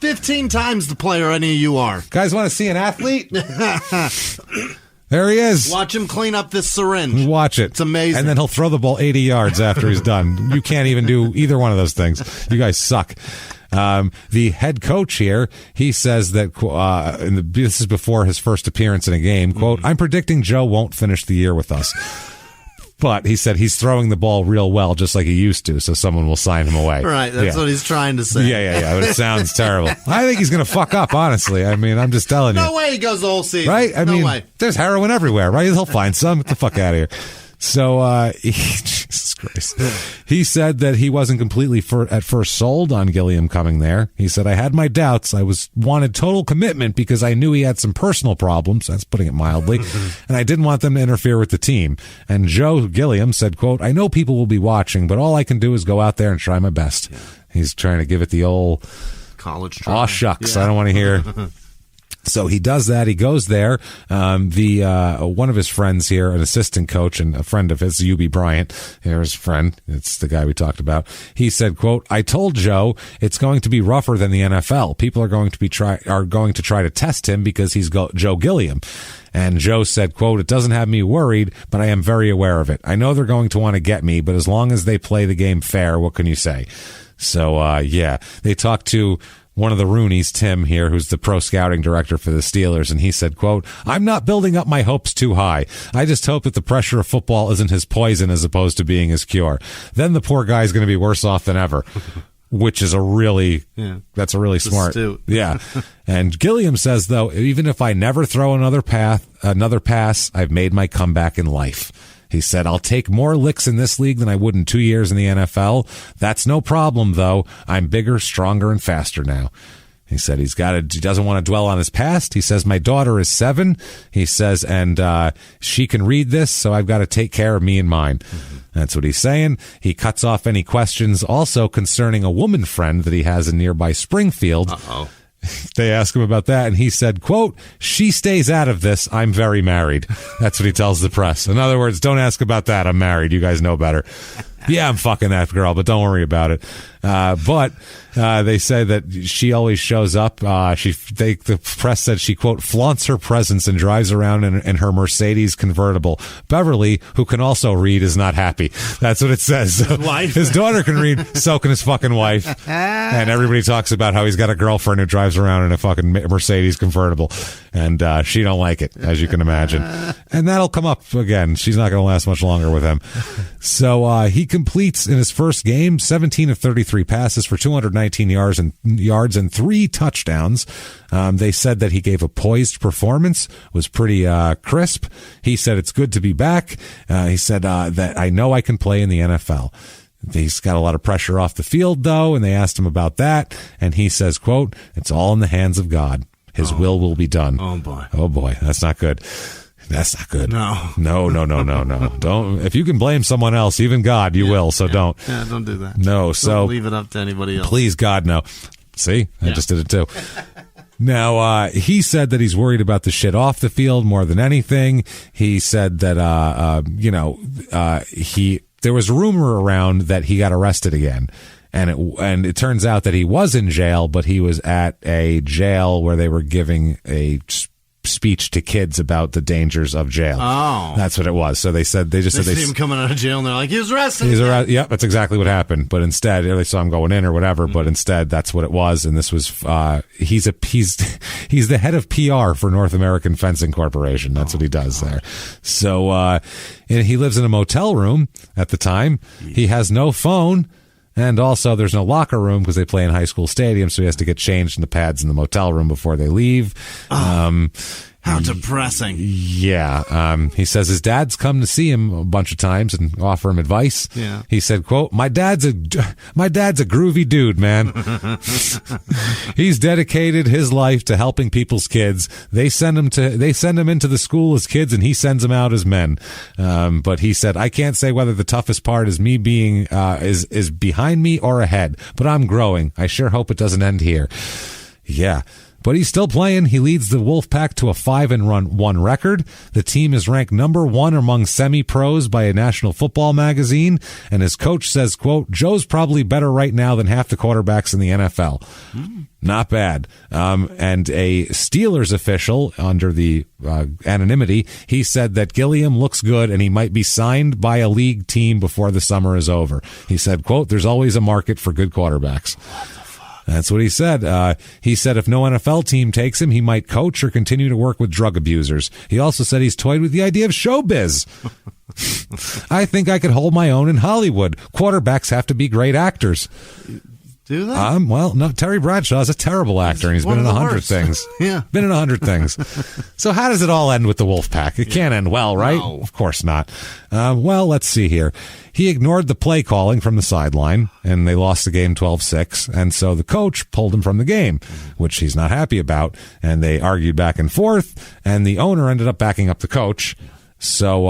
15 times the player any of you are. Guys want to see an athlete? There he is. Watch him clean up this syringe. Watch it. It's amazing. And then he'll throw the ball 80 yards after he's done. You can't even do either one of those things. You guys suck. The head coach here, he says that, this is before his first appearance in a game, quote, I'm predicting Joe won't finish the year with us. But he said he's throwing the ball real well, just like he used to, so someone will sign him away. Right, that's what he's trying to say. Yeah, but it sounds terrible. I think he's going to fuck up, honestly. I mean, I'm just telling you. No way he goes the whole season. Right? I mean, way. There's heroin everywhere, right? He'll find some. Get the fuck out of here. So, Jesus Christ. He said that he wasn't completely at first sold on Gilliam coming there. He said, I had my doubts. I wanted total commitment because I knew he had some personal problems. That's putting it mildly. And I didn't want them to interfere with the team. And Joe Gilliam said, quote, I know people will be watching, but all I can do is go out there and try my best. Yeah. He's trying to give it the old college try. Aw, shucks. Yeah. I don't want to hear. So he does that. He goes there. One of his friends here, an assistant coach and a friend of his, UB Bryant, here's a friend. It's the guy we talked about. He said, quote, I told Joe it's going to be rougher than the NFL. People are going to try to test him because he's Joe Gilliam. And Joe said, quote, it doesn't have me worried, but I am very aware of it. I know they're going to want to get me, but as long as they play the game fair, what can you say? So, they talked to one of the Roonies, Tim here, who's the pro scouting director for the Steelers, and he said, quote, I'm not building up my hopes too high. I just hope that the pressure of football isn't his poison as opposed to being his cure. Then the poor guy's going to be worse off than ever, which is that's a really smart. Astute. Yeah. And Gilliam says, though, even if I never throw another pass, I've made my comeback in life. He said, I'll take more licks in this league than I would in 2 years in the NFL. That's no problem, though. I'm bigger, stronger, and faster now. He said he doesn't want to dwell on his past. He says, my daughter is 7. He says, and she can read this, so I've got to take care of me and mine. Mm-hmm. That's what he's saying. He cuts off any questions also concerning a woman friend that he has in nearby Springfield. Uh-oh. They ask him about that, and he said, quote, she stays out of this. I'm very married. That's what he tells the press. In other words, don't ask about that. I'm married. You guys know better. Yeah, I'm fucking that girl, but don't worry about it. But they say that she always shows up. The press said she, quote, flaunts her presence and drives around in her Mercedes convertible. Beverly, who can also read, is not happy. That's what it says. His daughter can read, so can his fucking wife. And everybody talks about how he's got a girlfriend who drives around in a fucking Mercedes convertible. And she don't like it, as you can imagine. And that'll come up again. She's not going to last much longer with him. So he completes in his first game 17 of 33 passes for 219 yards and 3 touchdowns. They said that he gave a poised performance, was pretty crisp. He said it's good to be back. He said that I know I can play in the NFL. He's got a lot of pressure off the field, though, and they asked him about that. And he says, quote, it's all in the hands of God. His will be done. Oh, boy. Oh, boy. That's not good. That's not good. No. Don't. If you can blame someone else, even God, you will. So don't. Yeah, don't do that. No. Don't leave it up to anybody else. Please, God, no. See, I just did it too. Now, he said that he's worried about the shit off the field more than anything. He said that, there was rumor around that he got arrested again. And it turns out that he was in jail, but he was at a jail where they were giving a speech to kids about the dangers of jail. Oh. That's what it was. So they said, they see him coming out of jail and they're like, he was arrested. Yeah, that's exactly what happened. But instead, they saw him going in or whatever, but instead that's what it was. And this was, he's the head of PR for North American Fencing Corporation. That's what he does there. So, and he lives in a motel room at the time. He has no phone. And also, there's no locker room because they play in high school stadiums, so he has to get changed in the pads in the motel room before they leave. How depressing. Yeah. He says his dad's come to see him a bunch of times and offer him advice. Yeah. He said, quote, my dad's a groovy dude, man. He's dedicated his life to helping people's kids. They send him into the school as kids and he sends them out as men. But he said, I can't say whether the toughest part is me being, is behind me or ahead, but I'm growing. I sure hope it doesn't end here. Yeah. But he's still playing. He leads the Wolfpack to a 5-1 record. The team is ranked number 1 among semi-pros by a National Football magazine. And his coach says, quote, Joe's probably better right now than half the quarterbacks in the NFL. Not bad. And a Steelers official, under the anonymity, he said that Gilliam looks good and he might be signed by a league team before the summer is over. He said, quote, there's always a market for good quarterbacks. That's what he said. He said if no NFL team takes him, he might coach or continue to work with drug abusers. He also said he's toyed with the idea of showbiz. I think I could hold my own in Hollywood. Quarterbacks have to be great actors. Do they? Well, no, Terry Bradshaw's a terrible actor, and he's been in 100 things. Yeah. Been in 100 things. So how does it all end with the Wolfpack? It can't end well, right? No. Of course not. Well, let's see here. He ignored the play calling from the sideline, and they lost the game 12-6, and so the coach pulled him from the game, which he's not happy about, and they argued back and forth, and the owner ended up backing up the coach. So,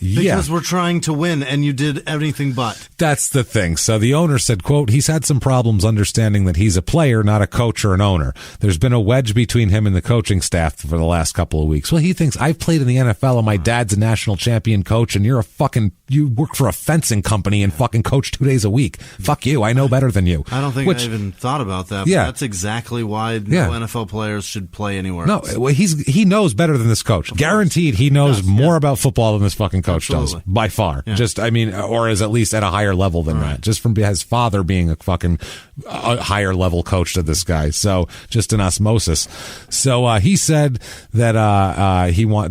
Because we're trying to win, and you did everything but. That's the thing. So the owner said, quote, he's had some problems understanding that he's a player, not a coach or an owner. There's been a wedge between him and the coaching staff for the last couple of weeks. Well, he thinks, I've played in the NFL and my dad's a national champion coach and you work for a fencing company and fucking coach 2 days a week. Fuck you. I know better than you. I don't think I even thought about that. But that's exactly why no NFL players should play anywhere else. No, he knows better than this coach. Guaranteed he knows more about football than this fucking coach does. By far. Yeah. Or is at least at a higher level than that. Just from his father being a fucking higher level coach to this guy. So just an osmosis. So he said that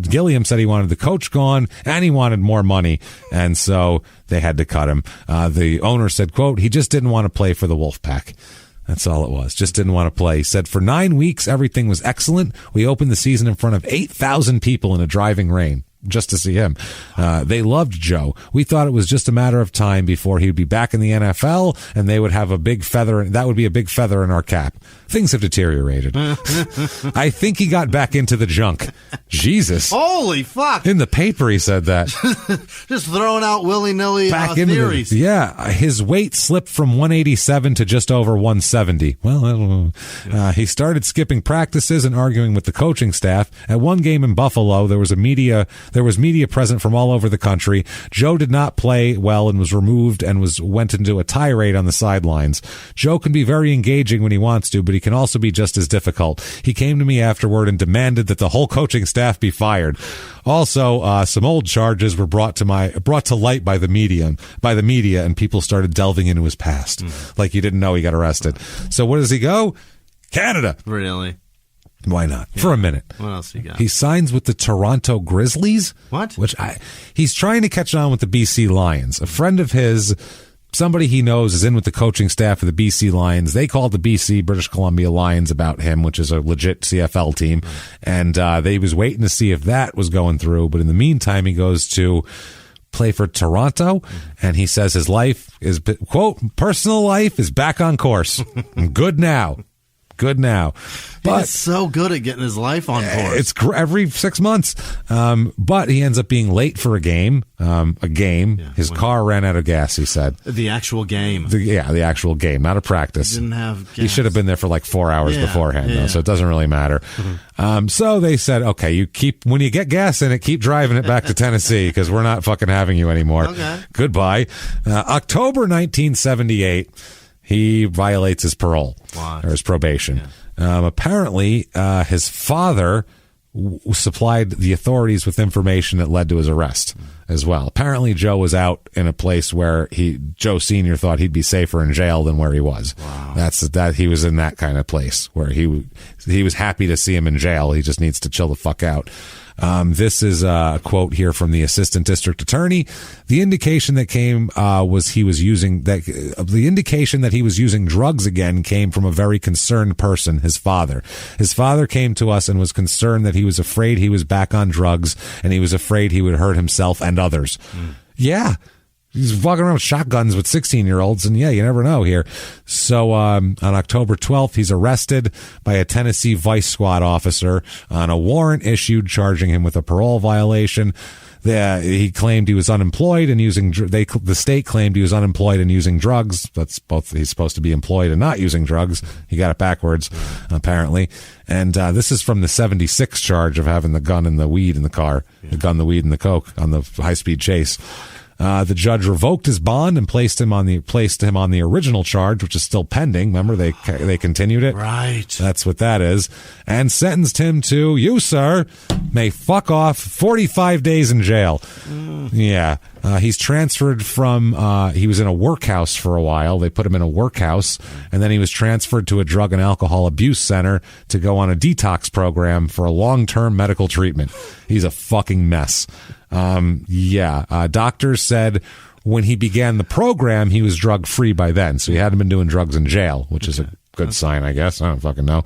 Gilliam said he wanted the coach gone and he wanted more money. And so they had to cut him. The owner said, quote, he just didn't want to play for the Wolfpack. That's all it was. Just didn't want to play. He said, for 9 weeks, everything was excellent. We opened the season in front of 8,000 people in a driving rain just to see him. They loved Joe. We thought it was just a matter of time before he would be back in the NFL and they would have a big feather. That would be a big feather in our cap. Things have deteriorated. I think he got back into the junk. Jesus. Holy fuck. In the paper, he said that. Just throwing out willy-nilly theories. His weight slipped from 187 to just over 170. Well, I don't know. He started skipping practices and arguing with the coaching staff. At one game in Buffalo, there was media present from all over the country. Joe did not play well and was removed and went into a tirade on the sidelines. Joe can be very engaging when he wants to, but he can also be just as difficult. He came to me afterward and demanded that the whole coaching staff be fired. Also, some old charges were brought to light by the media, and people started delving into his past. Like you didn't know he got arrested. So where does he go? Canada. Really? Why not? Yeah. For a minute. What else you got? He signs with the Toronto Grizzlies. What? He's trying to catch on with the BC Lions. A friend of his, somebody he knows, is in with the coaching staff of the BC Lions. They called the BC, British Columbia Lions about him, which is a legit CFL team. And they was waiting to see if that was going through. But in the meantime, he goes to play for Toronto, and he says his life is, quote, personal life is back on course. Good now. But he's so good at getting his life on course. It's every 6 months. But he ends up being late for a game. His car ran out of gas, he said. The actual game. The actual game, not a practice. He didn't have gas. He should have been there for like 4 hours beforehand, though, so it doesn't really matter. So they said, okay, when you get gas in it, keep driving it back to Tennessee because we're not fucking having you anymore. Okay. Goodbye. October 1978. He violates his parole or his probation. Apparently, his father supplied the authorities with information that led to his arrest as well. Apparently, Joe was out in a place where Joe Sr. thought he'd be safer in jail than where he was. Wow. He was in that kind of place where he was happy to see him in jail. He just needs to chill the fuck out. This is a quote here from the assistant district attorney. The indication that came the indication that he was using drugs again came from a very concerned person, his father. His father came to us and was concerned that he was afraid he was back on drugs and he was afraid he would hurt himself and others. Yeah. He's walking around with shotguns with 16-year-olds, and yeah, you never know here. So on October 12th, he's arrested by a Tennessee Vice Squad officer on a warrant issued charging him with a parole violation. He claimed he was unemployed and using. The state claimed he was unemployed and using drugs. That's both. He's supposed to be employed and not using drugs. He got it backwards, apparently. And this is from the 76 charge of having the gun and the weed in the car, the gun, the weed, and the coke on the high-speed chase. The judge revoked his bond and placed him on the original charge, which is still pending. Remember, they continued it? Right. That's what that is. And sentenced him to, you, sir, may fuck off 45 days in jail. Yeah. He's transferred from, he was in a workhouse for a while. They put him in a workhouse, and then he was transferred to a drug and alcohol abuse center to go on a detox program for a long-term medical treatment. He's a fucking mess. Doctors said when he began the program, he was drug-free by then. So he hadn't been doing drugs in jail, which is a good sign, I guess. I don't fucking know.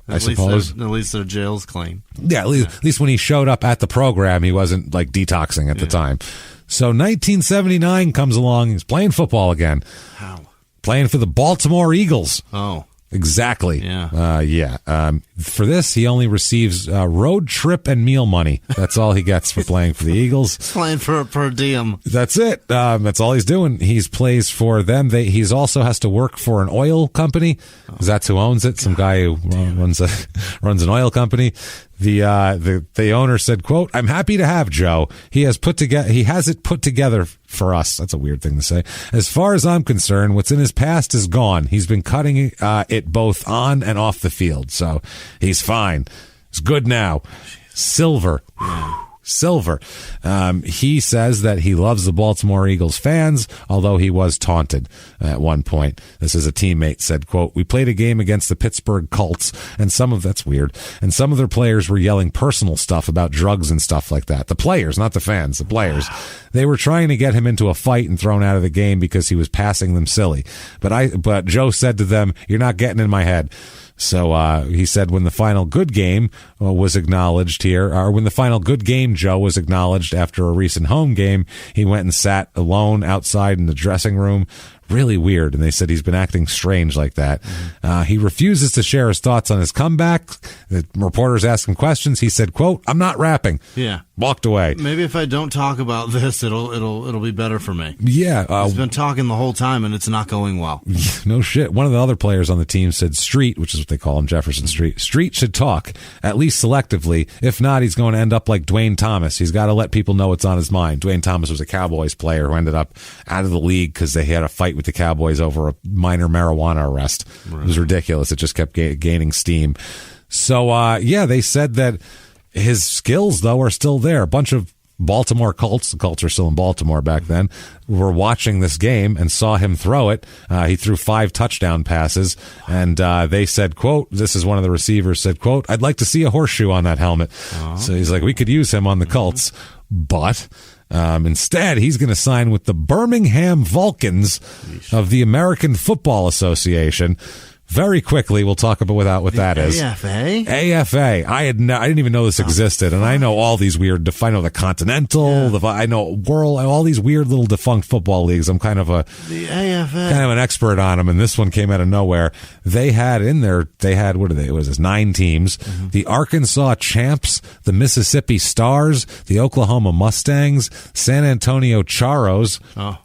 I suppose. At least their jail's clean. Yeah, at least when he showed up at the program, he wasn't like detoxing at the time. So 1979 comes along. He's playing football again. How? Playing for the Baltimore Eagles. Oh. Exactly. Yeah. For this, he only receives road trip and meal money. That's all he gets for playing for the Eagles. Playing for a per diem. That's it. That's all he's doing. He plays for them. He's also has to work for an oil company, because that's who owns it. Some guy who runs an oil company. The owner said, quote, "I'm happy to have Joe. He has it put together for us." That's a weird thing to say. "As far as I'm concerned, what's in his past is gone. He's been cutting it both on and off the field. So he's fine. It's good now." Silver. He says that he loves the Baltimore Eagles fans, although he was taunted at one point. This is a teammate said, quote, "We played a game against the Pittsburgh Colts, and that's weird, and some of their players were yelling personal stuff about drugs and stuff like that." The players, not the fans, the players. They were trying to get him into a fight and thrown out of the game because he was passing them silly. But Joe said to them, "You're not getting in my head." So he said when the final good game was acknowledged here, or when the final good game Joe was acknowledged after a recent home game, he went and sat alone outside in the dressing room. Really weird. And they said he's been acting strange like that. He refuses to share his thoughts on his comeback. The reporters asked him questions. He said, quote, "I'm not rapping." Yeah. Walked away. Maybe if I don't talk about this, it'll be better for me. Yeah. He's been talking the whole time, and it's not going well. No shit. One of the other players on the team said Street, which is what they call him, Jefferson Street. Street should talk, at least selectively. If not, he's going to end up like Dwayne Thomas. He's got to let people know what's on his mind. Dwayne Thomas was a Cowboys player who ended up out of the league because they had a fight with the Cowboys over a minor marijuana arrest. Right. It was ridiculous. It just kept gaining steam. So, they said that his skills, though, are still there. A bunch of Baltimore Colts, the Colts are still in Baltimore back then, were watching this game and saw him throw it. He threw 5 touchdown passes, and they said, quote, this is one of the receivers said, quote, "I'd like to see a horseshoe on that helmet." Oh. So he's like, we could use him on the Colts, but instead he's going to sign with the Birmingham Vulcans of the American Football Association. Very quickly, we'll talk about what that is. AFA. I didn't even know this existed, and I know all these weird. I know the Continental. I know World. All these weird little defunct football leagues. I'm kind of an expert on them, and this one came out of nowhere. They had what are they? What is this? 9 teams: the Arkansas Champs, the Mississippi Stars, the Oklahoma Mustangs, San Antonio Charros,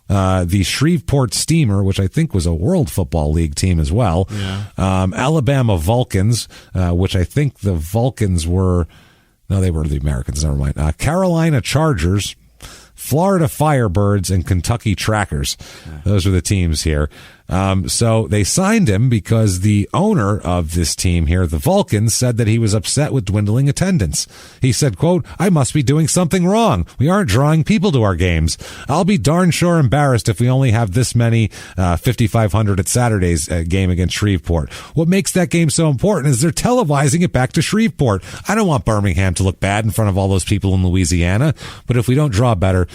the Shreveport Steamer, which I think was a World Football League team as well. Yeah. Alabama Vulcans, which I think the Vulcans were, no, they were the Americans, never mind. Carolina Chargers, Florida Firebirds, and Kentucky Trackers. Those are the teams here. So they signed him because the owner of this team here, the Vulcans, said that he was upset with dwindling attendance. He said, quote, "I must be doing something wrong. We aren't drawing people to our games. I'll be darn sure embarrassed if we only have this many 5,500 at Saturday's game against Shreveport. What makes that game so important is they're televising it back to Shreveport. I don't want Birmingham to look bad in front of all those people in Louisiana, but if we don't draw better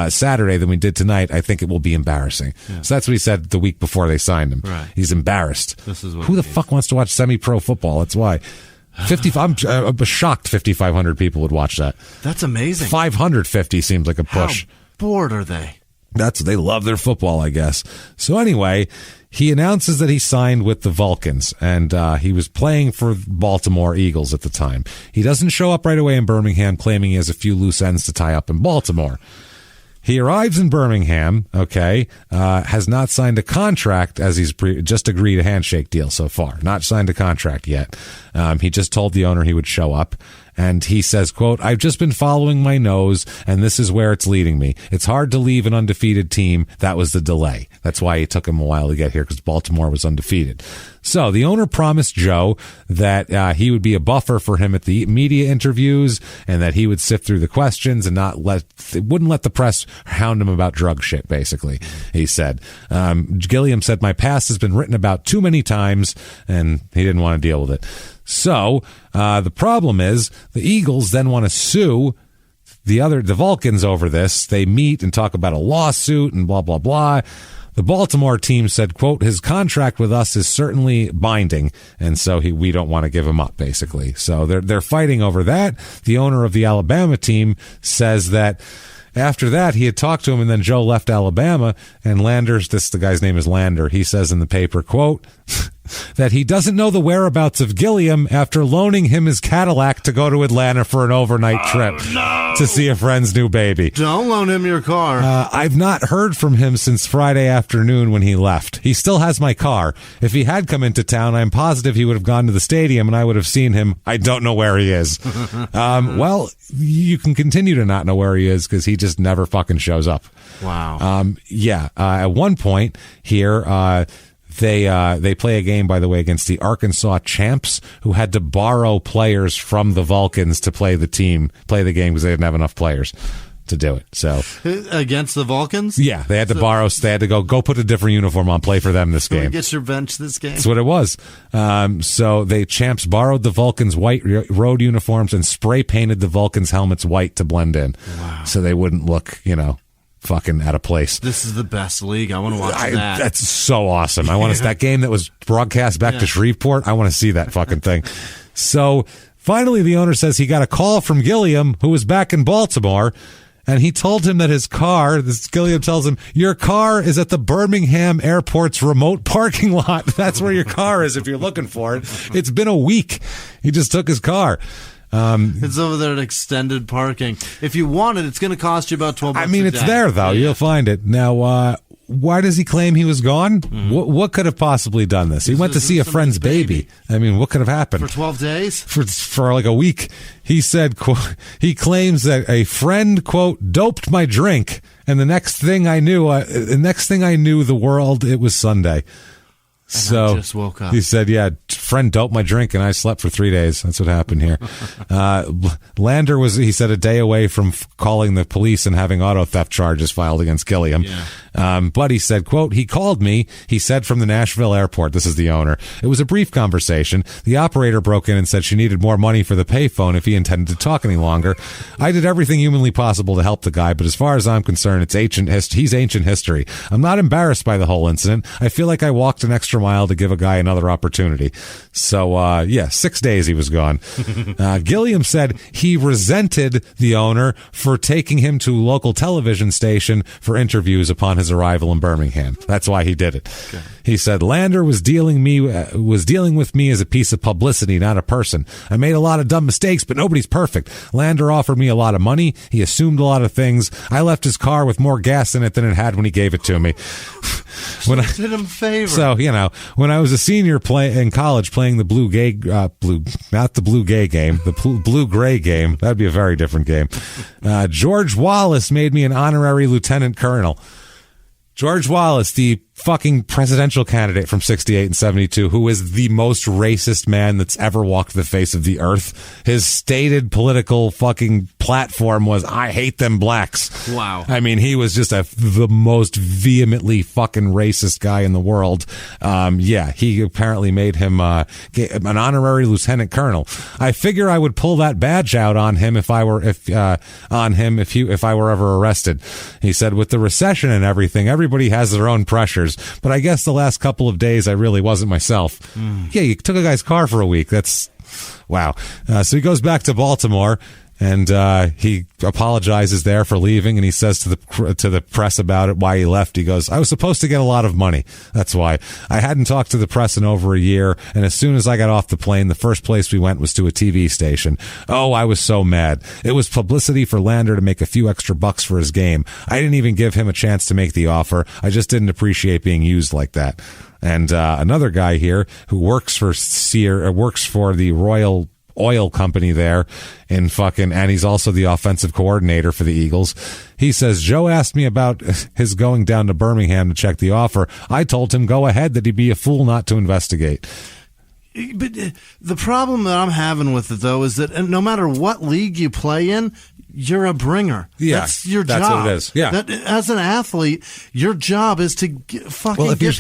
Saturday than we did tonight, I think it will be embarrassing." Yeah. So that's what he said the week before they signed him. Right. He's embarrassed. This is what Who the fuck wants to watch semi-pro football? That's why. I'm shocked 5,500 people would watch that. That's amazing. 550 seems like a push. How bored are they? They love their football, I guess. So anyway, he announces that he signed with the Vulcans, and he was playing for Baltimore Eagles at the time. He doesn't show up right away in Birmingham, claiming he has a few loose ends to tie up in Baltimore. He arrives in Birmingham, has not signed a contract, as he's just agreed a handshake deal so far. Not signed a contract yet. He just told the owner he would show up. And he says, quote, "I've just been following my nose, and this is where it's leading me. It's hard to leave an undefeated team. That was the delay." That's why it took him a while to get here, because Baltimore was undefeated. So the owner promised Joe that he would be a buffer for him at the media interviews, and that he would sift through the questions and wouldn't let the press hound him about drug shit, basically, he said. Gilliam said, "My past has been written about too many times," and he didn't want to deal with it. So the problem is the Eagles then want to sue the Vulcans over this. They meet and talk about a lawsuit and blah, blah, blah. The Baltimore team said, quote, "His contract with us is certainly binding, and so we don't want to give him up," basically. So they're fighting over that. The owner of the Alabama team says that after that, he had talked to him, and then Joe left Alabama, and the guy's name is Lander. He says in the paper, quote, that he doesn't know the whereabouts of Gilliam after loaning him his Cadillac to go to Atlanta for an overnight trip to see a friend's new baby. Don't loan him your car. I've not heard from him since Friday afternoon when he left. He still has my car. If he had come into town, I'm positive he would have gone to the stadium and I would have seen him. I don't know where he is. Well, you can continue to not know where he is because he just never fucking shows up. Wow. At one point here, they play a game, by the way, against the Arkansas Champs, who had to borrow players from the Vulcans to play the game because they didn't have enough players to do it. So against the Vulcans? Yeah, they had to borrow. They had to go put a different uniform on, play for them this game. Get your bench this game. That's what it was. So the Champs borrowed the Vulcans' white road uniforms and spray painted the Vulcans' helmets white to blend in. Wow. So they wouldn't look, fucking out of place. This is the best league. I want to watch that. That's so awesome. I want to that game that was broadcast back to Shreveport. I want to see that fucking thing. So finally, the owner says he got a call from Gilliam, who was back in Baltimore, and he told him that his car, Gilliam tells him, "Your car is at the Birmingham Airport's remote parking lot." That's where your car is if you're looking for it. It's been a week. He just took his car. It's over there at extended parking. If you want it, it's going to cost you about $12. I mean, it's there though. Yeah. You'll find it. Now, why does he claim he was gone? Mm-hmm. What could have possibly done this? He went to see a friend's baby. I mean, what could have happened? For 12 days? For like a week. He said, quote, he claims that a friend, quote, "doped my drink, and the next thing I knew, the world, it was Sunday." So I just woke up. He said, "Yeah, friend doped my drink and I slept for 3 days." That's what happened here. Lander was, he said, a day away from calling the police and having auto theft charges filed against Gilliam. Yeah. But he said, quote, "He called me, he said, from the Nashville airport." This is the owner. "It was a brief conversation. The operator broke in and said she needed more money for the payphone if he intended to talk any longer. I did everything humanly possible to help the guy, but as far as I'm concerned, he's ancient history. I'm not embarrassed by the whole incident. I feel like I walked an extra mile to give a guy another opportunity." So, 6 days he was gone. Gilliam said he resented the owner for taking him to a local television station for interviews upon his arrival in Birmingham. That's why he did it. Okay. He said, "Lander was dealing with me as a piece of publicity, not a person. I made a lot of dumb mistakes, but nobody's perfect. Lander offered me a lot of money. He assumed a lot of things. I left his car with more gas in it than it had when he gave it to me." When I did him a favor. So, when I was a senior in college playing the blue-gray game, the blue-gray game, that'd be a very different game. George Wallace made me an honorary lieutenant colonel. George Wallace, the fucking presidential candidate from 68 and 72 who is the most racist man that's ever walked the face of the earth. His stated political fucking platform was, I hate them blacks. Wow. I mean, he was just the most vehemently fucking racist guy in the world. He apparently made him an honorary lieutenant colonel. I figure I would pull that badge out on him if I were ever arrested. He said, with the recession and everything, everybody has their own pressures. But I guess the last couple of days I really wasn't myself. Yeah, you took a guy's car for a week. That's wow. So he goes back to Baltimore. And he apologizes there for leaving, and he says to the press about it, why he left. He goes, I was supposed to get a lot of money. That's why. I hadn't talked to the press in over a year, and as soon as I got off the plane, the first place we went was to a TV station. Oh, I was so mad. It was publicity for Lander to make a few extra bucks for his game. I didn't even give him a chance to make the offer. I just didn't appreciate being used like that. And another guy here who works for the Royal Oil Company there and he's also the offensive coordinator for the Eagles. He says, Joe asked me about his going down to Birmingham to check the offer. I told him go ahead, that he'd be a fool not to investigate. But the problem that I'm having with it, though, is that no matter what league you play in, you're a bringer. Yeah, that's your job. That's what it is. Yeah. As an athlete, your job is to get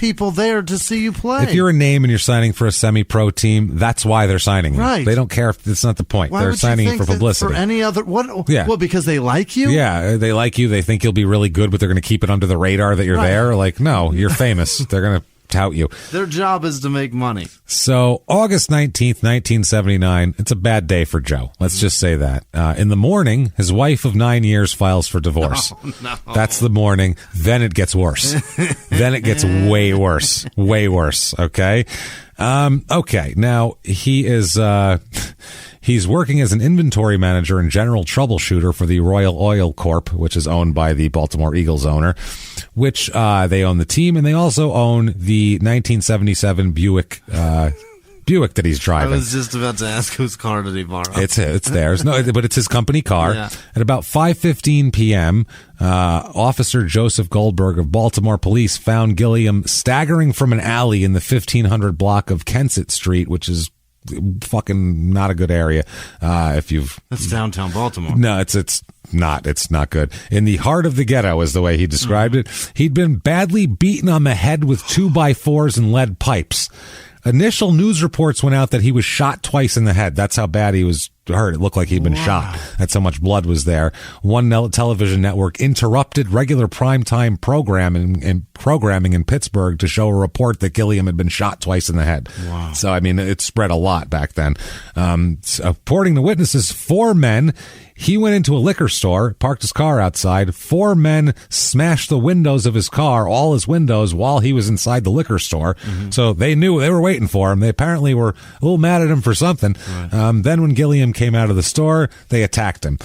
people there to see you play. If you're a name and you're signing for a semi-pro team, that's why they're signing you. Right. They don't care if it's not the point. Why they're signing you for publicity. For any other what? Yeah. Well, because they like you. Yeah, they like you. They think you'll be really good, but they're going to keep it under the radar that you're there. Like, no, you're famous. They're going to tout you. Their job is to make money. So August 19th, 1979, it's a bad day for Joe. Let's just say that. In the morning, his wife of 9 years files for divorce. No. That's the morning. Then it gets worse. Then it gets way worse. Way worse. Okay. Okay. Now he is, he's working as an inventory manager and general troubleshooter for the Royal Oil Corp, which is owned by the Baltimore Eagles owner, which they own the team, and they also own the 1977 Buick that he's driving. I was just about to ask whose car did he borrow. It's theirs. No, but it's his company car. Yeah. At about 5:15 p.m., Officer Joseph Goldberg of Baltimore Police found Gilliam staggering from an alley in the 1500 block of Kensett Street, which is fucking not a good area. That's downtown Baltimore. No, it's not good. In the heart of the ghetto is the way he described it. He'd been badly beaten on the head with 2x4s and lead pipes. Initial news reports went out that he was shot twice in the head. That's how bad he was hurt. It looked like he'd been shot. That's how much blood was there. One television network interrupted regular primetime programming in Pittsburgh to show a report that Gilliam had been shot twice in the head. Wow. So, I mean, it spread a lot back then. According to witnesses, 4 men... He went into a liquor store, parked his car outside. 4 men smashed the windows of his car, all his windows, while he was inside the liquor store. Mm-hmm. So they knew they were waiting for him. They apparently were a little mad at him for something. Right. Then when Gilliam came out of the store, they attacked him.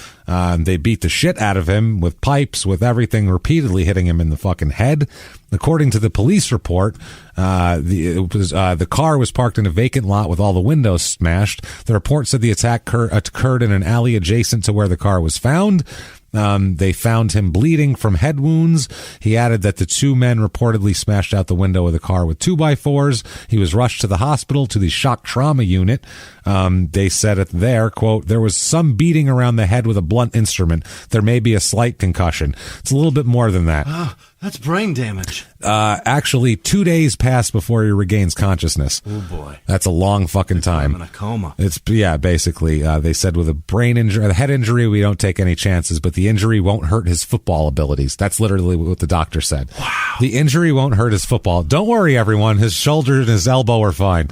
They beat the shit out of him with pipes, with everything, repeatedly hitting him in the fucking head. According to the police report, the car was parked in a vacant lot with all the windows smashed. The report said the attack occurred in an alley adjacent to where the car was found. They found him bleeding from head wounds. He added that the 2 men reportedly smashed out the window of the car with 2x4s. He was rushed to the hospital, to the shock trauma unit. They said it there, quote, there was some beating around the head with a blunt instrument. There may be a slight concussion. It's a little bit more than that. That's brain damage. Actually, 2 days passed before he regains consciousness. Oh, boy. That's a long fucking time. I'm in a coma. Basically. They said with a brain injury, a head injury, we don't take any chances, but the injury won't hurt his football abilities. That's literally what the doctor said. Wow. The injury won't hurt his football. Don't worry, everyone. His shoulder and his elbow are fine.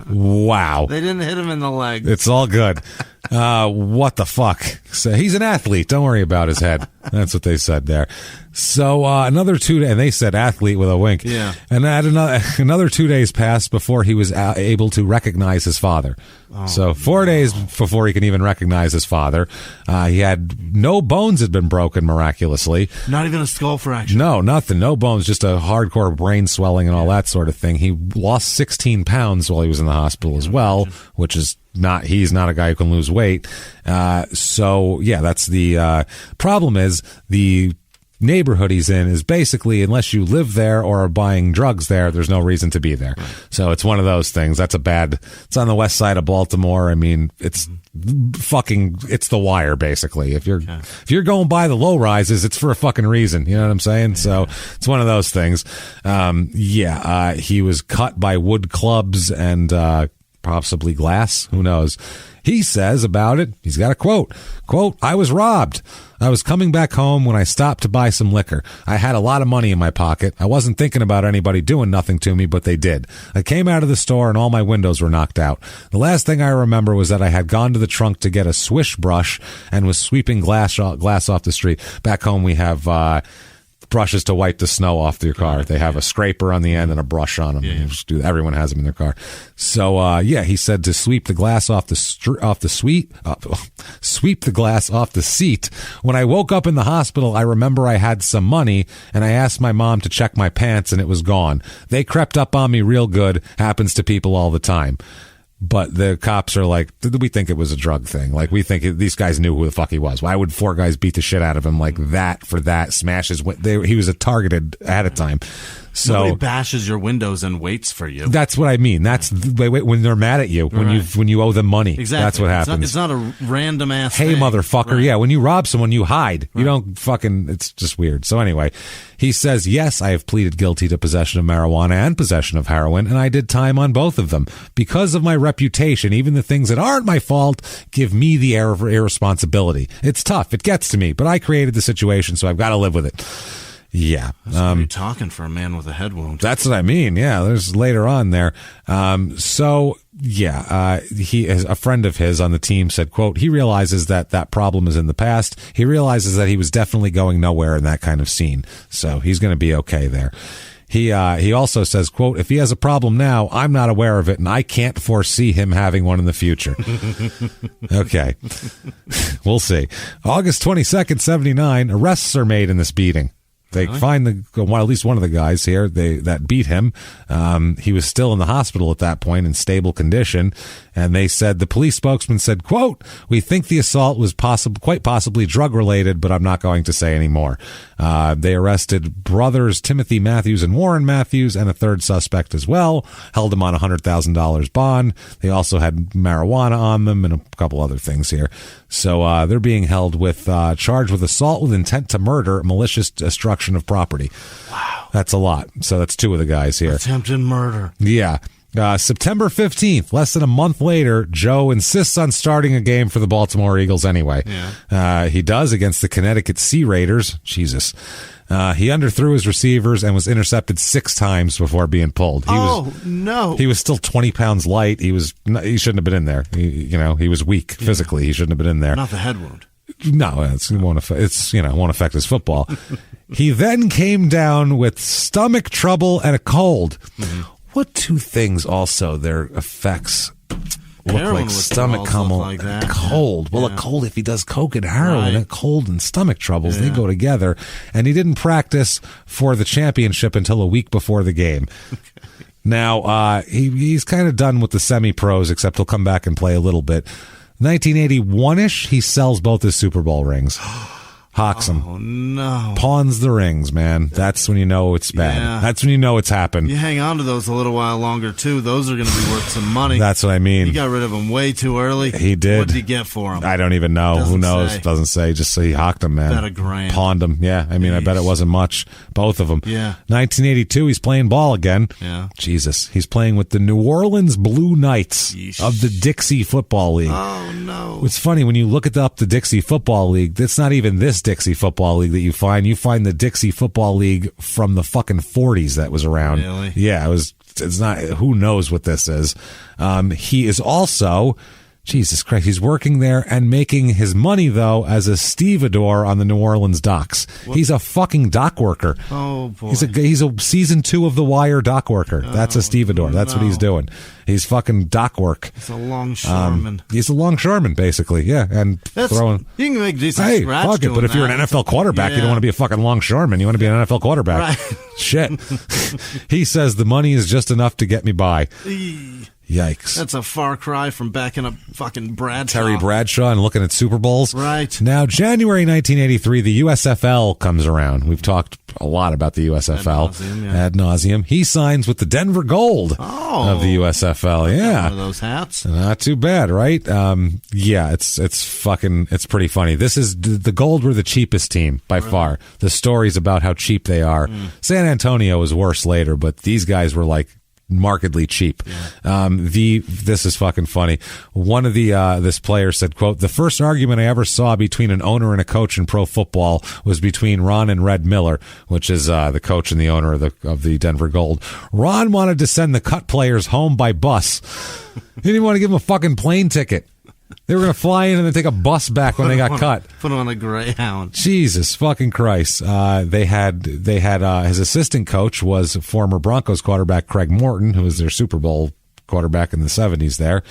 Wow. They didn't hit him in the leg. It's all good. What the fuck? So he's an athlete. Don't worry about his head. That's what they said there. So another 2 days, and they said athlete with a wink. Yeah. And another 2 days passed before he was able to recognize his father. Oh, so 4 days before he can even recognize his father. He had no bones had been broken miraculously. Not even a skull fracture. No, nothing. No bones, just a hardcore brain swelling and all that sort of thing. He lost 16 pounds while he was in the hospital as well, which is he's not a guy who can lose weight. So yeah, that's the problem is the neighborhood he's in is basically, unless you live there or are buying drugs there, there's no reason to be there. So it's one of those things. It's on the west side of Baltimore. I mean, it's the Wire, basically. If you're going by the low rises, it's for a fucking reason. You know what I'm saying? So it's one of those things. He was cut by wood clubs and possibly glass. Who knows? He says about it, he's got a quote, "I was robbed. I was coming back home when I stopped to buy some liquor. I had a lot of money in my pocket. I wasn't thinking about anybody doing nothing to me, but they did. I came out of the store and all my windows were knocked out. The last thing I remember was that I had gone to the trunk to get a swish brush and was sweeping glass off the street." Back home we have brushes to wipe the snow off your car. They have a scraper on the end and a brush on them. Everyone has them in their car. So he said to sweep the glass sweep the glass off the seat. When I woke up in the hospital, I remember I had some money and I asked my mom to check my pants and it was gone. They crept up on me real good. Happens to people all the time. But the cops are like, we think it was a drug thing. Like, we think these guys knew who the fuck he was. Why would 4 guys beat the shit out of him like that for that? Smashes. He was targeted ahead of time. So nobody bashes your windows and waits for you. That's what I mean. That's when they're mad at you, when you owe them money. Exactly. That's what happens. It's not a random ass hey, thing. motherfucker. Right. Yeah, when you rob someone, you hide. You don't fucking, it's just weird. So anyway, he says, yes, I have pleaded guilty to possession of marijuana and possession of heroin, and I did time on both of them. Because of my reputation, even the things that aren't my fault give me the air of irresponsibility. It's tough. It gets to me, but I created the situation, so I've got to live with it. Yeah. You're talking for a man with a head wound. That's what I mean. Yeah. There's later on there. He is a friend of his on the team said, quote, he realizes that problem is in the past. He realizes that he was definitely going nowhere in that kind of scene. So he's going to be okay there. He also says, quote, if he has a problem now, I'm not aware of it, and I can't foresee him having one in the future. Okay. We'll see. August 22nd, 79, arrests are made in this beating. They find at least one of the guys here that beat him. He was still in the hospital at that point in stable condition. And they said, the police spokesman said, quote, we think the assault was quite possibly drug related, but I'm not going to say any more. They arrested brothers Timothy Matthews and Warren Matthews and a third suspect as well, held them on $100,000 bond. They also had marijuana on them and a couple other things here. So they're being held with charged with assault with intent to murder, malicious destruction of property. Wow. That's a lot. So that's 2 of the guys here. Attempted murder. Yeah. September 15th, less than a month later, Joe insists on starting a game for the Baltimore Eagles anyway. Yeah. He does against the Connecticut Sea Raiders. Jesus. He underthrew his receivers and was intercepted 6 times before being pulled. He was still 20 pounds light. He shouldn't have been in there. He was weak physically. He shouldn't have been in there. Not the head wound. No, it won't affect his football. He then came down with stomach trouble and a cold. Mm-hmm. What 2 things also their effects look heroin like? Stomach trouble, cold. Well, a cold, if he does coke and heroin, a cold and stomach troubles, they go together. And he didn't practice for the championship until a week before the game. Now, he's kind of done with the semi-pros, except he'll come back and play a little bit. 1981-ish, he sells both his Super Bowl rings. Hawks them. Oh, no. Pawns the rings, man. That's when you know it's bad. Yeah. That's when you know it's happened. You hang on to those a little while longer, too. Those are going to be worth some money. That's what I mean. He got rid of them way too early. He did. What did he get for them? I don't even know. Who knows? Doesn't say. Just say he hawked them, man. Bet $1,000. Pawned them. Yeah. I mean, I bet it wasn't much. Both of them. Yeah. 1982, he's playing ball again. Yeah. Jesus. He's playing with the New Orleans Blue Knights of the Dixie Football League. Oh, no. It's funny, when you look up the Dixie Football League, it's not even this Dixie Football League that you find the Dixie Football League from the fucking 40s that was around. Really? Yeah, it's not, who knows what this is. He is also, Jesus Christ, he's working there and making his money, though, as a stevedore on the New Orleans docks. What? He's a fucking dock worker. Oh, boy. He's a season 2 of The Wire dock worker. That's a stevedore. That's what he's doing. He's fucking dock work. He's a longshoreman. He's a longshoreman, basically, yeah. And throwing. You can make decent scratch fuck it. But if you're an NFL quarterback, you don't want to be a fucking longshoreman. You want to be an NFL quarterback. Right. Shit. He says the money is just enough to get me by. Yikes. That's a far cry from backing up fucking Bradshaw. Terry Bradshaw and looking at Super Bowls. Right. Now, January 1983, the USFL comes around. We've talked a lot about the USFL. Ad nauseum. He signs with the Denver Gold of the USFL. Yeah. One of those hats. Not too bad, right? Yeah, it's pretty funny. This is the Gold were the cheapest team by far. The stories about how cheap they are. San Antonio was worse later, but these guys were like markedly cheap. This is fucking funny. One of this player said, quote, "The first argument I ever saw between an owner and a coach in pro football was between Ron and Red Miller," which is the coach and the owner of the Denver Gold. "Ron wanted to send the cut players home by bus. He didn't even want to give them a fucking plane ticket. They were going to fly in and then take a bus back when they got cut. Put them on a Greyhound. Jesus fucking Christ. They had his assistant coach was former Broncos quarterback Craig Morton, who was their Super Bowl quarterback in the 70s there.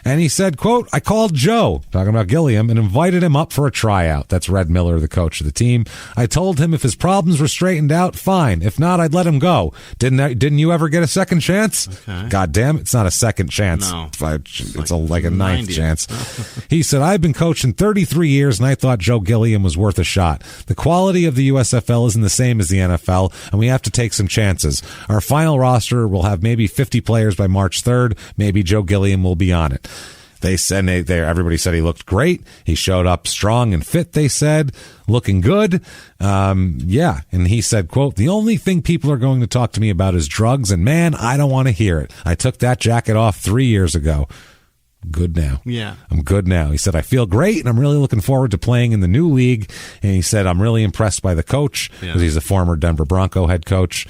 And he said, quote, "I called Joe," talking about Gilliam, "and invited him up for a tryout." That's Red Miller, the coach of the team. "I told him if his problems were straightened out, fine. If not, I'd let him go. Didn't you ever get a second chance?" Okay. God damn it. It's not a second chance. No. It's like a ninth chance. He said, "I've been coaching 33 years and I thought Joe Gilliam was worth a shot. The quality of the USFL isn't the same as the NFL and we have to take some chances. Our final roster will have maybe 50 players by March 3rd. Maybe Joe Gilliam will be on it." They said everybody said he looked great. He showed up strong and fit, they said, looking good. And he said, quote, "The only thing people are going to talk to me about is drugs, and man, I don't want to hear it. I took that jacket off 3 years ago. Good now. Yeah. I'm good now." He said, "I feel great, and I'm really looking forward to playing in the new league." And he said, "I'm really impressed by the coach," because he's a former Denver Bronco head coach.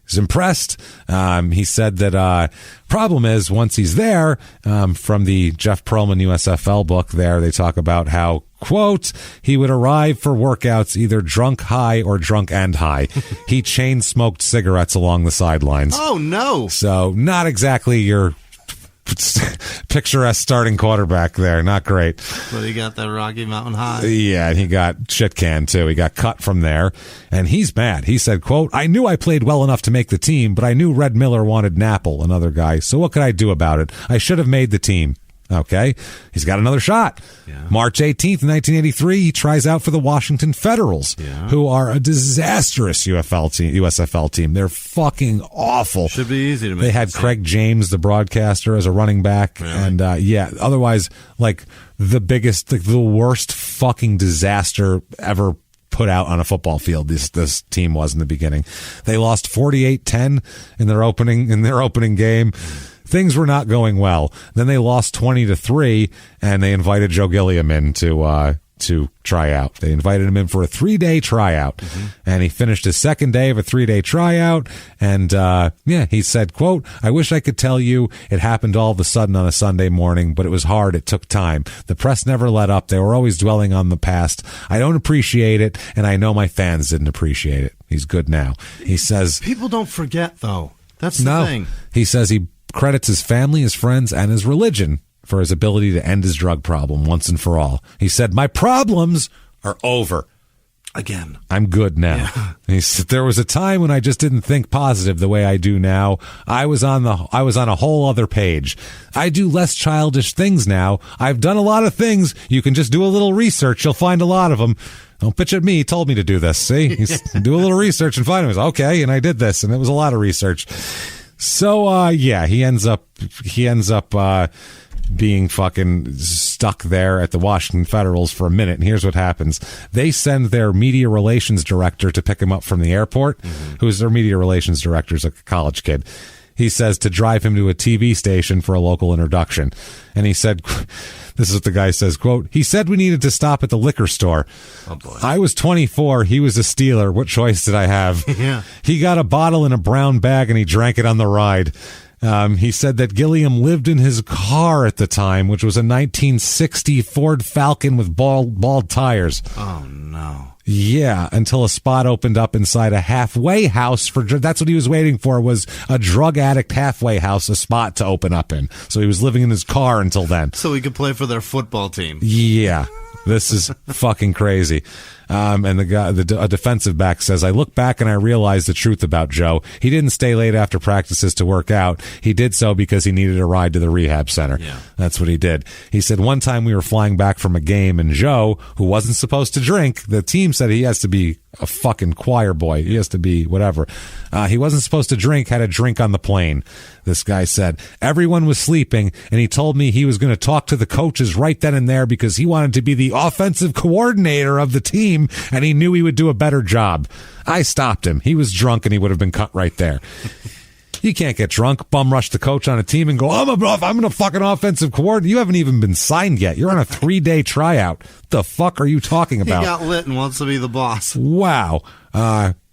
He's impressed. He said that problem is once he's there, from the Jeff Pearlman USFL book there, they talk about how, quote, "He would arrive for workouts either drunk high or drunk and high. He chain smoked cigarettes along the sidelines." Oh, no. So not exactly your picturesque starting quarterback there. Not great. But he got that Rocky Mountain High. Yeah, and he got shit canned too. He got cut from there, and he's mad. He said, quote, "I knew I played well enough to make the team, but I knew Red Miller wanted Napple, another guy. So what could I do about it? I should have made the team." Okay, he's got another shot. Yeah. March 18th, 1983, he tries out for the Washington Federals, who are a disastrous USFL team. They're fucking awful. Should be easy to make. They had Craig James, the broadcaster, as a running back. Really? And otherwise, like the worst fucking disaster ever put out on a football field. This team was in the beginning. They lost 48-10 in their opening game. Things were not going well. Then they lost 20-3, and they invited Joe Gilliam in to try out. They invited him in for a 3-day tryout, and he finished his second day of a 3-day tryout. And he said, quote, "I wish I could tell you it happened all of a sudden on a Sunday morning, but it was hard. It took time. The press never let up. They were always dwelling on the past. I don't appreciate it, and I know my fans didn't appreciate it." He's good now. He says, people don't forget, though. That's the thing. He says he credits his family, his friends, and his religion for his ability to end his drug problem once and for all. He said, "My problems are over. Again. I'm good now." Yeah. He said, "There was a time when I just didn't think positive the way I do now. I was on a whole other page. I do less childish things now. I've done a lot of things. You can just do a little research. You'll find a lot of them. Don't bitch at me. He told me to do this. See, do a little research and find them." He was, okay, and I did this, and it was a lot of research. So, he ends up being fucking stuck there at the Washington Federals for a minute. And here's what happens. They send their media relations director to pick him up from the airport, who's their media relations director, is a college kid. He says to drive him to a TV station for a local introduction. And he said, this is what the guy says, quote, "He said we needed to stop at the liquor store. Oh boy. I was 24. He was a Steeler. What choice did I have?" Yeah. "He got a bottle in a brown bag and he drank it on the ride." He said that Gilliam lived in his car at the time, which was a 1960 Ford Falcon with bald tires. Oh, no. Yeah, until a spot opened up inside a halfway house that's what he was waiting for, was a drug addict halfway house, a spot to open up in. So he was living in his car until then. So he could play for their football team. Yeah. This is fucking crazy. And the guy, a defensive back, says, I look back and I realize the truth about Joe. He didn't stay late after practices to work out. He did so because he needed a ride to the rehab center. Yeah. That's what he did. He said, one time we were flying back from a game and Joe, who wasn't supposed to drink, the team said he has to be a fucking choir boy. He has to be whatever. He wasn't supposed to drink, had a drink on the plane. This guy said, everyone was sleeping, and he told me he was going to talk to the coaches right then and there because he wanted to be the offensive coordinator of the team, and he knew he would do a better job. I stopped him. He was drunk, and he would have been cut right there. You can't get drunk, bum rush the coach on a team and go, I'm a fucking offensive coordinator. You haven't even been signed yet. You're on a 3-day tryout. The fuck are you talking about? He got lit and wants to be the boss. Wow.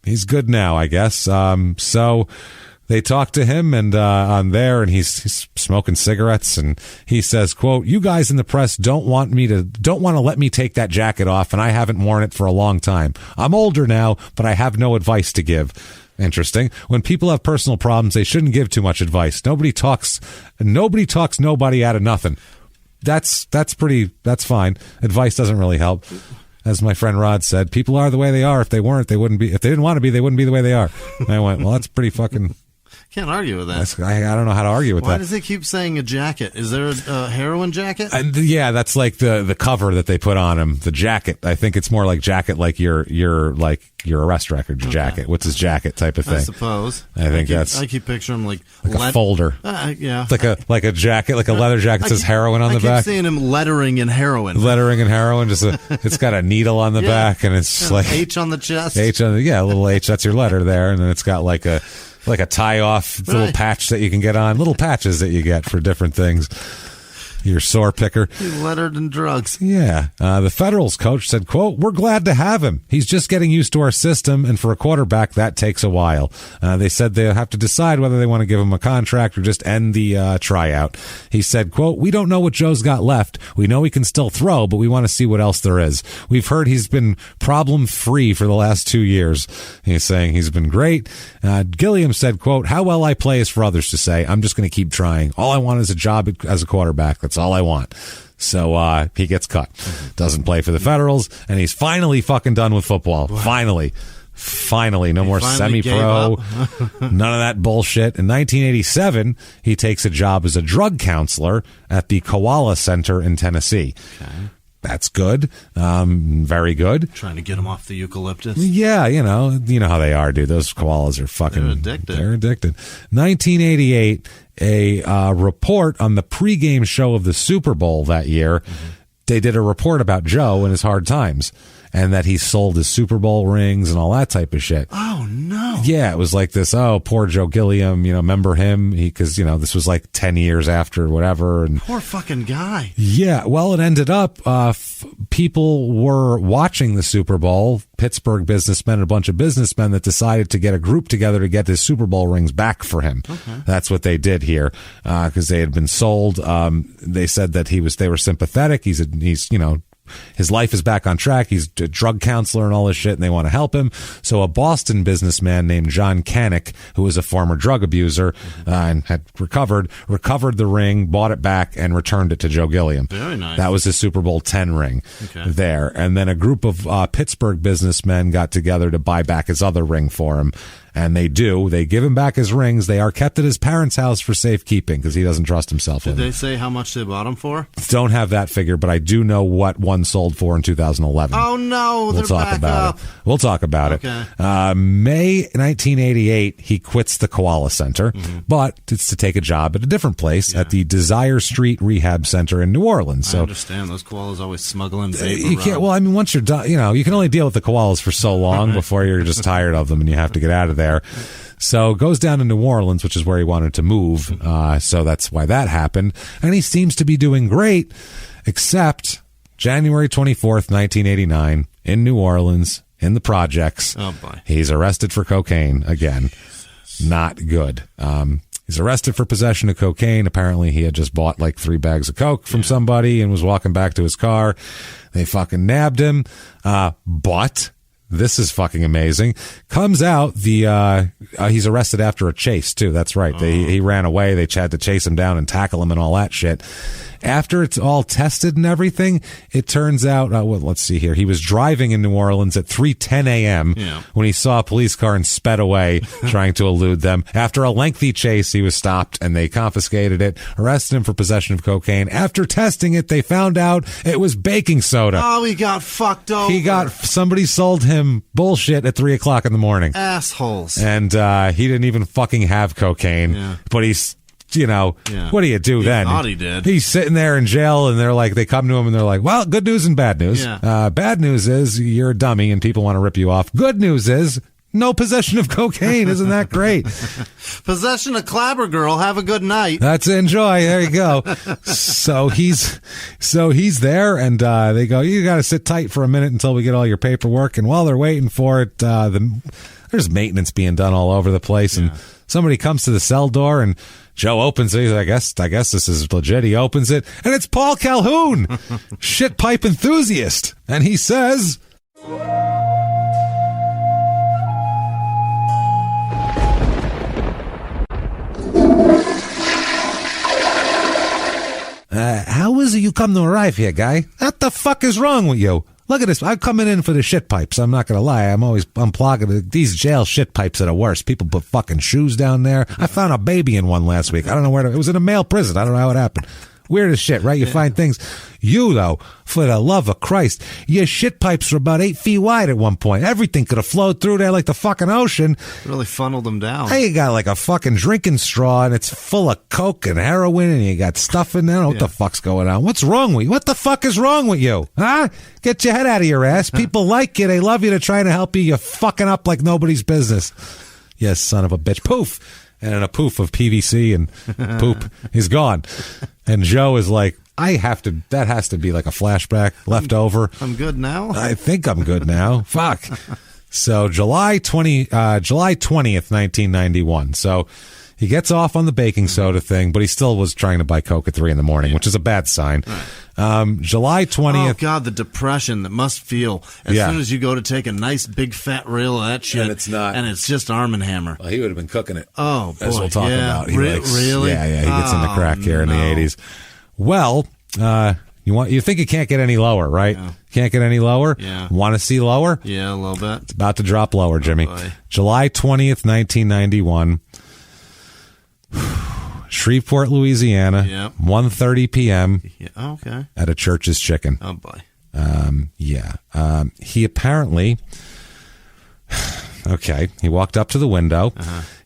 He's good now, I guess. So they talked to him and on there, and he's smoking cigarettes, and he says, quote, you guys in the press don't want to let me take that jacket off, and I haven't worn it for a long time. I'm older now, but I have no advice to give. Interesting. When people have personal problems, they shouldn't give too much advice. Nobody talks nobody out of nothing. That's fine. Advice doesn't really help. As my friend Rod said, people are the way they are. If they weren't, they wouldn't be. If they didn't want to be, they wouldn't be the way they are. And I went, well, that's pretty fucking... Can't argue with that. I don't know how to argue with that. Why does it keep saying a jacket? Is there a heroin jacket? And yeah, that's like the cover that they put on him. The jacket. I think it's more like jacket, like your arrest record jacket. What's his jacket type of thing? I suppose. I keep picturing him like a folder. Yeah, like a jacket, like a leather jacket that says heroin on the back. I keep seeing him lettering in heroin. It's got a needle on the back, and it's like H on the chest. A little H. That's your letter there, and then it's got like a tie-off little patch that you can get on. Little patches that you get for different things. Your sore picker. He lettered in drugs. Yeah. The Federals coach said, quote, we're glad to have him. He's just getting used to our system, and for a quarterback, that takes a while. They said they'll have to decide whether they want to give him a contract or just end the tryout. He said, quote, we don't know what Joe's got left. We know he can still throw, but we want to see what else there is. We've heard he's been problem-free for the last 2 years. He's saying he's been great. Gilliam said, quote, how well I play is for others to say. I'm just going to keep trying. All I want is a job as a quarterback. That's all I want. So he gets cut. Doesn't play for the Federals, and he's finally fucking done with football. Wow. Finally. No more semi-pro. None of that bullshit. In 1987, he takes a job as a drug counselor at the Koala Center in Tennessee. Okay. That's good. Very good. Trying to get him off the eucalyptus. Yeah, you know how they are, dude. Those koalas are fucking... They're addicted. 1988, a report on the pregame show of the Super Bowl that year, they did a report about Joe and his hard times, and that he sold his Super Bowl rings and all that type of shit. Oh, no. Yeah, it was like this, poor Joe Gilliam, remember him? Because, this was like 10 years after whatever. And poor fucking guy. Yeah, well, it ended up, people were watching the Super Bowl, Pittsburgh businessmen, a bunch of businessmen that decided to get a group together to get his Super Bowl rings back for him. Okay. That's what they did here, because they had been sold. They said that they were sympathetic. He's his life is back on track. He's a drug counselor and all this shit, and they want to help him. So a Boston businessman named John Canick, who was a former drug abuser and had recovered the ring, bought it back, and returned it to Joe Gilliam. Very nice. That was his Super Bowl X ring there. And then a group of Pittsburgh businessmen got together to buy back his other ring for him. And they do. They give him back his rings. They are kept at his parents' house for safekeeping because he doesn't trust himself. Did they say how much they bought them for? Don't have that figure, but I do know what one sold for in 2011. Oh, no. We'll talk about it. We'll talk about it. May 1988, he quits the Koala Center, but it's to take a job at a different place at the Desire Street Rehab Center in New Orleans. So I understand. Those koalas always smuggling vapor. You can't. Well, I mean, once you're done, you can only deal with the koalas for so long before you're just tired of them and you have to get out of there. So goes down to New Orleans, which is where he wanted to move. So that's why that happened. And he seems to be doing great, except January 24th, 1989, in New Orleans, in the projects. Oh, boy. He's arrested for cocaine again. Not good. He's arrested for possession of cocaine. Apparently, he had just bought like 3 bags of coke from somebody and was walking back to his car. They fucking nabbed him. But This is fucking amazing. Comes out, he's arrested after a chase, too. That's right. He ran away. They had to chase him down and tackle him and all that shit. After it's all tested and everything, it turns out, let's see here. He was driving in New Orleans at 3:10 a.m. When he saw a police car and sped away, trying to elude them. After a lengthy chase, he was stopped and they confiscated it, arrested him for possession of cocaine. After testing it, they found out it was baking soda. Oh, he got fucked over. Somebody sold him bullshit at 3 o'clock in the morning. Assholes. And he didn't even fucking have cocaine, but he's, what do you do then? Thought he did. He's sitting there in jail, and they come to him and they're like, well, good news and bad news. Bad news is you're a dummy and people want to rip you off. Good news is no possession of cocaine. Isn't that great? Possession of Clabber Girl. Have a good night. That's enjoy. There you go. So he's there, and they go, you got to sit tight for a minute until we get all your paperwork. And while they're waiting for it, there's maintenance being done all over the place, and somebody comes to the cell door, and Joe opens it. He's like, I guess this is legit. He opens it, and it's Paul Calhoun, shit pipe enthusiast, and he says, how is it you come to arrive here, guy? What the fuck is wrong with you? Look at this. I'm coming in for the shit pipes. I'm not going to lie. I'm always unplugging these jail shit pipes that are worse. People put fucking shoes down there. I found a baby in one last week. I don't know where it was in a male prison. I don't know how it happened. Weird as shit, right? You find things. You, though, for the love of Christ, your shit pipes were about 8 feet wide at one point. Everything could have flowed through there like the fucking ocean. Really funneled them down. Hey, you got like a fucking drinking straw, and it's full of coke and heroin, and you got stuff in there. What the fuck's going on? What's wrong with you? What the fuck is wrong with you? Huh? Get your head out of your ass. People like you. They love you. They're trying to help you. You're fucking up like nobody's business. Yes, son of a bitch. Poof. And in a poof of PVC and poop, he's gone. And Joe is like, that has to be like a flashback left over. I'm good now? I think I'm good now. Fuck. So July 20th, 1991. So he gets off on the baking soda thing, but he still was trying to buy Coke at 3 a.m, which is a bad sign. July 20th. Oh, God, the depression that must feel as soon as you go to take a nice big fat reel of that shit. And it's not. And it's just Arm & Hammer. Well, he would have been cooking it. Oh, boy. As we'll talk about. Really? Yeah, he gets into crack here in the 80s. Well, you think it can't get any lower, right? Yeah. Can't get any lower? Yeah. Want to see lower? Yeah, a little bit. It's about to drop lower, Jimmy. Boy. July 20th, 1991. Shreveport, Louisiana. Yep. 1:30 p.m. Yeah, okay. At a Church's Chicken. Oh, boy. He apparently... Okay, he walked up to the window.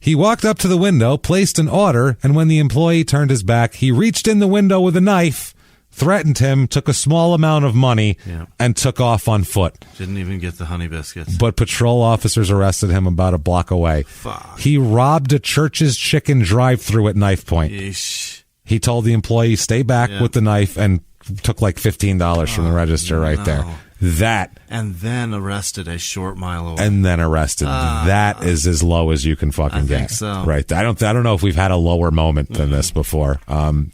He walked up to the window, placed an order, and when the employee turned his back, he reached in the window with a knife, threatened him, took a small amount of money, and took off on foot. Didn't even get the Honey Biscuits. But patrol officers arrested him about a block away. Fuck. He robbed a Church's Chicken drive-thru at knife point. Yeesh. He told the employee, stay back with the knife, and took like $15 from the register right there. That. And then arrested a short mile away. And then arrested. That is as low as you can fucking get. I think so. Right. I don't know if we've had a lower moment than this before. And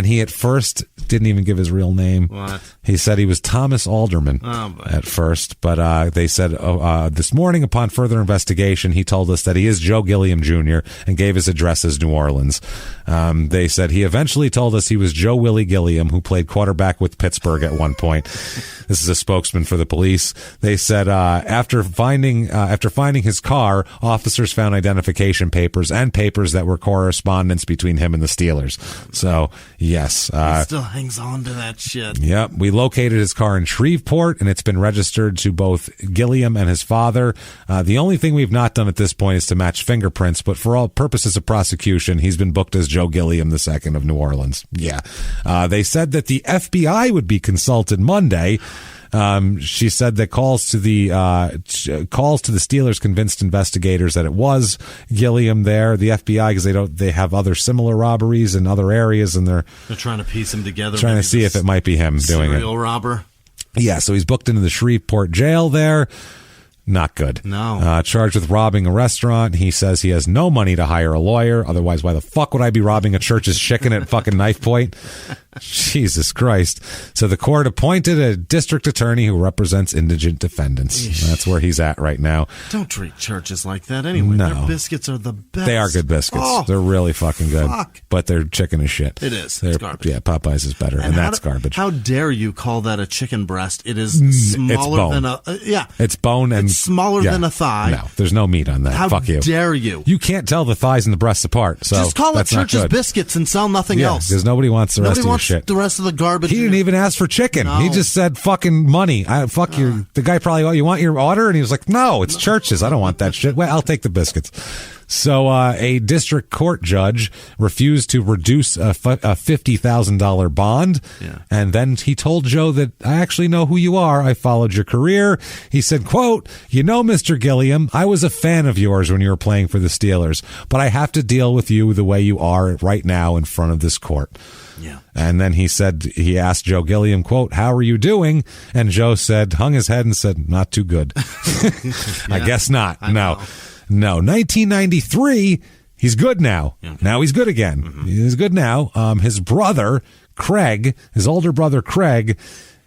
he at first didn't even give his real name. What? He said he was Thomas Alderman at first, but they said this morning upon further investigation, he told us that he is Joe Gilliam Jr. and gave his address as New Orleans. They said he eventually told us he was Joe Willie Gilliam, who played quarterback with Pittsburgh at one point. This is a spokesman for the police. They said after finding his car, officers found identification papers and papers that were correspondence between him and the Steelers. So, yes. He still hangs on to that shit. Yep. We located his car in Shreveport, and it's been registered to both Gilliam and his father. The only thing we've not done at this point is to match fingerprints, but for all purposes of prosecution, he's been booked as Joe Gilliam II of New Orleans. Yeah. They said that the FBI would be consulted Monday. She said that calls to the Steelers convinced investigators that it was Gilliam there. The FBI, because they have other similar robberies in other areas, and they're trying to piece them together, trying to see if it might be him doing it. Serial robber. Yeah, so he's booked into the Shreveport jail there. Not good. No. Charged with robbing a restaurant. He says he has no money to hire a lawyer. Otherwise, why the fuck would I be robbing a church's chicken at fucking knife point? Jesus Christ. So the court appointed a district attorney who represents indigent defendants. Eesh. That's where he's at right now. Don't treat churches like that anyway. No. Their biscuits are the best. They are good biscuits. Oh, they're really fucking good. fuck. But their chicken is shit. It is. They're, it's garbage. Yeah, Popeyes is better, and that's garbage. How dare you call that a chicken breast? It is smaller than a... It's bone and... It's smaller than a thigh. No, there's no meat on that. How Fuck you. dare you? You can't tell the thighs and the breasts apart. So just call it that's church's not good. biscuits and sell nothing else. Because nobody wants the rest of your wants shit. the rest of the garbage. He didn't even ask for chicken. No. He just said fucking money. Fuck you. The guy probably, you want your order? And he was like, no, it's churches. I don't want that shit. Well, I'll take the biscuits. So a district court judge refused to reduce a $50,000 bond. Yeah. And then he told Joe that, I actually know who you are. I followed your career. He said, quote, you know, Mr. Gilliam, I was a fan of yours when you were playing for the Steelers, but I have to deal with you the way you are right now in front of this court. Yeah. And then he asked Joe Gilliam, quote, how are you doing? And Joe hung his head and said, not too good. I guess not. No, 1993, he's good now. Okay. Now he's good again. Mm-hmm. He's good now. His brother, Craig, his older brother, Craig,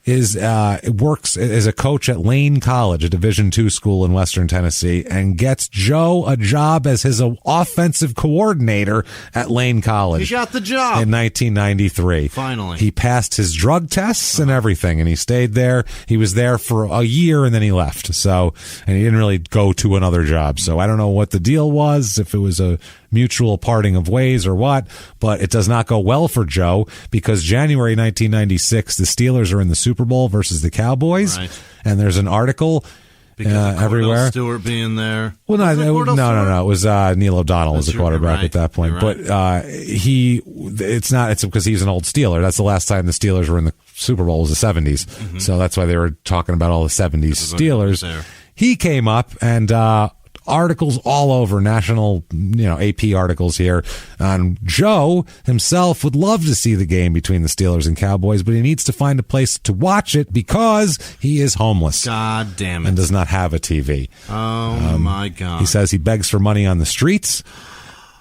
works as a coach at Lane College, a Division II school in Western Tennessee, and gets Joe a job as his offensive coordinator at Lane College. He got the job. In 1993. Finally. He passed his drug tests and everything, and he stayed there. He was there for a year, and then he left. So, and he didn't really go to another job. So I don't know what the deal was, if it was a mutual parting of ways or what, but it does not go well for Joe because January 1996, the Steelers are in the Super Bowl versus the Cowboys, right. And there's an article everywhere. Stewart being there. Well, no. It was Neil O'Donnell was the quarterback at that point, but it's because he's an old Steeler. That's the last time the Steelers were in the Super Bowl was the 70s, so that's why they were talking about all the 70s Steelers. He came up and. Articles all over national, AP articles here on Joe himself would love to see the game between the Steelers and Cowboys, but he needs to find a place to watch it because he is homeless. God damn it. And does not have a TV. Oh my God. He says he begs for money on the streets.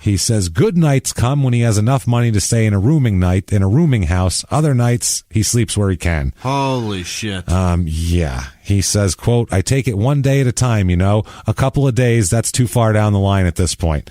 He says good nights come when he has enough money to stay in a rooming house. Other nights he sleeps where he can. Holy shit. Yeah. He says, quote, I take it one day at a time, a couple of days, that's too far down the line at this point.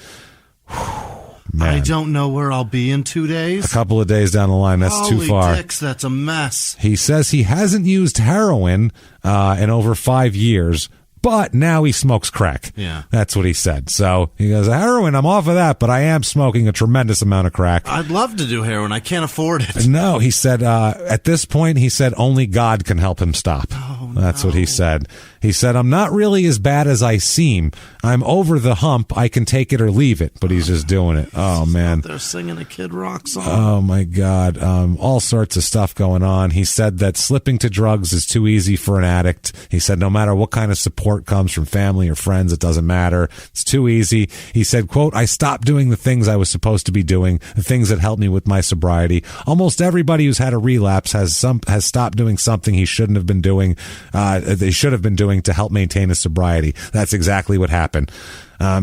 Man. I don't know where I'll be in 2 days. A couple of days down the line, that's too far. Holy dicks, that's a mess. He says he hasn't used heroin in over 5 years, but now he smokes crack. Yeah. That's what he said. So he goes, heroin, I'm off of that, but I am smoking a tremendous amount of crack. I'd love to do heroin. I can't afford it. No, he said, at this point, he said only God can help him stop. That's what he said. He said, I'm not really as bad as I seem. I'm over the hump. I can take it or leave it, but he's just doing it. Oh, man. They're singing a Kid Rock song. Oh, my God. All sorts of stuff going on. He said that slipping to drugs is too easy for an addict. He said no matter what kind of support comes from family or friends, it doesn't matter. It's too easy. He said, quote, I stopped doing the things I was supposed to be doing, the things that helped me with my sobriety. Almost everybody who's had a relapse has stopped doing something he shouldn't have been doing, they should have been doing to help maintain his sobriety. That's exactly what happened.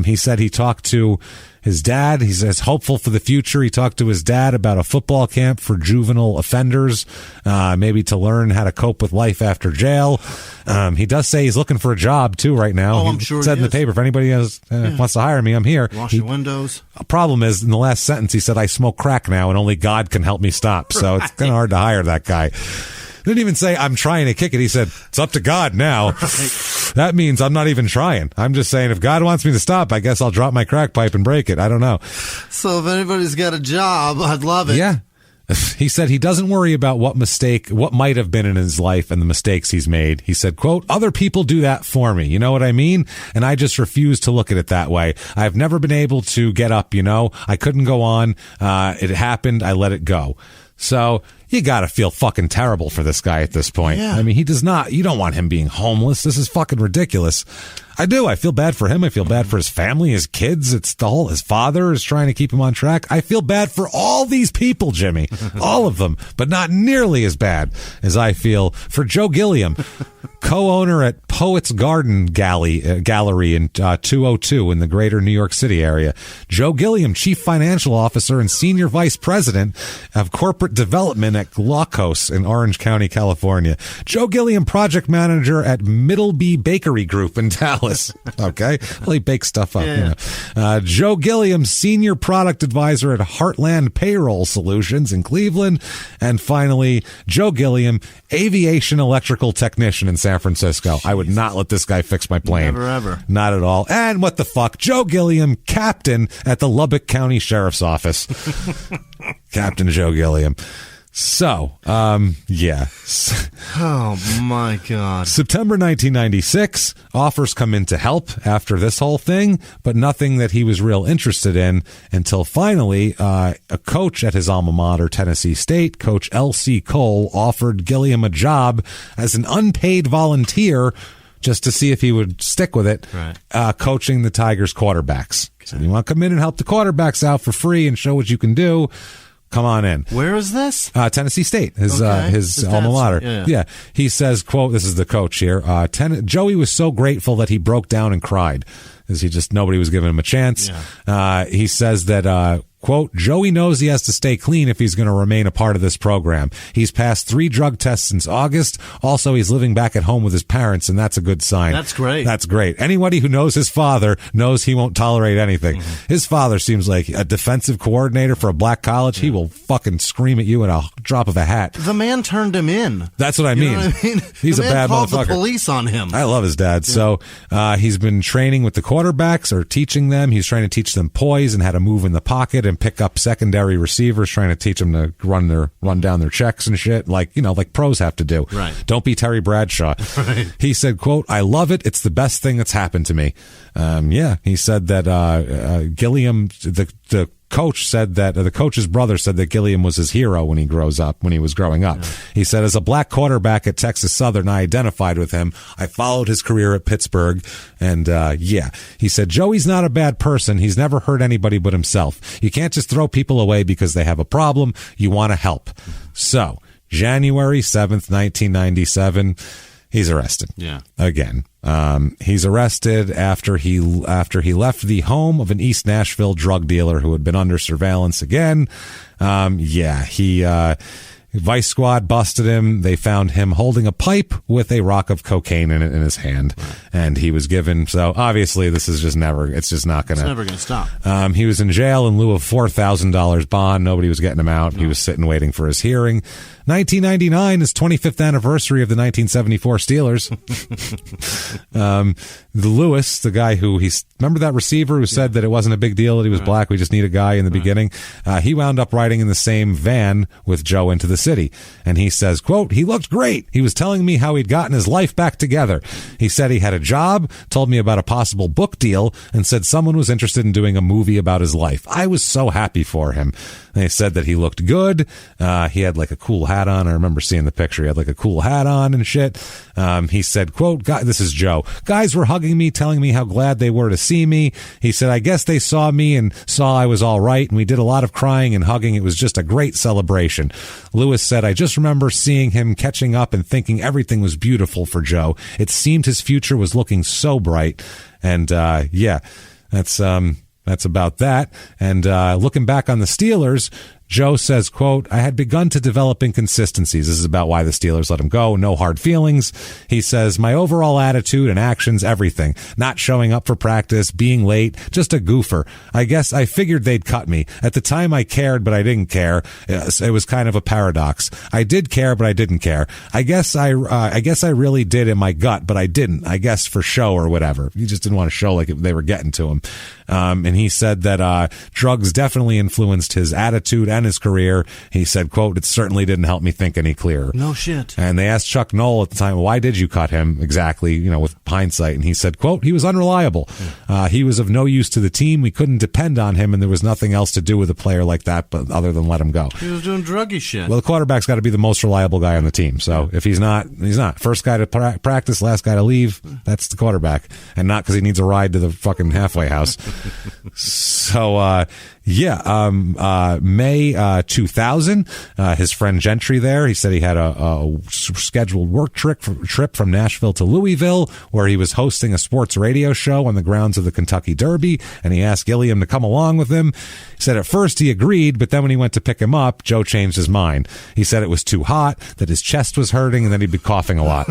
He said he talked to his dad. He says hopeful for the future. He talked to his dad about a football camp for juvenile offenders, maybe to learn how to cope with life after jail. He does say he's looking for a job too right now. I'm sure said in the paper, if anybody wants to hire me, I'm here. Wash your windows. Problem is, in the last sentence, he said, I smoke crack now and only God can help me stop. So it's kind of hard to hire that guy. Didn't even say I'm trying to kick it. He said it's up to God now. Right. That means I'm not even trying. I'm just saying if God wants me to stop, I guess I'll drop my crack pipe and break it. I don't know. So if anybody's got a job, I'd love it. Yeah. He said he doesn't worry about what might have been in his life and the mistakes he's made. He said, quote, other people do that for me. You know what I mean? And I just refuse to look at it that way. I've never been able to get up, I couldn't go on. It happened. I let it go. So you got to feel fucking terrible for this guy at this point. Yeah. I mean, you don't want him being homeless. This is fucking ridiculous. I do. I feel bad for him. I feel bad for his family, his kids. His father is trying to keep him on track. I feel bad for all these people, Jimmy. All of them, but not nearly as bad as I feel for Joe Gilliam, co-owner at Poets Garden Gallery in 202 in the greater New York City area. Joe Gilliam, chief financial officer and senior vice president of corporate development at Glaucos in Orange County, California. Joe Gilliam, project manager at Middleby Bakery Group in Dallas. Okay. Well, he bakes stuff up. Yeah. You know. Joe Gilliam, senior product advisor at Heartland Payroll Solutions in Cleveland. And finally, Joe Gilliam, aviation electrical technician in San Francisco. Jeez. I would not let this guy fix my plane. Never, ever. Not at all. And what the fuck? Joe Gilliam, captain at the Lubbock County Sheriff's Office. Captain Joe Gilliam. So, yeah. Oh, my God. September 1996, offers come in to help after this whole thing, but nothing that he was real interested in until finally a coach at his alma mater, Tennessee State, Coach L.C. Cole, offered Gilliam a job as an unpaid volunteer just to see if he would stick with it, right. Coaching the Tigers quarterbacks. Okay. So you want to come in and help the quarterbacks out for free and show what you can do? Come on in. Where is this? Tennessee State, his alma mater. Yeah. He says, quote, this is the coach here. Joey was so grateful that he broke down and cried as nobody was giving him a chance. Yeah. He says that, quote, Joey knows he has to stay clean if he's going to remain a part of this program. He's passed 3 drug tests since August. Also, he's living back at home with his parents, and that's a good sign. That's great. That's great. Anybody who knows his father knows he won't tolerate anything. Mm-hmm. His father seems like a defensive coordinator for a black college. Yeah. He will fucking scream at you at a drop of a hat. The man turned him in. That's what I mean. Know what I mean? He's the a man bad called motherfucker. The police on him. I love his dad. Yeah. So he's been training with the quarterbacks or teaching them. He's trying to teach them poise and how to move in the pocket and pick up secondary receivers, trying to teach them to run down their checks and shit, like pros have to do. Right. Don't be Terry Bradshaw. Right. He said, quote, I love it. It's the best thing that's happened to me. He said that Gilliam, the coach said that the coach's brother said that Gilliam was his hero when he was growing up. Yeah. He said, as a black quarterback at Texas Southern, I identified with him. I followed his career at Pittsburgh. And he said, Joey's not a bad person. He's never hurt anybody but himself. You can't just throw people away because they have a problem. You want to help. So January 7th, 1997, he's arrested. Yeah. Again. He's arrested after he left the home of an East Nashville drug dealer who had been under surveillance again. Vice Squad busted him. They found him holding a pipe with a rock of cocaine in his hand, and he was given. So obviously, this is it's never going to stop. He was in jail in lieu of $4,000 bond. Nobody was getting him out. No. He was sitting waiting for his hearing. 1999 is 25th anniversary of the 1974 Steelers. The Lewis, the guy remember that receiver who said that it wasn't a big deal that he was black, we just need a guy in the beginning. He wound up riding in the same van with Joe into the city. And he says, quote, he looked great. He was telling me how he'd gotten his life back together. He said he had a job, told me about a possible book deal, and said someone was interested in doing a movie about his life. I was so happy for him. They said that he looked good. He had like a cool hat on. I remember seeing the picture. He had like a cool hat on and shit. He said, quote, this is Joe. Guys were hugging me, telling me how glad they were to see me. He said, I guess they saw me and saw I was all right. And we did a lot of crying and hugging. It was just a great celebration. Lewis said, I just remember seeing him catching up and thinking everything was beautiful for Joe. It seemed his future was looking so bright. And, that's about that. And looking back on the Steelers, Joe says, quote, I had begun to develop inconsistencies. This is about why the Steelers let him go. No hard feelings. He says, my overall attitude and actions, everything. Not showing up for practice, being late, just a goofer. I guess I figured they'd cut me. At the time I cared, but I didn't care. It was kind of a paradox. I did care, but I didn't care. I guess I really did in my gut, but I didn't. I guess for show or whatever. He just didn't want to show like they were getting to him. And he said that drugs definitely influenced his attitude and his career. He said, quote, "It certainly didn't help me think any clearer." No shit. And they asked Chuck Noll at the time, why did you cut him exactly, with hindsight? And he said, quote, "He was unreliable. He was of no use to the team. We couldn't depend on him, and there was nothing else to do with a player like that but other than let him go." He was doing druggy shit. Well, the quarterback's got to be the most reliable guy on the team. So if he's not, he's not. First guy to practice, last guy to leave, that's the quarterback. And not because he needs a ride to the fucking halfway house. So, May 2000, his friend Gentry there, he said he had a scheduled work trip from Nashville to Louisville, where he was hosting a sports radio show on the grounds of the Kentucky Derby, and he asked Gilliam to come along with him. He said at first he agreed, but then when he went to pick him up, Joe changed his mind. He said it was too hot, that his chest was hurting, and that he'd be coughing a lot.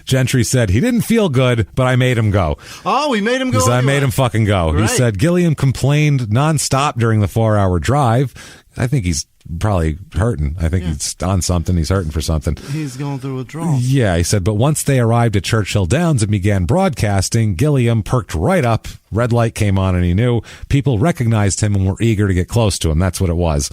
Gentry said he didn't feel good, but I made him go. Oh, we made him go. I made him fucking go. Right. He said Gilliam complained nonstop during the 4-hour drive. I think he's probably hurting. I think he's on something. He's hurting for something. He's going through withdrawal. Yeah, he said, but once they arrived at Churchill Downs and began broadcasting, Gilliam perked right up. Red light came on and he knew. People recognized him and were eager to get close to him. That's what it was.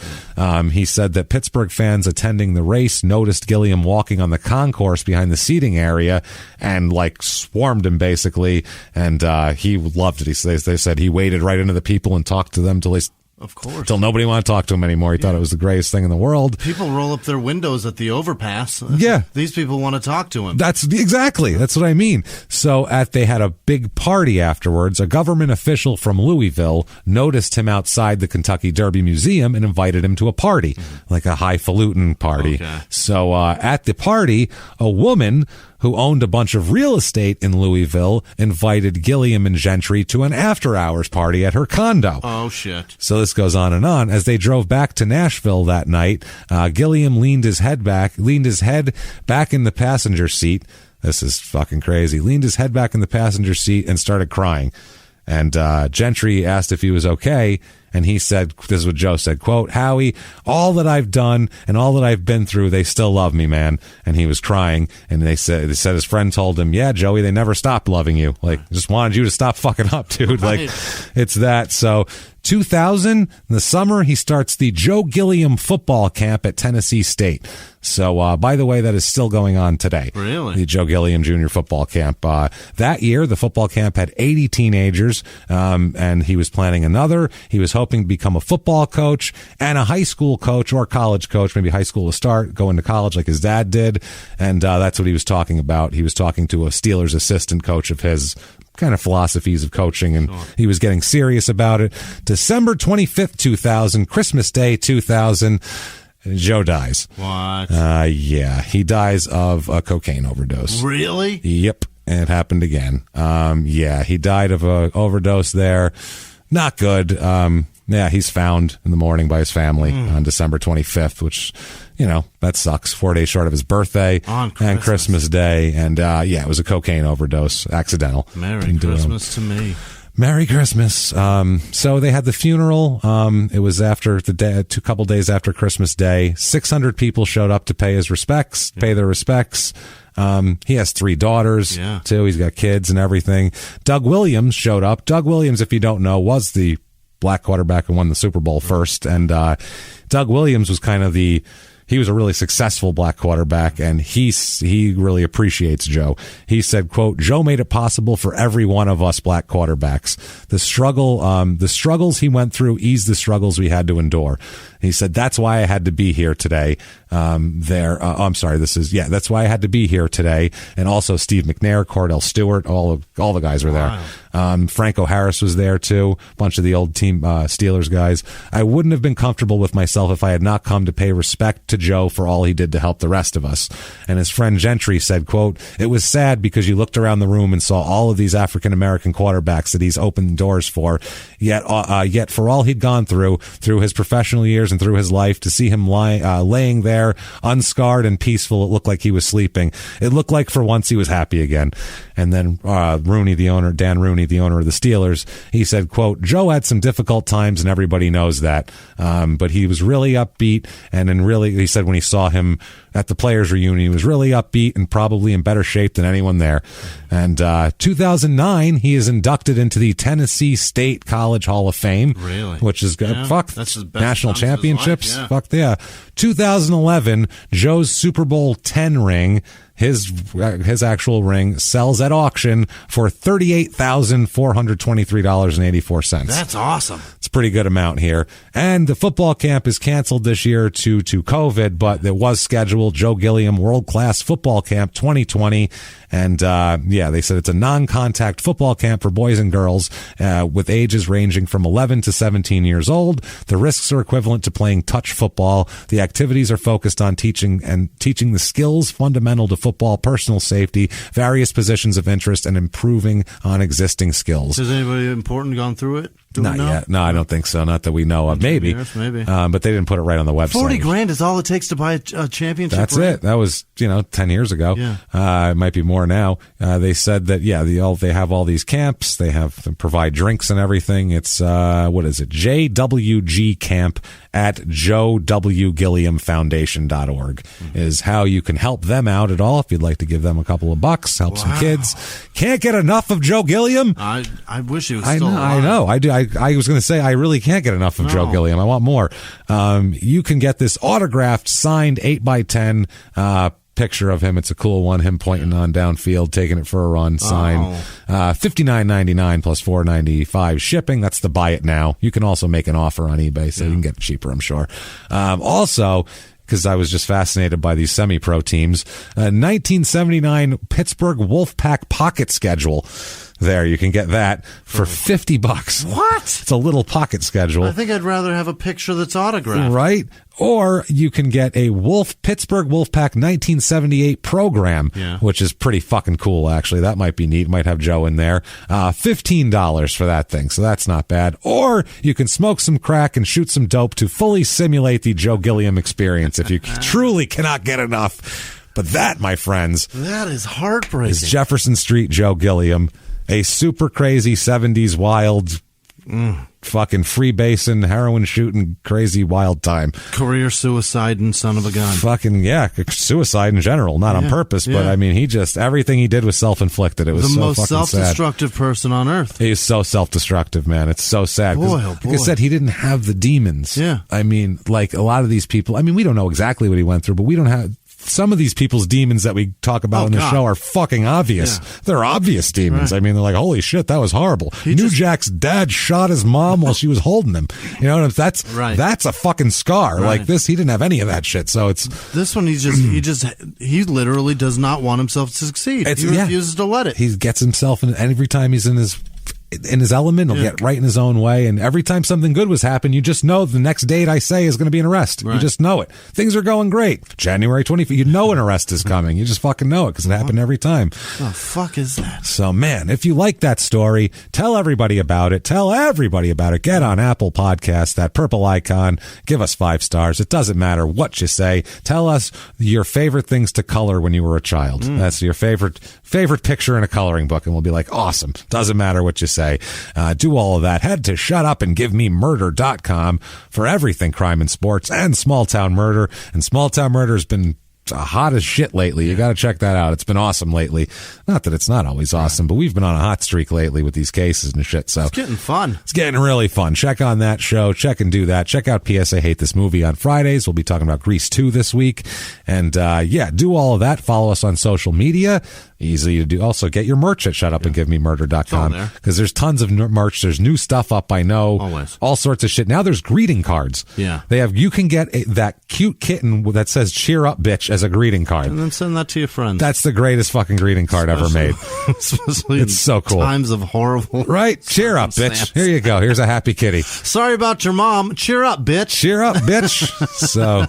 He said that Pittsburgh fans attending the race noticed Gilliam walking on the concourse behind the seating area and swarmed him basically. And he loved it. They said he waded right into the people and talked to them till nobody wanted to talk to him anymore. He thought it was the greatest thing in the world. People roll up their windows at the overpass. Yeah. These people want to talk to him. That's what I mean. So they had a big party afterwards. A government official from Louisville noticed him outside the Kentucky Derby Museum and invited him to a party, like a highfalutin party. Okay. So at the party, a woman who owned a bunch of real estate in Louisville invited Gilliam and Gentry to an after-hours party at her condo. Oh, shit. So this goes on and on. As they drove back to Nashville that night, Gilliam leaned his head back in the passenger seat. This is fucking crazy. Leaned his head back in the passenger seat and started crying. And Gentry asked if he was okay, and he said, this is what Joe said, quote, "Howie, all that I've done and all that I've been through, they still love me, man." And he was crying, and they said his friend told him, "Yeah, Joey, they never stopped loving you. Just wanted you to stop fucking up, dude." Right. It's that. So 2000, in the summer, he starts the Joe Gilliam football camp at Tennessee State. So, by the way, that is still going on today. Really? The Joe Gilliam Jr. football camp. That year, the football camp had 80 teenagers, and he was planning another. He was hoping to become a football coach and a high school coach or college coach, maybe high school to start, go into college like his dad did. And that's what he was talking about. He was talking to a Steelers assistant coach of his kind of philosophies of coaching, and he was getting serious about it. December 25th, 2000, Christmas Day 2000, Joe dies. What? Yeah, he dies of a cocaine overdose. Really? Yep, and it happened again. Yeah, he died of a overdose there. Not good. Yeah, he's found in the morning by his family on December 25th, which, that sucks. 4 days short of his birthday and Christmas Day. And, it was a cocaine overdose, accidental. Merry Christmas to me. Merry Christmas. So they had the funeral. It was after a couple days after Christmas Day. 600 people showed up to pay their respects. He has 3 daughters, too. He's got kids and everything. Doug Williams showed up. Doug Williams, if you don't know, was the black quarterback who won the Super Bowl first. And Doug Williams was he was a really successful black quarterback, and he really appreciates Joe. He said, quote, "Joe made it possible for every one of us black quarterbacks. The struggles he went through eased the struggles we had to endure." He said, "That's why I had to be here today." That's why I had to be here today. And also Steve McNair, Cordell Stewart, all the guys were there. Franco Harris was there too. A bunch of the old team Steelers guys. "I wouldn't have been comfortable with myself if I had not come to pay respect to Joe for all he did to help the rest of us." And his friend Gentry said, quote, "It was sad because you looked around the room and saw all of these African American quarterbacks that he's opened doors for. Yet for all he'd gone through his professional years and through his life, to see him laying there unscarred and peaceful, it looked like he was sleeping. It looked like for once he was happy again." And then Dan Rooney, the owner of the Steelers, he said, quote, "Joe had some difficult times and everybody knows that. But he was really upbeat, and he said when he saw him at the players' reunion, he was really upbeat and probably in better shape than anyone there. And 2009, he is inducted into the Tennessee State College Hall of Fame. Really? Which is good. Yeah, Fuck. that's his best national championships. Life, Fuck yeah. 2011, Joe's Super Bowl 10 ring, his actual ring, sells at auction for $38,423.84. That's awesome. It's a pretty good amount here. And the football camp is canceled this year to COVID, but it was scheduled. Joe Gilliam World Class Football Camp 2020. And they said it's a non-contact football camp for boys and girls with ages ranging from 11 to 17 years old. The risks are equivalent to playing touch football. The activities are focused on teaching the skills fundamental to football, personal safety, various positions of interest, and improving on existing skills. Has anybody important gone through it? Not yet. No, I don't think so. Not that we know of. Maybe. Maybe. But they didn't put it right on the website. $40,000 is all it takes to buy a championship. That's ring? it. That was 10 years ago. Yeah. It might be more now. They said that they have all these camps. They provide drinks and everything. It's what is it? JWG Camp at JoeWGilliamFoundation.org is how you can help them out at all. If you'd like to give them a couple of bucks, help some kids. Can't get enough of Joe Gilliam. I wish he was still alive. I know. I do. I was going to say I really can't get enough of Joe Gilliam. I want more. You can get this autographed, signed 8x10 picture of him. It's a cool one. Him pointing on downfield, taking it for a run. Signed. $59.99 plus $4.95 shipping. That's the buy it now. You can also make an offer on eBay, so you can get it cheaper, I'm sure. Also, because I was just fascinated by these semi-pro teams, 1979 Pittsburgh Wolfpack pocket schedule. There, you can get that for $50. What? It's a little pocket schedule. I think I'd rather have a picture that's autographed. Right? Or you can get a Pittsburgh Wolfpack 1978 program, which is pretty fucking cool, actually. That might be neat. Might have Joe in there. $15 for that thing, so that's not bad. Or you can smoke some crack and shoot some dope to fully simulate the Joe Gilliam experience if you truly cannot get enough. But that, my friends, that is heartbreaking. Is Jefferson Street Joe Gilliam. A super crazy 70s wild fucking freebasing, heroin shooting, crazy wild time. Career suicide and son of a gun. Fucking, suicide in general. Not on purpose, but I mean, everything he did was self-inflicted. It was the so most fucking self-destructive person on earth. He's so self-destructive, man. It's so sad. Boy, Like I said, he didn't have the demons. Yeah. I mean, like a lot of these people, I mean, we don't know exactly what he went through, but we don't have... Some of these people's demons that we talk about in the show are fucking obvious. Yeah. They're obvious demons. Right. I mean, they're like, holy shit, that was horrible. New Jack's dad shot his mom while she was holding him. You know, that's a fucking scar. Right. Like this, he didn't have any of that shit. So it's this one. He literally does not want himself to succeed. He refuses to let it. He gets himself in, and every time he's in his element, he'll get right in his own way. And every time something good was happening, you just know the next date I say is going to be an arrest. Right. You just know it. Things are going great. January 25th, you know an arrest is coming. You just fucking know it because it happened every time. What the fuck is that? So, man, if you like that story, tell everybody about it. Tell everybody about it. Get on Apple Podcasts, that purple icon. Give us 5 stars. It doesn't matter what you say. Tell us your favorite things to color when you were a child. That's your favorite picture in a coloring book, and we'll be like, awesome. Doesn't matter what you say. Do all of that. Head to shutupandgivememurder.com for everything crime and sports and small town murder. And small town murder has been hot as shit lately. You got to check that out. It's been awesome lately. Not that it's not always awesome, but we've been on a hot streak lately with these cases and shit. So it's getting fun. It's getting really fun. Check on that show. Check and do that. Check out P.S. I Hate This Movie on Fridays. We'll be talking about Grease 2 this week. And do all of that. Follow us on social media. Easy to do. Also, get your merch at shutupandgivememurder.com because there's tons of merch. There's new stuff up, I know. Always. All sorts of shit. Now there's greeting cards. Yeah. You can get that cute kitten that says cheer up, bitch, as a greeting card. And then send that to your friends. That's the greatest fucking greeting card ever made. It's so cool. Times of horrible. Right? Cheer up, bitch. Here you go. Here's a happy kitty. Sorry about your mom. Cheer up, bitch. Cheer up, bitch. So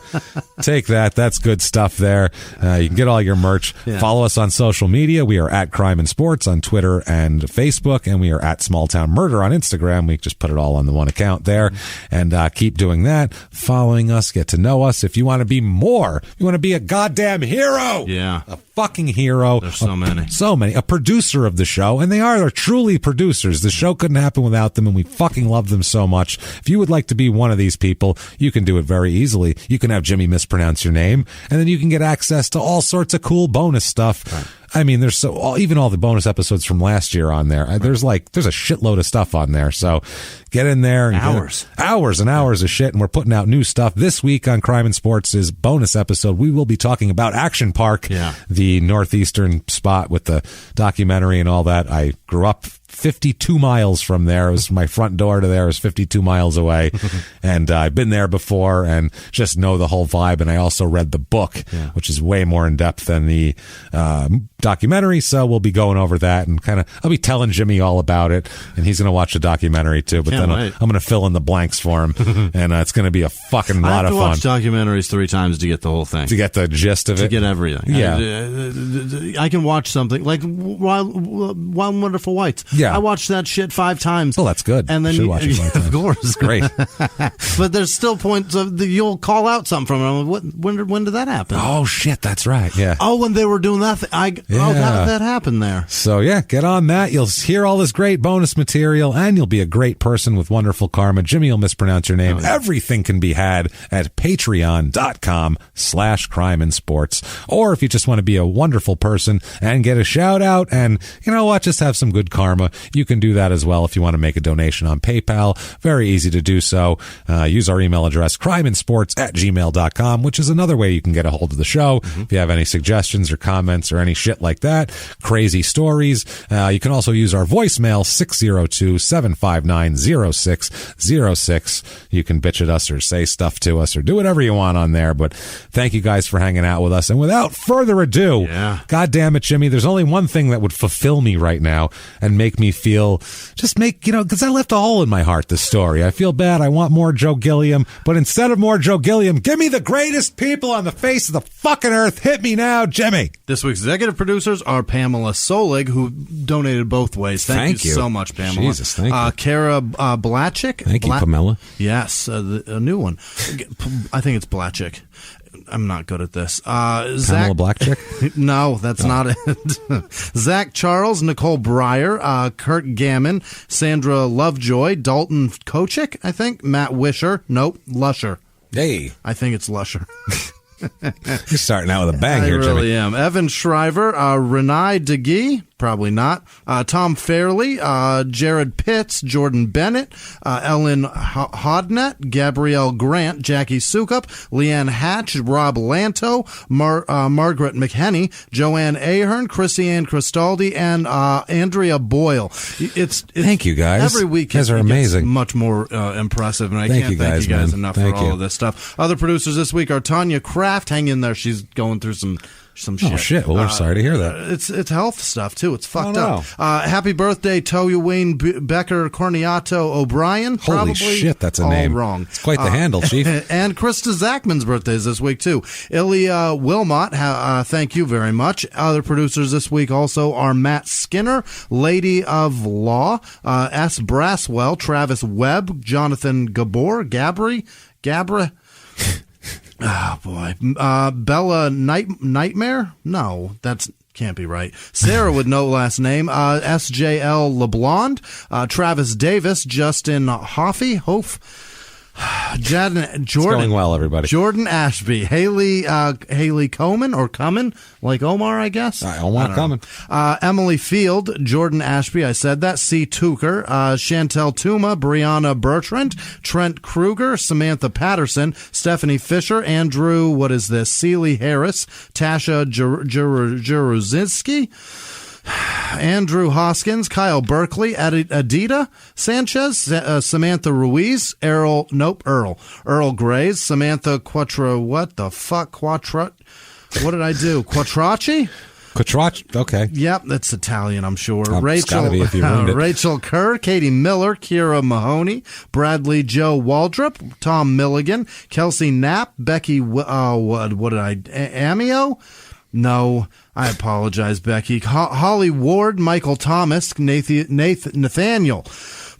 take that. That's good stuff there. You can get all your merch. Yeah. Follow us on social media. media. We are at Crime and Sports on Twitter and Facebook, and we are at Small Town Murder on Instagram. We just put it all on the one account there, and keep doing that. Following us, get to know us. If you want to be more, you want to be a goddamn hero. Yeah. A fucking hero. There's so many. So many. A producer of the show, and they're truly producers. The show couldn't happen without them, and we fucking love them so much. If you would like to be one of these people, you can do it very easily. You can have Jimmie mispronounce your name, and then you can get access to all sorts of cool bonus stuff. Right. I mean, there's even all the bonus episodes from last year on there. Right. There's a shitload of stuff on there. So get in there and hours and hours of shit. And we're putting out new stuff this week on Crime and Sports' bonus episode. We will be talking about Action Park, the northeastern spot with the documentary and all that. I grew up 52 miles from there. It was my front door to there. It was 52 miles away. And I've been there before and just know the whole vibe. And I also read the book, which is way more in depth than the documentary. So we'll be going over that and I'll be telling Jimmie all about it. And he's going to watch the documentary too. But then I'm going to fill in the blanks for him. And it's going to be a fucking lot of fun. I have to watch documentaries 3 times to get the whole thing. To get the gist of it. To get everything. Yeah. I can watch something like Wild and Wonderful Whites. Yeah. I watched that shit 5 times. Oh, that's good. And then should watch it 5 times. Of course. It's great. But there's still points of you'll call out something from it. I'm like, when did that happen? Oh, shit. That's right. Yeah. Oh, when they were doing that thing. How did that happen there? So, get on that. You'll hear all this great bonus material, and you'll be a great person with wonderful karma. Jimmie will mispronounce your name. Everything can be had at patreon.com/crimeandsports. Or if you just want to be a wonderful person and get a shout out and, just have some good karma, you can do that as well if you want to make a donation on PayPal. Very easy to do so. Use our email address, crimeandsports@gmail.com, which is another way you can get a hold of the show. If you have any suggestions or comments or any shit like that, crazy stories, you can also use our voicemail, 602-759-0606. You can bitch at us or say stuff to us or do whatever you want on there. But thank you guys for hanging out with us. And without further ado, God damn it, Jimmie, there's only one thing that would fulfill me right now and make me feel, because I left a hole in my heart, this story. I feel bad. I want more Joe Gilliam. But instead of more Joe Gilliam, give me the greatest people on the face of the fucking earth. Hit me now, Jimmie. This week's executive producers are Pamela Solig, who donated both ways. Thank you so much, Pamela. Jesus, thank you. Kara Blatchick. Thank you, Pamela. Yes, a new one. I think it's Blatchick. I'm not good at this. Pamela Blackchick? No, that's not it. Zach Charles, Nicole Breyer, Kurt Gammon, Sandra Lovejoy, Dalton Kochik, I think, Matt Wisher. Nope, Lusher. Hey. I think it's Lusher. You're starting out with a bang here, Jimmie. I really am. Evan Shriver, Renee DeGee, probably not. Tom Fairley, Jared Pitts, Jordan Bennett, Ellen Hodnett, Gabrielle Grant, Jackie Sukup, Leanne Hatch, Rob Lanto, Margaret McHenney, Joanne Ahern, Chrissy-Ann Cristaldi, and Andrea Boyle. Thank you, guys. Every week you guys are amazing. Much more impressive, and I can't thank you guys enough for all of this stuff. Other producers this week are Tanya Kraft. Hang in there. She's going through some shit. Oh, shit. Well, we're sorry to hear that. It's health stuff, too. It's fucked up. Happy birthday, Toya Wayne Becker Corniato O'Brien. Holy shit, that's a name. All wrong. It's quite the handle, Chief. And Krista Zachman's birthday is this week, too. Ilya Wilmot, thank you very much. Other producers this week also are Matt Skinner, Lady of Law, S. Braswell, Travis Webb, Jonathan Gabri. Oh, boy. Bella Nightmare? No, that can't be right. Sarah would know last name. SJL LeBlond. Travis Davis. Justin Hoff. Jordan, it's going well, everybody. Jordan Ashby, Haley Coman or Cummin, like Omar, I guess. Omar Cummin. Emily Field, Jordan Ashby, I said that. C. Tucker, Chantel Tuma, Brianna Bertrand, Trent Kruger, Samantha Patterson, Stephanie Fisher, Andrew, Seeley Harris, Tasha Jaruzinski, Andrew Hoskins, Kyle Berkeley, Adita Sanchez, Samantha Ruiz, Earl Grays, Samantha what did I do? Quattrocci? Okay. Yep, that's Italian, I'm sure. Rachel Kerr, Katie Miller, Kira Mahoney, Bradley Joe Waldrop, Tom Milligan, Kelsey Knapp, Becky, Amio, No, I apologize, Becky. Holly Ward, Michael Thomas, Nathaniel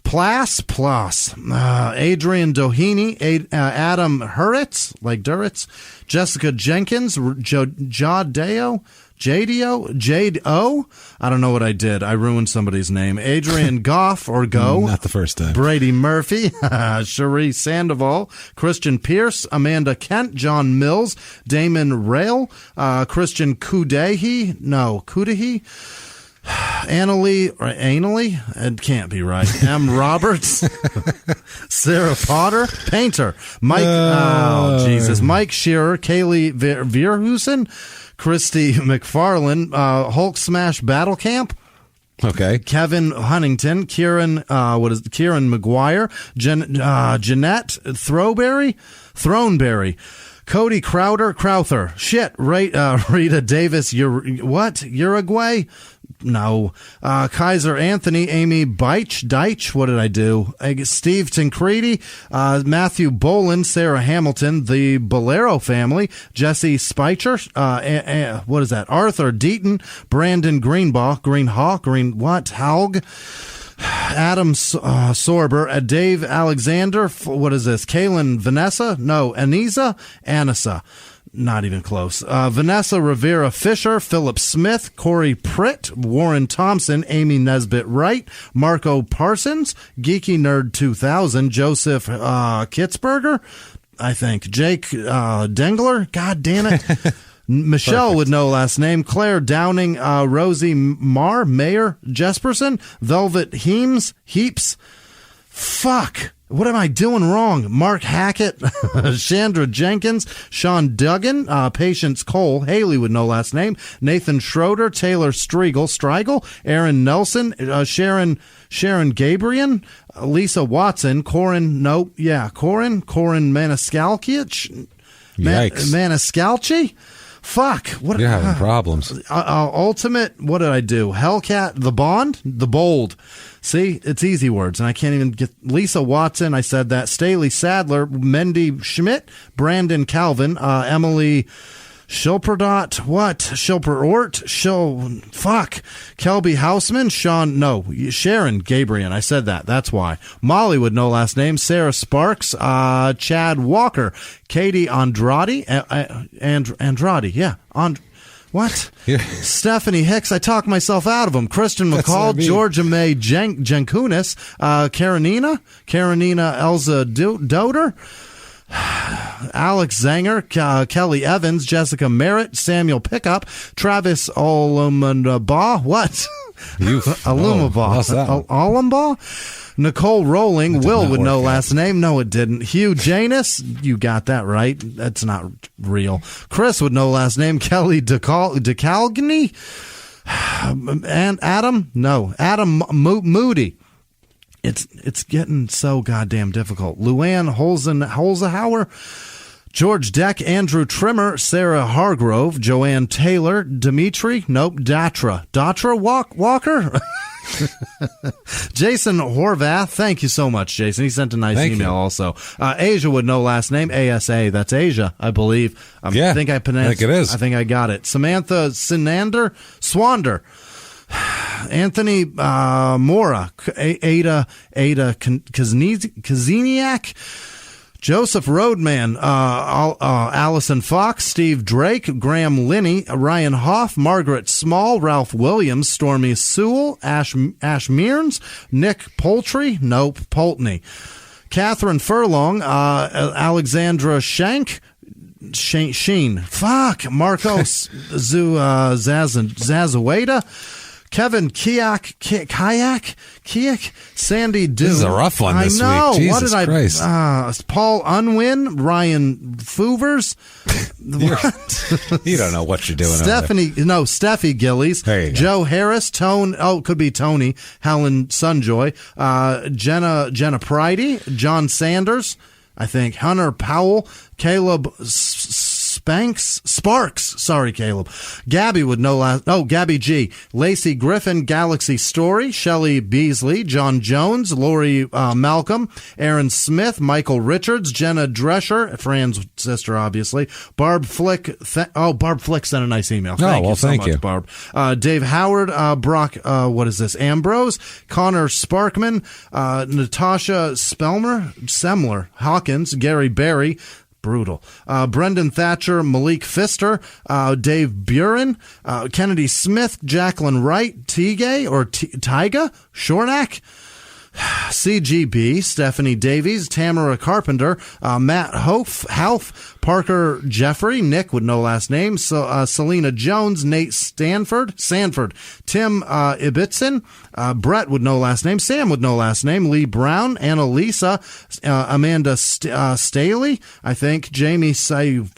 Plas, Adrian Doheny, Adam Hurwitz, like Duritz, Jessica Jenkins, Jade O. I don't know what I did. I ruined somebody's name. Adrian Goff or Go. Not the first time. Brady Murphy, Cherie Sandoval, Christian Pierce, Amanda Kent, John Mills, Damon Rail, Christian Kudahi. Annalie, it can't be right. M. Roberts, Sarah Potter, Painter, Mike, Mike Shearer, Kaylee Verhusen, Christy McFarland, Hulk Smash Battle Camp. Okay. Kevin Huntington, Kieran McGuire, Jeanette Throneberry, Cody Crowther, Rita Davis, Uruguay? No. Kaiser Anthony, Amy Deitch, what did I do? Steve Tancredi, Matthew Boland, Sarah Hamilton, the Bolero family, Jesse Speicher, what is that? Arthur Deaton, Brandon Haug, Adam Sorber, Dave Alexander, what is this? Kaylin Vanessa? No, Anissa. Not even close. Vanessa Rivera Fisher, Philip Smith, Corey Pritt, Warren Thompson, Amy Nesbitt Wright, Marco Parsons, Geeky Nerd 2000, Joseph Kitzberger, I think, Jake Dengler, god damn it, Michelle Perfect. With no last name, Claire Downing, Rosie Marr, Mayor Jesperson, Velvet Heaps, fuck. What am I doing wrong? Mark Hackett, Chandra Jenkins, Sean Duggan, Patience Cole, Haley with no last name, Nathan Schroeder, Taylor Striegel, Aaron Nelson, Sharon Gabriel, Lisa Watson, Corin Maniscalchi. Fuck. What? You're having problems. Ultimate, what did I do? Hellcat, The Bold. See, it's easy words, and I can't even get Lisa Watson. I said that. Staley Sadler, Mendy Schmidt, Brandon Calvin, Emily Shilperdot, Kelby Houseman, Sharon Gabriel. I said that. That's why. Molly with no last name, Sarah Sparks, Chad Walker, Katie Andrade, what? Yeah. Stephanie Hicks, I talked myself out of them. Kristen McCall, Georgia May Jankunis, Karenina Elza Doder, Alex Zanger, Kelly Evans, Jessica Merritt, Samuel Pickup, Travis Olumbaugh, what? Olumbaugh? Nicole Rowling, Will with no last name. No, it didn't. Hugh Janus, you got that right. That's not real. Chris with no last name. Kelly DeCalgany. And Adam Moody. It's getting so goddamn difficult. Luann Holzhauer, George Deck, Andrew Trimmer, Sarah Hargrove, Joanne Taylor, Datra Walker. Jason Horvath, thank you so much, Jason. He sent a nice email also. Asia with no last name, ASA. That's Asia, I believe. I think it is. I think I got it. Samantha Swander. Anthony Mora, Ada Kaziniak, Joseph Roadman, Allison Fox, Steve Drake, Graham Linney, Ryan Hoff, Margaret Small, Ralph Williams, Stormy Sewell, Ash Mearns, Nick Poultney, Catherine Furlong, Alexandra Sheen, Marcos Zazaweda, Kevin Kayak, Sandy Doon. This is a rough one this week. Jesus what did Christ. Paul Unwin, Ryan Foovers. You don't know what you're doing. Steffi Gillies, Joe Harris, could be Tony, Helen Sunjoy, Jenna Pridey, John Sanders, I think, Hunter Powell, Caleb Sparks. Sorry, Caleb. Gabby would know last. Oh, Gabby G. Lacey Griffin, Galaxy Story. Shelley Beasley, John Jones, Lori Malcolm, Aaron Smith, Michael Richards, Jenna Drescher, Fran's sister, obviously. Barb Flick. Barb Flick sent a nice email. Thank you so much, Barb. Dave Howard, Brock. What is this? Ambrose, Connor Sparkman, Natasha Semler, Hawkins, Gary Berry. Brutal. Brendan Thatcher, Malik Pfister, Dave Buren, Kennedy Smith, Jacqueline Wright, Tyga, Shornack, CGB, Stephanie Davies, Tamara Carpenter, Matt Half, Parker Jeffrey, Nick with no last name, Selena Jones, Nate Sanford, Tim Ibbitson, Brett with no last name, Sam with no last name, Lee Brown, Annalisa, Amanda Staley, I think, Jamie Somoko.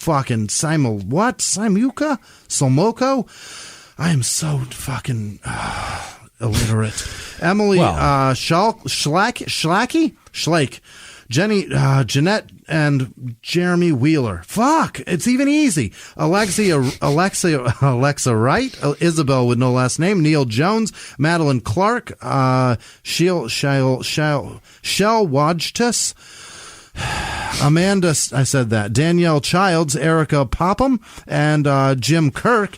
I am so fucking illiterate. Emily Schlake, Jenny, Jeanette, and Jeremy Wheeler. Fuck, it's even easy. Alexa Wright, Isabel with no last name, Neil Jones, Madeline Clark, Shell Wajtus, Amanda, I said that, Danielle Childs, Erica Popham, and Jim Kirk.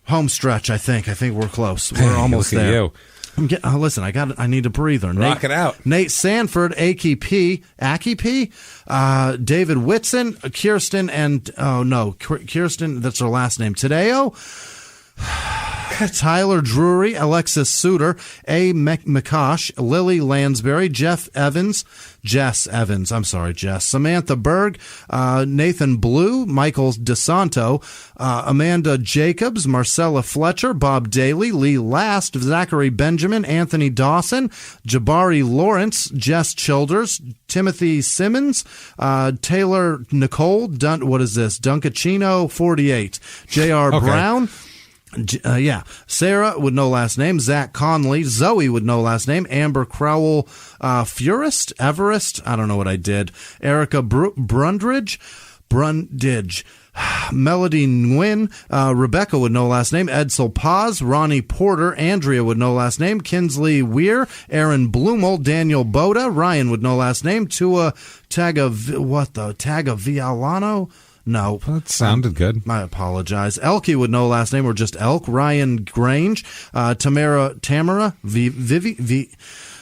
Home stretch, I think. I think we're close. We're almost there. You. Listen, I need a breather. Rock it out. Nate Sanford, Aki P, David Whitson, Kirsten, and Kirsten. That's her last name. Tadeo, Tyler Drury, Alexis Suter, A. McCosh, Lily Lansbury, Jess Evans, Samantha Berg, Nathan Blue, Michael DeSanto, Amanda Jacobs, Marcella Fletcher, Bob Daly, Lee Last, Zachary Benjamin, Anthony Dawson, Jabari Lawrence, Jess Childers, Timothy Simmons, Taylor Nicole, Dunkachino 48, J.R. Brown. Sarah with no last name, Zach Conley, Zoe with no last name, Amber Crowell, Everest, I don't know what I did, Erica Brundage, Melody Nguyen, Rebecca with no last name, Edsel Paz, Ronnie Porter, Andrea with no last name, Kinsley Weir, Aaron Blumel, Daniel Boda, Ryan with no last name, Tua Tagavialano. No. That sounded good. I apologize. Elkie with no last name, or just Elk. Ryan Grange. Tamara.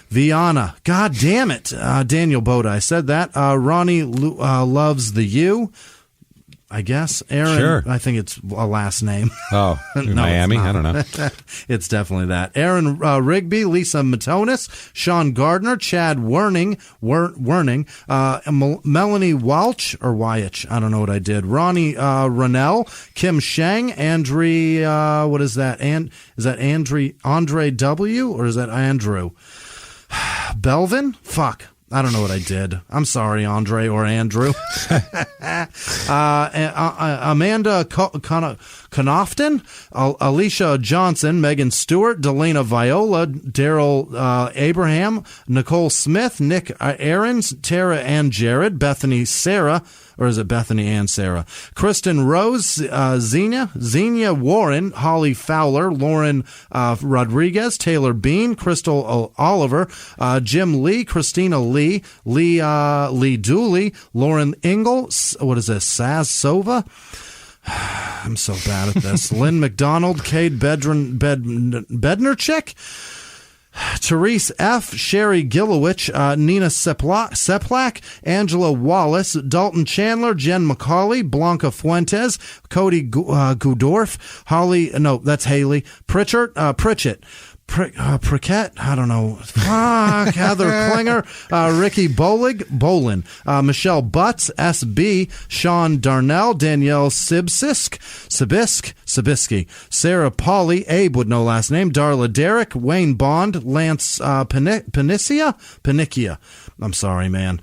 Viana. God damn it. Daniel Boda. I said that. Ronnie loves the U. I guess. Aaron, sure. I think it's a last name. Oh, no, Miami? I don't know. It's definitely that. Aaron Rigby, Lisa Matonis, Sean Gardner, Chad Werning, Melanie Walch, or Wyach, I don't know what I did. Ronnie Rennell, Kim Shang, Andre, what is that? Is that Andre W, or is that Andrew? Belvin? Fuck. I don't know what I did. I'm sorry, Andre or Andrew. Amanda Connaughton, Alicia Johnson, Megan Stewart, Delana Viola, Daryl Abraham, Nicole Smith, Nick Aarons, Tara Ann Jared, Bethany Sarah, or is it Bethany and Sarah? Kristen Rose, Xenia Warren, Holly Fowler, Lauren Rodriguez, Taylor Bean, Crystal Oliver, Jim Lee, Christina Lee Dooley, Lauren Engel, what is this, Saz Sova? I'm so bad at this. Lynn McDonald, Cade Bednarczyk, Therese F., Sherry Gilowich, Nina Seplak, Angela Wallace, Dalton Chandler, Jen McCauley, Blanca Fuentes, Cody Gudorf, that's Haley, Pritchett, Prickett, I don't know. Fuck, Heather Klinger, Ricky Bolin, Michelle Butts, SB, Sean Darnell, Danielle Sibisky, Sarah Pauly, Abe with no last name, Darla Derrick, Wayne Bond, Lance Panicchia. I'm sorry, man.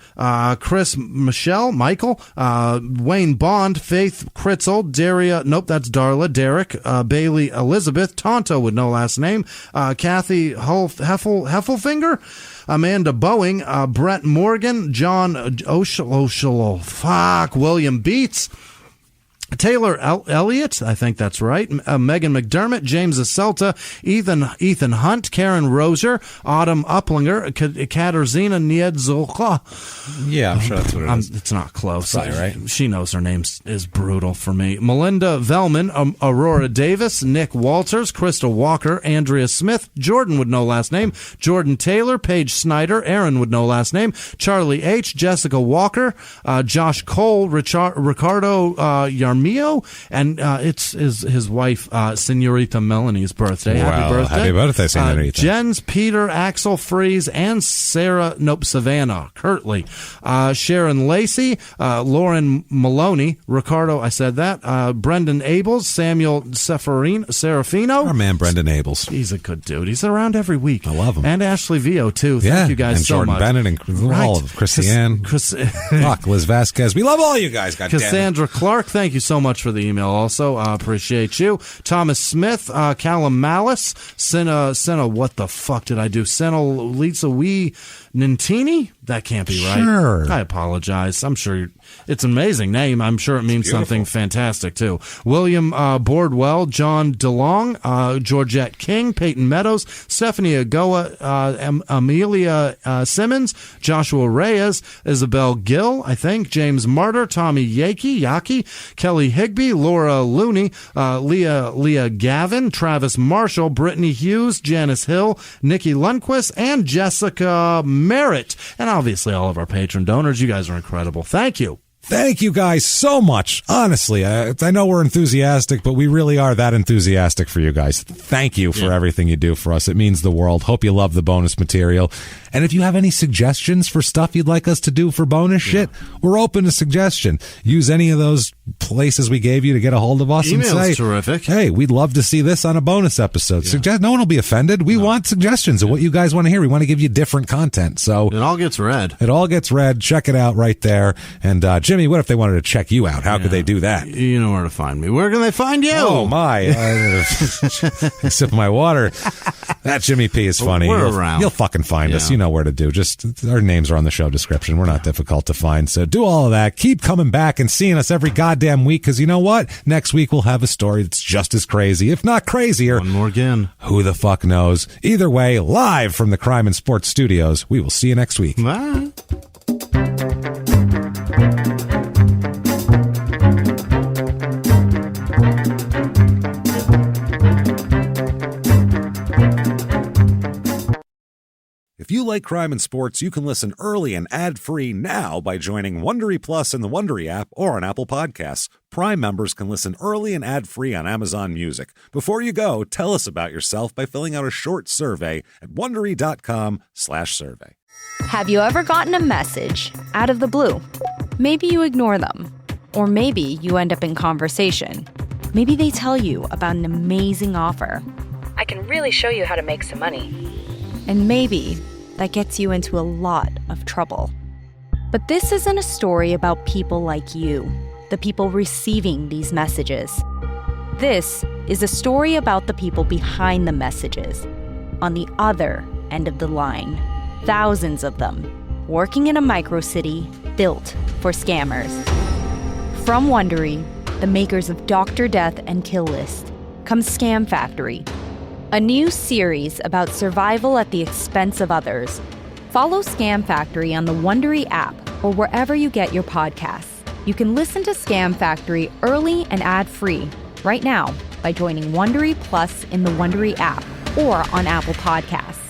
Chris Michael, Wayne Bond, Faith Kritzel, Daria, nope, that's Darla, Derek, Bailey Elizabeth, Tonto with no last name, Kathy Heffelfinger, Amanda Boeing, Brett Morgan, John Oshalo, William Beats, Taylor Elliott, I think that's right. Megan McDermott, James Aselta, Ethan Hunt, Karen Rozier, Autumn Uplinger, Katarzyna Niedzolka. Yeah, I'm sure that's what it is. It's not close. Probably right. She knows her name is brutal for me. Melinda Vellman, Aurora Davis, Nick Walters, Crystal Walker, Andrea Smith, Jordan would know last name, Jordan Taylor, Paige Snyder, Aaron would know last name, Charlie H., Jessica Walker, Josh Cole, Ricardo Yarmio, and it's his wife, Senorita Melanie's birthday. Wow, happy birthday. Happy birthday, Senorita. Jens, Peter, Axel Freeze, and Savannah Kirtley. Sharon Lacey, Lauren Maloney, Ricardo, I said that, Brendan Abels, Samuel Serafino. Our man Brendan Abels. He's a good dude. He's around every week. I love him. And Ashley Vio, too. Thank you guys and so Jordan much. Bennett and all of Christiane. Fuck, Liz Vasquez. We love all you guys, goddammit. Cassandra Clark, thank you so much for the email also. Appreciate you. Thomas Smith, Callum Malice, Senna, what the fuck did I do? Senna Lisa Wee Nintini? That can't be right. Sure. I apologize. I'm sure it's an amazing name. I'm sure it means something fantastic, too. William Bordwell, John DeLong, Georgette King, Peyton Meadows, Stephanie Agoa, Amelia Simmons, Joshua Reyes, Isabel Gill, I think, James Martyr, Tommy Yaki, Kelly Higby, Laura Looney, Leah Gavin, Travis Marshall, Brittany Hughes, Janice Hill, Nikki Lundquist, and Jessica Merritt. And obviously all of our patron donors. You guys are incredible. Thank you. Thank you guys so much. Honestly, I know we're enthusiastic, but we really are that enthusiastic for you guys. Thank you for everything you do for us. It means the world. Hope you love the bonus material. And if you have any suggestions for stuff you'd like us to do for bonus shit, we're open to suggestion. Use any of those places we gave you to get a hold of us. Email's and say, terrific. Hey, we'd love to see this on a bonus episode. No one will be offended. We want suggestions of what you guys want to hear. We want to give you different content. So it all gets read. It all gets read. Check it out right there. And Jimmie, what if they wanted to check you out? How could they do that? You know where to find me. Where can they find you? Oh, my. Sip my water. That Jimmie P is funny. We're around. You'll fucking find us. You know where to do. Just our names are on the show description. We're not difficult to find. So do all of that. Keep coming back and seeing us every goddamn week, because you know what? Next week we'll have a story that's just as crazy, if not crazier. One more again. Who the fuck knows? Either way, live from the Crime and Sports Studios. We will see you next week. Bye. If you like crime and sports, you can listen early and ad-free now by joining Wondery Plus in the Wondery app or on Apple Podcasts. Prime members can listen early and ad-free on Amazon Music. Before you go, tell us about yourself by filling out a short survey at Wondery.com/survey. Have you ever gotten a message out of the blue? Maybe you ignore them. Or maybe you end up in conversation. Maybe they tell you about an amazing offer. I can really show you how to make some money. And maybe that gets you into a lot of trouble. But this isn't a story about people like you, the people receiving these messages. This is a story about the people behind the messages, on the other end of the line. Thousands of them, working in a microcity built for scammers. From Wondery, the makers of Dr. Death and Kill List, comes Scam Factory, a new series about survival at the expense of others. Follow Scam Factory on the Wondery app or wherever you get your podcasts. You can listen to Scam Factory early and ad-free right now by joining Wondery Plus in the Wondery app or on Apple Podcasts.